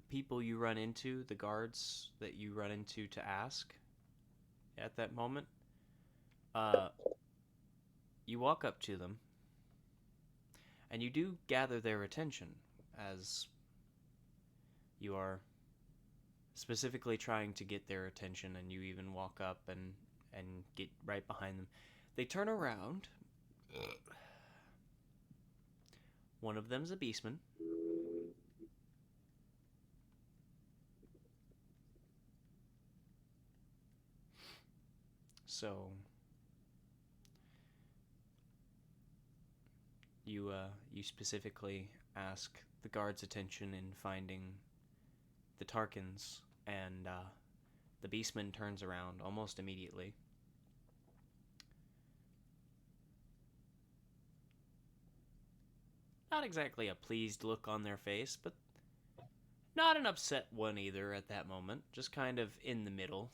people you run into, the guards that you run into to ask at that moment, you walk up to them and you do gather their attention as you are specifically trying to get their attention, and you even walk up and get right behind them. They turn around. One of them's a beastman. So you specifically ask the guard's attention in finding the Tarkins, and the beastman turns around almost immediately. Not exactly a pleased look on their face, but not an upset one either at that moment, just kind of in the middle.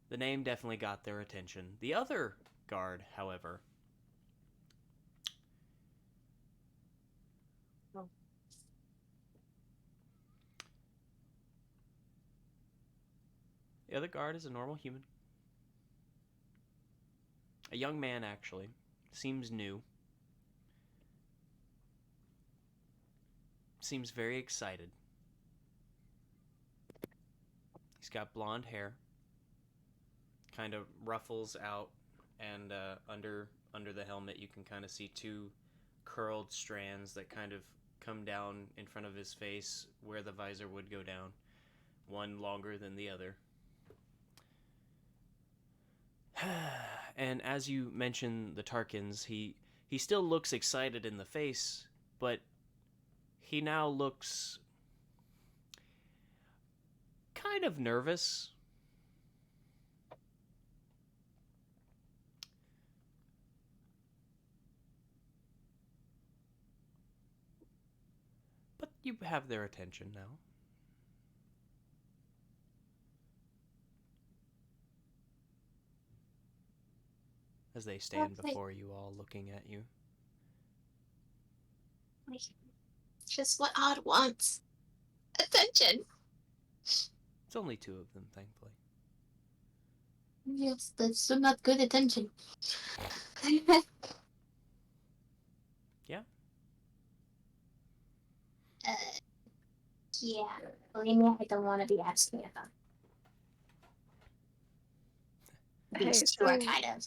The name definitely got their attention. The other guard, however, the other guard is a normal human. A young man, actually. Seems new. Seems very excited. He's got blonde hair. Kind of ruffles out, and under the helmet you can kind of see two curled strands that kind of come down in front of his face where the visor would go down. One longer than the other. And as you mention the Tarkins, he still looks excited in the face, but he now looks kind of nervous. But you have their attention now. As they stand before you all looking at you. Just what Odd wants. Attention. It's only two of them, thankfully. Yes, that's still not good attention. Yeah? Yeah. Believe me, I don't want to be asking about Hey, these two are so kind of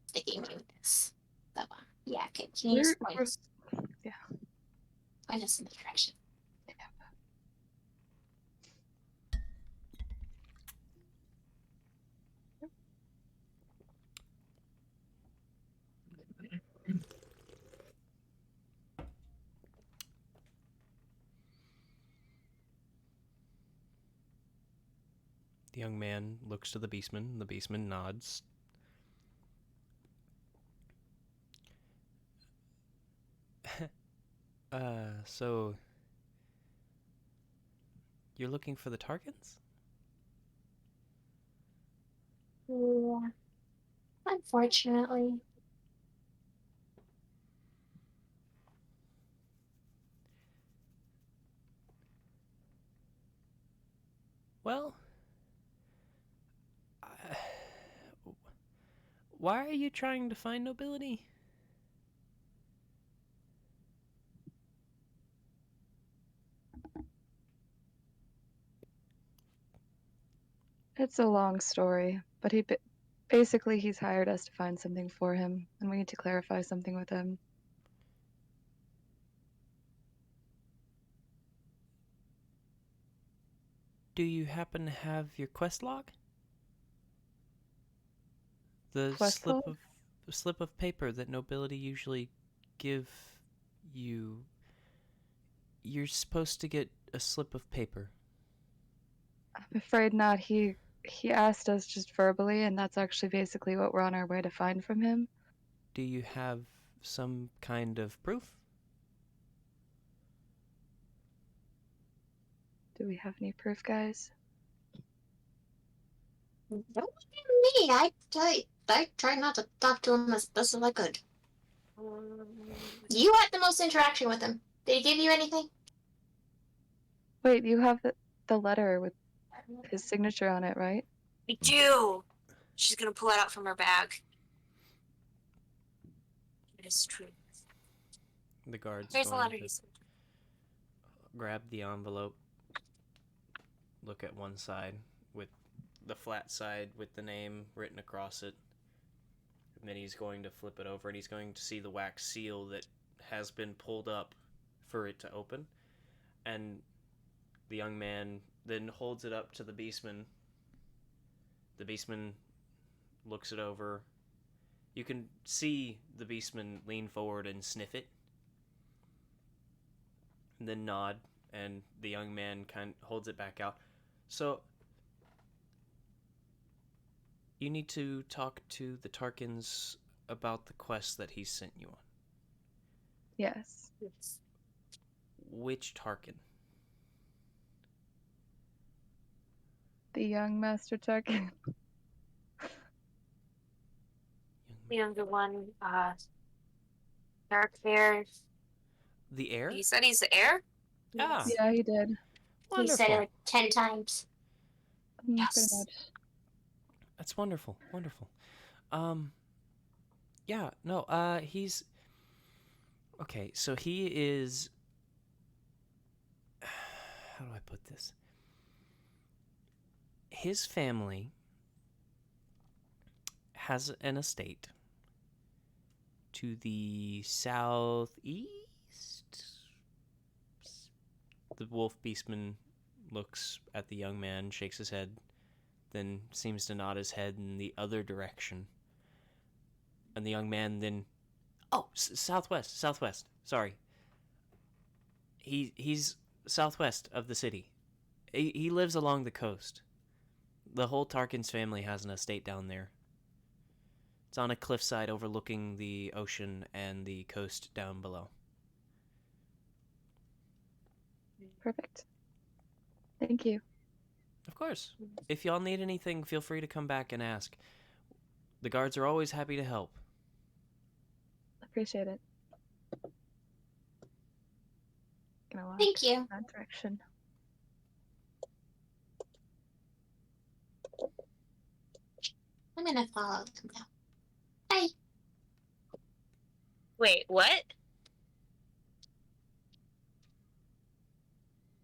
sticking me with this. So, yeah, can you we're, just point we're us in the direction? The young man looks to the beastman. The beastman nods. So you're looking for the Tarkins? Yeah. Unfortunately. Well, why are you trying to find nobility? It's a long story, but basically he's hired us to find something for him, and we need to clarify something with him. Do you happen to have your quest log? The Quest log? slip of paper that nobility usually give you. You're supposed to get a slip of paper. I'm afraid not. He asked us just verbally, and that's actually basically what we're on our way to find from him. Do you have some kind of proof? Do we have any proof, guys? Don't look at me. I try not to talk to him as best as I could. You had the most interaction with him. Did he give you anything? Wait, you have the letter with his signature on it, right? We do. She's gonna pull it out from her bag. It is true. The guard's Here's the going letter to he sent. grab the envelope, look at one side with the flat side with the name written across it, and then he's going to flip it over and he's going to see the wax seal that has been pulled up for it to open, and the young man then holds it up to the beastman. The beastman looks it over. You can see the beastman lean forward and sniff it, and then nod, and the young man kind of holds it back out. So, you need to talk to the Tarkins about the quest that he sent you on. Yes. Which Tarkin? The young Master Tarkin. The younger one, dark hair. The heir? He said he's the heir? Ah, Yeah, he did. He said it wonderful. like 10 times. Pretty Yes. much. That's wonderful, wonderful. Yeah, no, he's... Okay, so he is... How do I put this? His family has an estate to the southeast. The wolf beastman looks at the young man, shakes his head, then seems to nod his head in the other direction. And the young man then... Oh, southwest. Sorry. He's southwest of the city. He lives along the coast. The whole Tarkin's family has an estate down there. It's on a cliffside overlooking the ocean and the coast down below. Perfect. Thank you. Of course. If y'all need anything, feel free to come back and ask. The guards are always happy to help. Appreciate it. Gonna walk Thank you. in that direction. I'm gonna follow them now. Bye. Wait, what?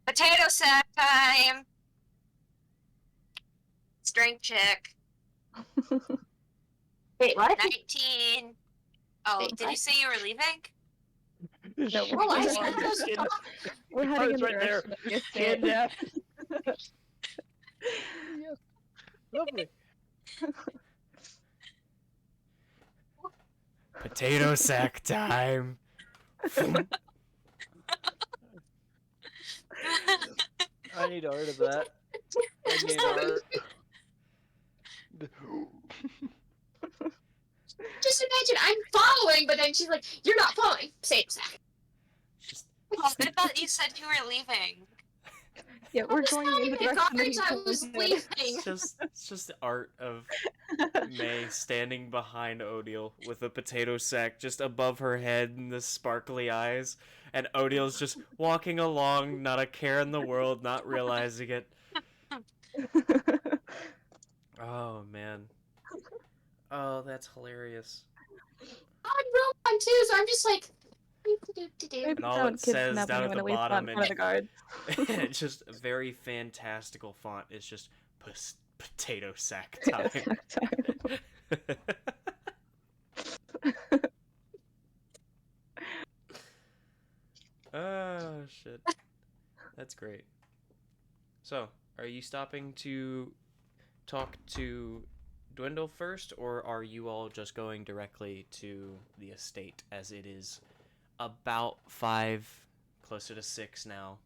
Potato sack time! Strength check. Wait, what? 19. Oh, Wait, did you what? say you were leaving? No, Oh, I see. We're heading in the right there. direction of the estate. Kidnap. Yes. Lovely. Potato sack time. I need art of that. I need art. Just imagine I'm following, but then she's like, "You're not following." Same sack. Just Oh, I thought you said you were leaving. Yeah, we're Just going not in the even direction that acknowledge I you was pointed. leaving. it's just the art of May standing behind Odile with a potato sack just above her head and the sparkly eyes, and Odile's just walking along, not a care in the world, not realizing it. Oh man. Oh, that's hilarious. I'm Roman too, so I'm just like. Maybe And all don't it says kidnap down at anyone the and leave bottom in front of the guards. it's just a very fantastical font. It's just potato sack time. Oh shit. That's great. So, are you stopping to talk to Dwindle first, or are you all just going directly to the estate, as it is about 5, closer to 6 now,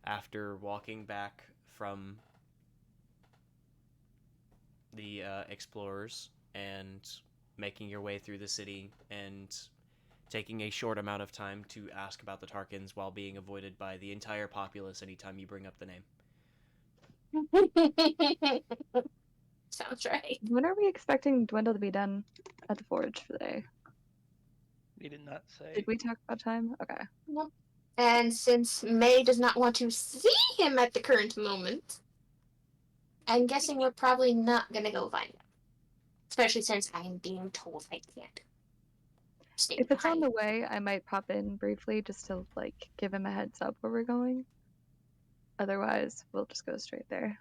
after walking back from the explorers and making your way through the city and taking a short amount of time to ask about the Tarkins while being avoided by the entire populace anytime you bring up the name? Sounds right. When are we expecting Dwindle to be done at the forge for the day? He did not say. Did we talk about time? Okay. And since May does not want to see him at the current moment, I'm guessing we're probably not gonna go find him. Especially since I'm being told I can't. Stay If it's on behind. the way, I might pop in briefly just to like give him a heads up where we're going. Otherwise, we'll just go straight there.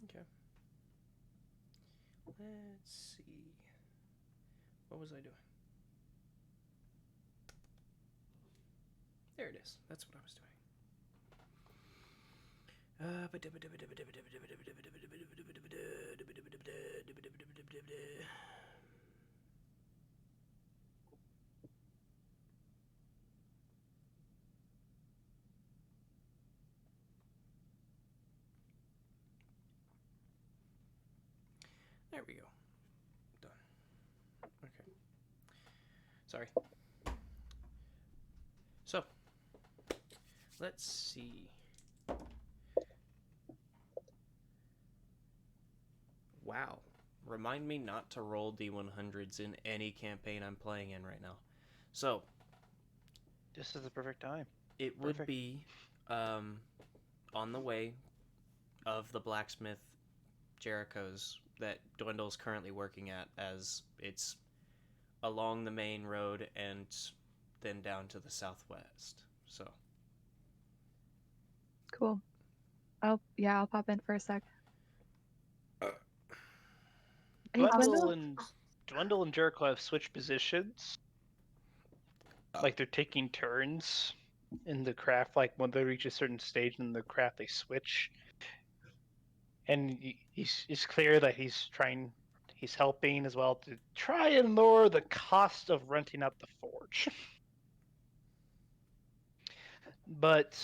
Okay. Let's see. What was I doing? There it is. That's what I was There we go. Done. Okay. Sorry. So, let's see. Wow. Remind me not to roll D100s in any campaign I'm playing in right now. So, This is the perfect time. it would Perfect. be on the way of the blacksmith Jericho's that Dwindle's currently working at, as it's along the main road and then down to the southwest. So, Cool. I'll pop in for a sec. Hey, Dwindle and Jericho have switched positions. Like they're taking turns in the craft. Like when they reach a certain stage in the craft, they switch. And it's clear that he's helping as well to try and lower the cost of renting out the forge. But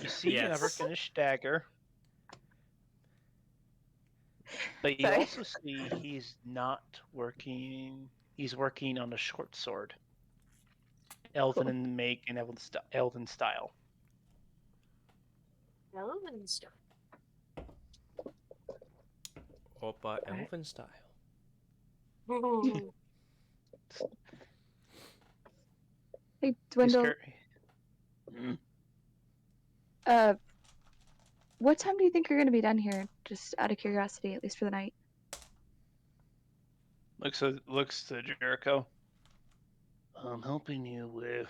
you see Yes. another finished dagger. But you Sorry. also see he's not working. He's working on a short sword. Elven Cool. in the make and elven style. Elven stuff. Opa Alright. elven style. Hey, He's Dwindle. What time do you think you're gonna be done here? Just out of curiosity, at least for the night. Looks to Jericho. I'm helping you with.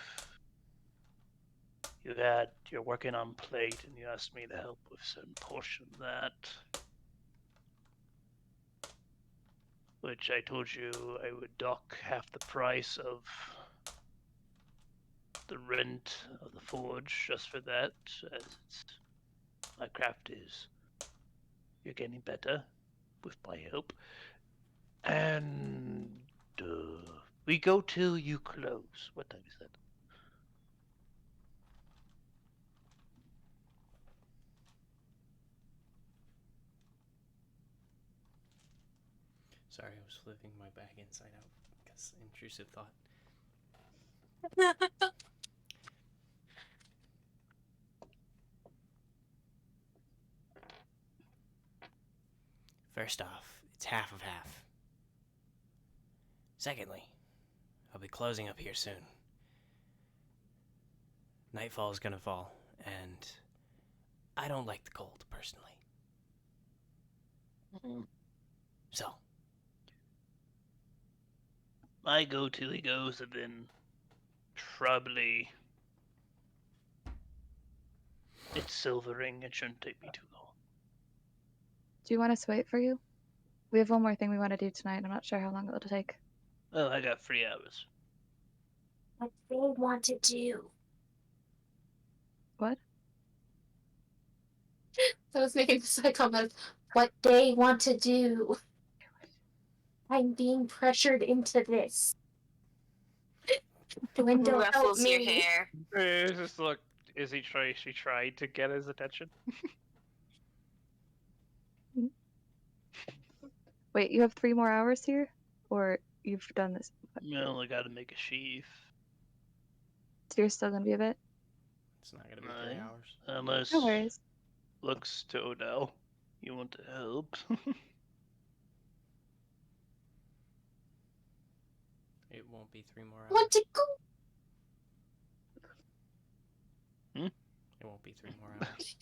You're working on plate, and you asked me to help with certain portion of that, which I told you I would dock half the price of the rent of the forge just for that, as my craft is. You're getting better with my help, and we go till you close. What time is that? Sorry, I was flipping my bag inside out because intrusive thought. First off, it's half of half. Secondly, I'll be closing up here soon. Nightfall is gonna fall, and I don't like the cold, personally. So, My go till he goes, and then probably it's silvering. It shouldn't take me too long. Do you want us to wait for you? We have one more thing we want to do tonight. I'm not sure how long it'll take. Well, I got 3 hours. What they want to do. What? I was making the side comment. What they want to do. I'm being pressured into this. Dwindle, help Ruffles your me. hair. Just look. She tried to get his attention? Wait, you have 3 more hours here? Or you've done this? No, I gotta make a sheath. So you're still gonna be a bit? it's not gonna be 3 Right. hours. Unless No worries. looks to Odell. You want to help? It won't be 3 more I hours. want to go. It won't be 3 more hours.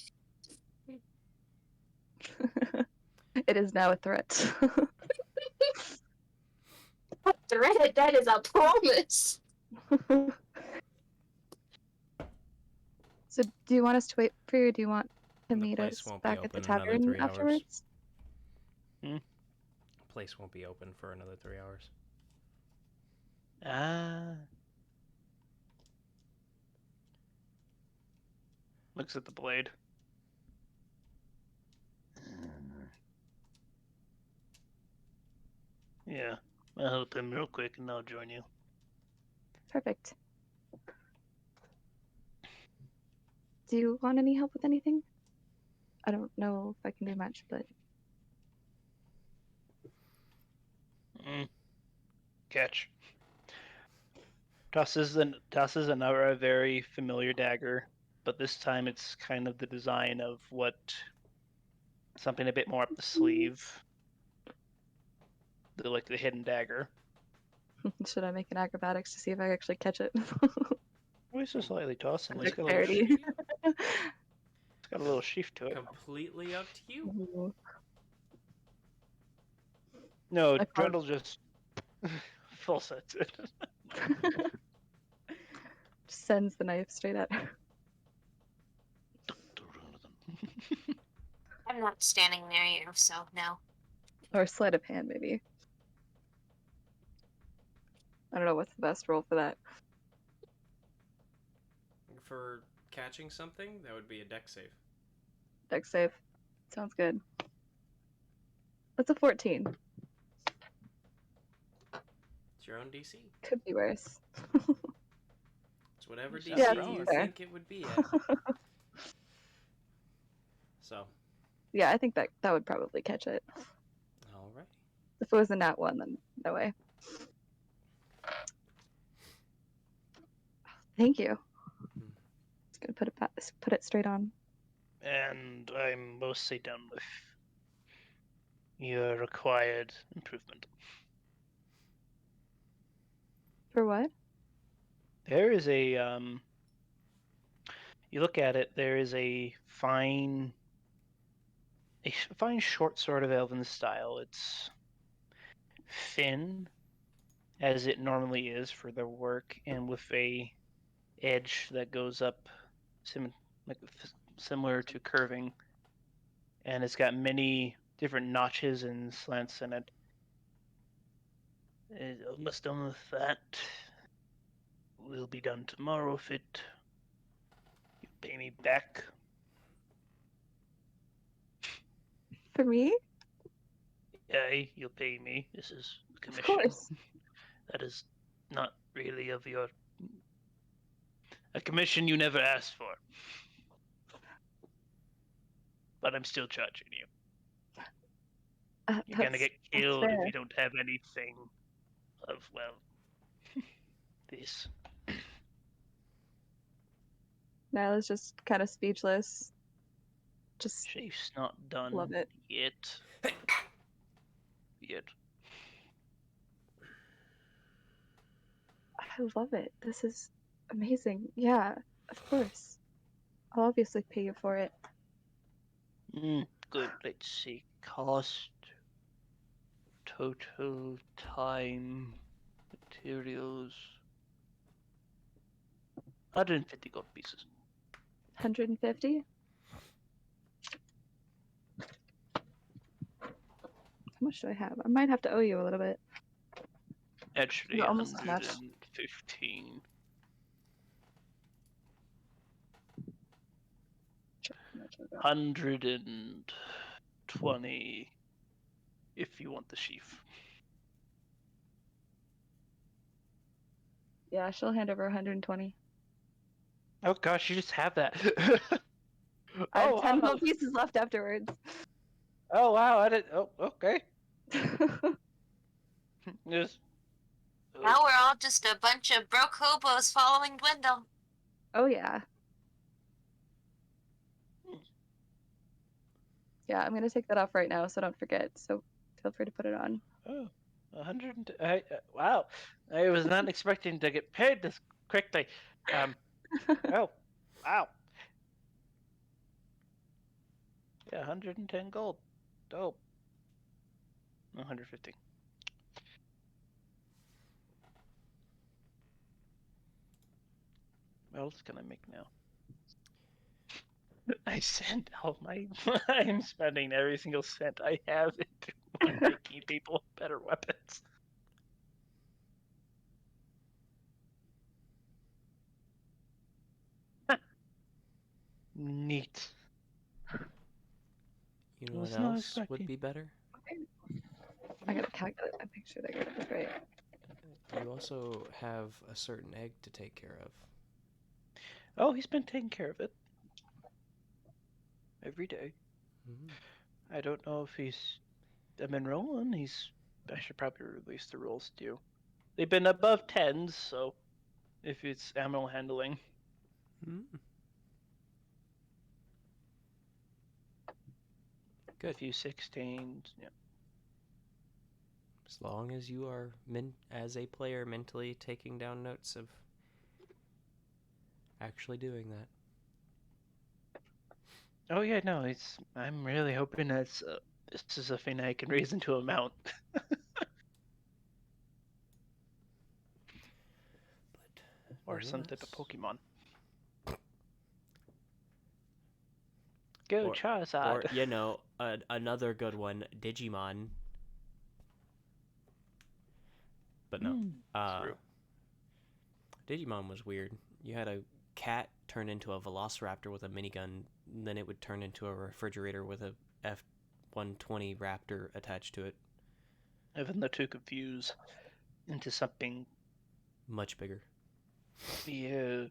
It is now a threat. A threat, that is a promise. So do you want us to wait for you, or do you want to The meet place us won't be back at the open another tavern 3 hours. afterwards? Place won't be open for another 3 hours. Looks at the blade. Yeah, I'll help him real quick and I'll join you. Perfect. Do you want any help with anything? I don't know if I can do much, but Catch. Tosses another very familiar dagger, but this time it's kind of the design of what something a bit more up the sleeve, like the hidden dagger. should I make an acrobatics to see if I actually catch it? Why is it slightly tossing? It's got, Dexterity. it's got a little sheath to it. Completely up to you. Ooh. No, I Drendel just full sets it. Sends the knife straight at her. I'm not standing near you, so no. Or sleight of hand, maybe. I don't know what's the best roll for that. For catching something, that would be a dex save. Dex save. Sounds good. That's a 14. It's your own DC. Could be worse. It's whatever You DC sound Yeah, you fair. think it would be at. So, Yeah, I think that would probably catch it. all right. If it was a nat 1, then no way. Thank you. Just gonna put it straight on. And I'm mostly done with your required improvement. For what? There is a you look at it, there is a fine short sort of elven style. It's thin as it normally is for the work, and with a edge that goes up similar to curving, and it's got many different notches and slants in it. Almost done with that. Will be done tomorrow if it you pay me back. For me? Yay, you'll pay me. This is a Of commission. course. That is not really of your a commission you never asked for. But I'm still charging you. You're gonna get killed if fair. you don't have anything of, well, this. Nyla's just kind of speechless. Just Chafe's not done love it. yet. Yet. I love it. This is amazing. Yeah, of course. I'll obviously pay you for it. Good. Let's see. Cost, total, time, materials. 150 gold pieces. 150? How much do I have? I might have to owe you a little bit. Actually, No, almost as much. 115. Sure. 120 if you want the sheaf. Yeah, she'll hand over 120. Oh gosh, you just have that. I have Oh 10 wow. gold pieces left afterwards. Oh wow, I didn't. Oh, okay. Just. Now we're all just a bunch of broke hobos following Dwindle. Oh, yeah. Yeah, I'm going to take that off right now, so don't forget. So feel free to put it on. Oh, 100. Wow, I was not expecting to get paid this quickly. Oh, wow. Yeah, 110 gold. Dope. 150. What else can I make now? I sent all my. I'm spending every single cent I have into making people better weapons. Neat. You know Was was not else would expecting. be better? I gotta calculate my picture to get it right. You also have a certain egg to take care of. Oh, he's been taking care of it every day. Mhm. I don't know if he's. I've been rolling. I should probably release the rolls too. They've been above 10s, so if it's animal handling. Mhm. A Good. few 16s. Yeah. As long as you are, as a player, mentally taking down notes of actually doing that. Oh yeah, no. I'm really hoping this is a thing I can raise into a mount. But Or some type of nonetheless- Pokemon. Go Or, Charizard! another good one, Digimon. But no. True. Digimon was weird. You had a cat turn into a velociraptor with a minigun, and then it would turn into a refrigerator with a F-120 Raptor attached to it. Even the two could fuse into something. Much bigger. Yeah.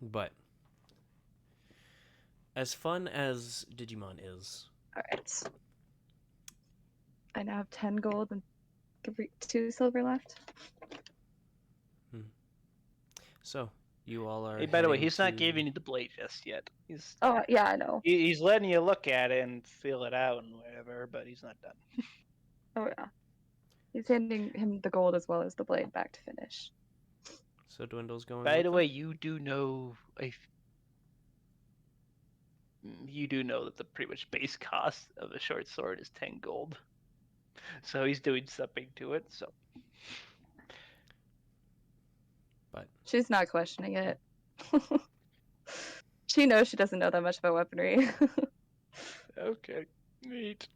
But as fun as Digimon is, Alright. I now have 10 gold and 2 silver left. so you all are Hey, by the way, heading he's not to- giving you the blade just yet. Oh, yeah, I know. He's letting you look at it and feel it out and whatever, but he's not done. Oh, yeah. He's handing him the gold as well as the blade back to finish. So Dwindle's going By with the them? way, you do know that the pretty much base cost of a short sword is 10 gold. So he's doing something to it. So But She's not questioning it. She knows she doesn't know that much about weaponry. okay, neat.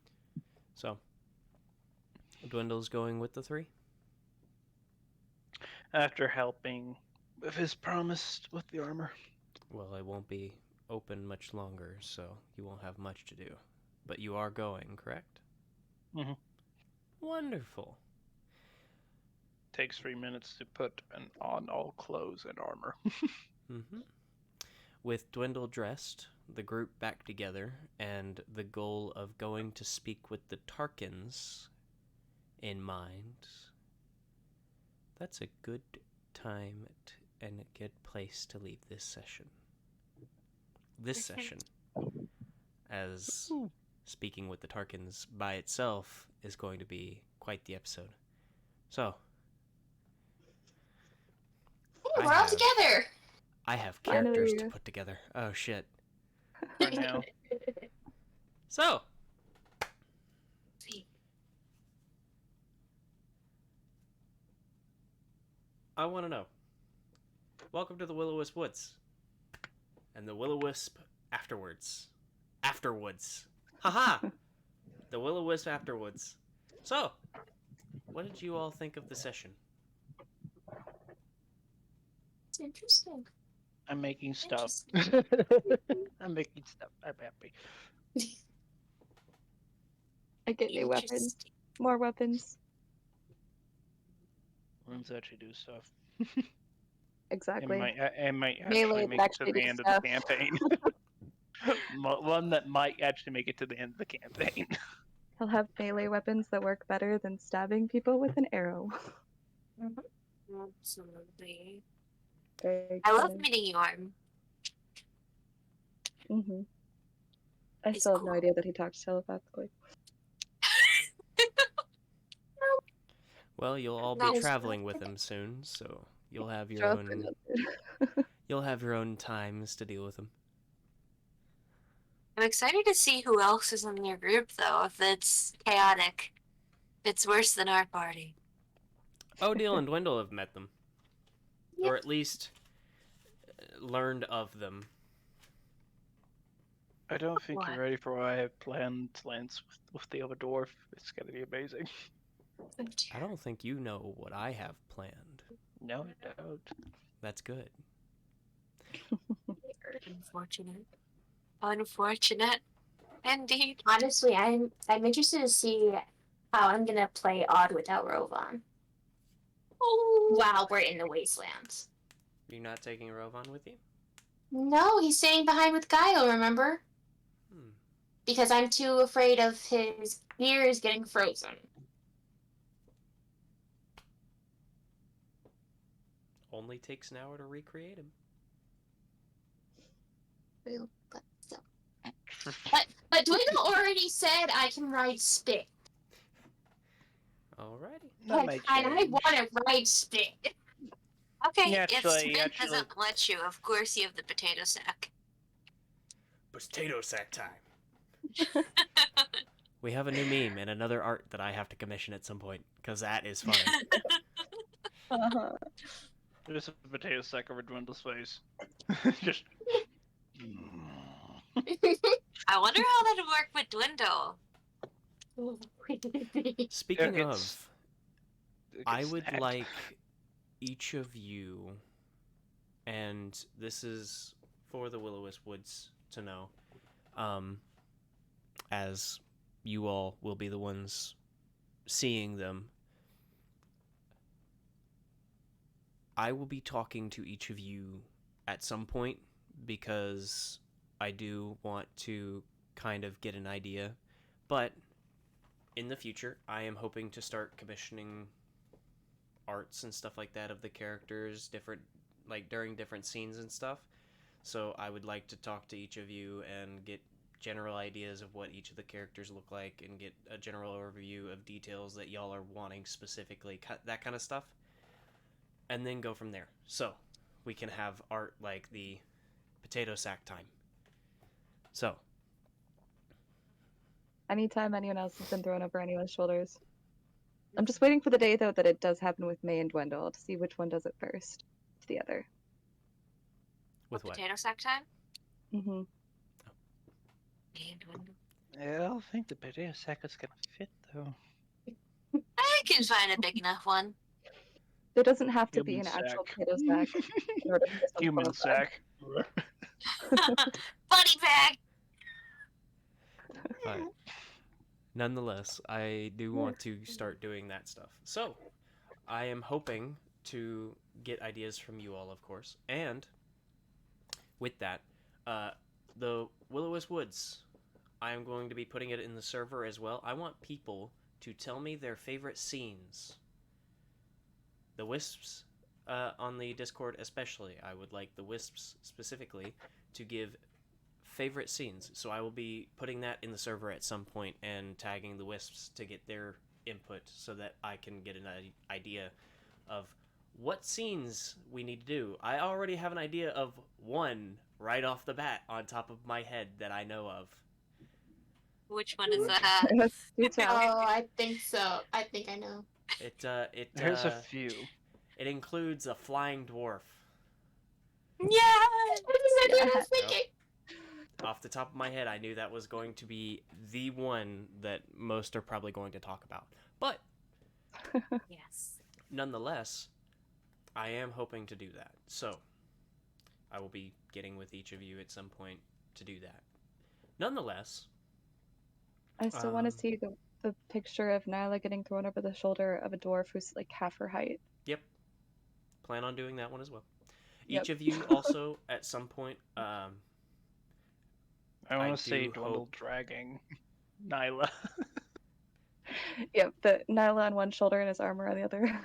so Dwindle's going with the 3? After helping with his promise with the armor. Well, it won't be open much longer, so you won't have much to do. But you are going, correct? Mhm. Wonderful. Takes 3 minutes to put on all clothes and armor. With Dwindle dressed, the group back together, and the goal of going to speak with the Tarkins in mind, that's a good time and a good place to leave this session. This session, as speaking with the Tarkins by itself, is going to be quite the episode. So, Ooh, we're all together. I have Finally. characters to put together. Oh shit. For now. So, See. I want to know. Welcome to the Will-O-Wisp Woods. And the Will-O-Wisp afterwards. Afterwoods. Haha! The Will-O-Wisp afterwards. So, what did you all think of the session? It's interesting. I'm making stuff. I'm making stuff. I'm happy. I get new weapons. Interesting. More weapons. Let's actually do stuff. Exactly. It might Melee actually make it to actually the do end of stuff. the campaign. One that might actually make it to the end of the campaign. He'll have melee weapons that work better than stabbing people with an arrow. Absolutely. Very I love exciting. mini Yorm. Mm-hmm. I It's still have no cool. idea that he talks telepathically. Well, you'll all That be was traveling with him soon, so you'll have your Drop own it. you'll have your own times to deal with him. I'm excited to see who else is in your group, though, if it's chaotic. If it's worse than our party. Odile and Dwindle have met them. Yep. Or at least learned of them. I don't think What? you're ready for what I have planned, Lance, with the other dwarf. It's gonna be amazing. I don't think you know what I have planned. No, I don't. That's good. Unfortunate. Unfortunate. Indeed. Honestly, I'm interested to see how I'm gonna play Odd without Rovan. While we're in the Wastelands. You're not taking Rovan with you? No, he's staying behind with Guile, remember? Hmm. Because I'm too afraid of his ears getting frozen. Only takes an hour to recreate him. But Dwindle already said I can ride Spit. Alrighty. That And might I change. want to ride Spit. Okay, Yeah, if actually- Spin doesn't let you, of course you have the potato sack. Potato sack time. We have a new meme and another art that I have to commission at some point, because that is funny. Uh-huh. There's a potato sack over Dwindle's face. Just. I wonder how that'd work with Dwindle. Speaking It of, gets I would snapped. like each of you, and this is for the Will-O-Wisp Woods to know, as you all will be the ones seeing them. I will be talking to each of you at some point because I do want to kind of get an idea, but in the future I am hoping to start commissioning arts and stuff like that of the characters during different scenes and stuff. So I would like to talk to each of you and get general ideas of what each of the characters look like and get a general overview of details that y'all are wanting specifically, that kind of stuff, and then go from there. So we can have art like the potato sack time. So Anytime anyone else has been thrown over anyone's shoulders. I'm just waiting for the day, though, that it does happen with May and Dwindle to see which one does it first to the other. with what? Potato sack time? Mm-hmm. And Dwindle. Yeah, I don't think the potato sack is gonna fit though. I can find a big enough one. There doesn't have to be Human an actual sack. potato sack in order for this one to Human qualify. sack. Bunny bag! But nonetheless, I do want to start doing that stuff. So I am hoping to get ideas from you all, of course, and with that, the Will-O-Wisp Woods, I am going to be putting it in the server as well. I want people to tell me their favorite scenes. The Wisps on the Discord especially. I would like the Wisps specifically to give favorite scenes. So I will be putting that in the server at some point and tagging the Wisps to get their input so that I can get an idea of what scenes we need to do. I already have an idea of one right off the bat on top of my head that I know of. Which one is that? Do tell. Oh, I think so. I think I know. There's a few. It includes a flying dwarf. Yeah! That's exactly what I was Yep. thinking. Off the top of my head, I knew that was going to be the one that most are probably going to talk about. But Yes. nonetheless, I am hoping to do that. So I will be getting with each of you at some point to do that. Nonetheless, I still want to Um, see the picture of Nyla getting thrown over the shoulder of a dwarf who's like half her height. yep, plan on doing that one as well. Yep. Each of you also at some point, I I want to see do Dwindle hope- dragging Nyla. Yep, the Nyla on one shoulder and his armor on the other.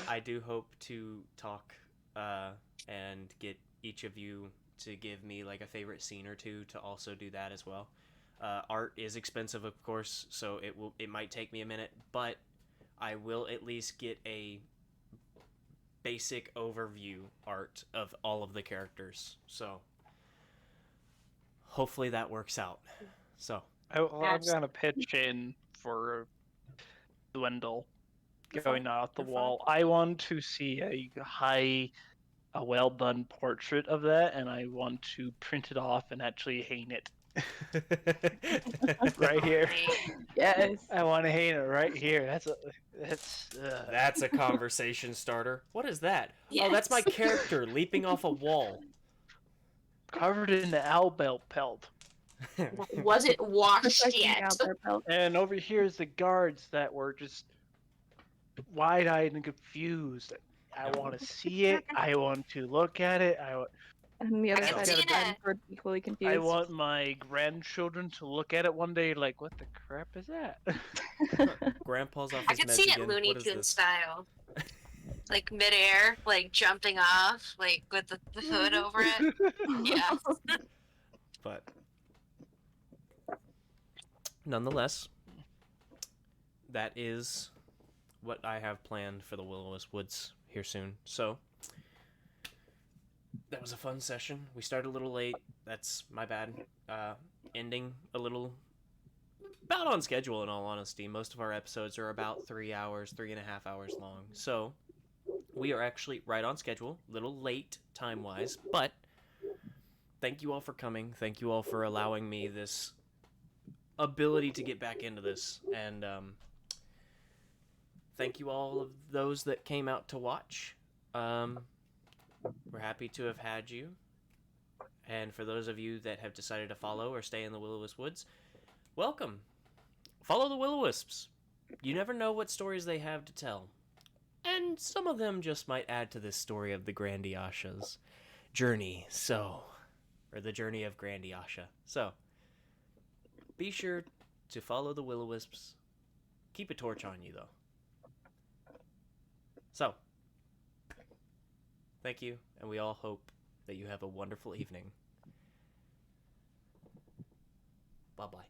I do hope to talk and get each of you to give me like a favorite scene or two to also do that as well. Art is expensive, of course, so it might take me a minute, but I will at least get a basic overview art of all of the characters. So hopefully that works out. So I'm gonna pitch in for Dwindle You're going fine. off the You're wall. I want to see a well done portrait of that, and I want to print it off and actually hang it right here. Yes. I want to hang it right here. That's a conversation starter. What is that? Oh, that's my character leaping off a wall. covered in the owl belt pelt. that wasn't washed Protecting yet. out their pelt. And over here is the guards that were just wide-eyed and confused. I want to see it. I want to look at it. And the other can side see of the that. bed were equally confused. I want my grandchildren to look at it one day like, what the crap is that? Grandpa's off I his could meds see it again. Looney What is Tunes this? style. Like midair, like jumping off, like with the hood over it. Yeah. But nonetheless, that is what I have planned for the Will-O-Wisp Woods here soon. So that was a fun session. We started a little late. That's my bad. Ending a little about on schedule, in all honesty. Most of our episodes are about 3 hours, 3.5 hours long. So we are actually right on schedule. A little late time-wise, but thank you all for coming. Thank you all for allowing me this ability to get back into this. And thank you all of those that came out to watch. We're happy to have had you. And for those of you that have decided to follow or stay in the Will-O-Wisp Woods, welcome. Follow the Will-O-Wisps. You never know what stories they have to tell. And some of them just might add to this story of the Grandiasha's journey. Or the journey of Grandiasha. So, be sure to follow the Will-O-Wisps. Keep a torch on you, though. So, thank you, and we all hope that you have a wonderful evening. Bye-bye.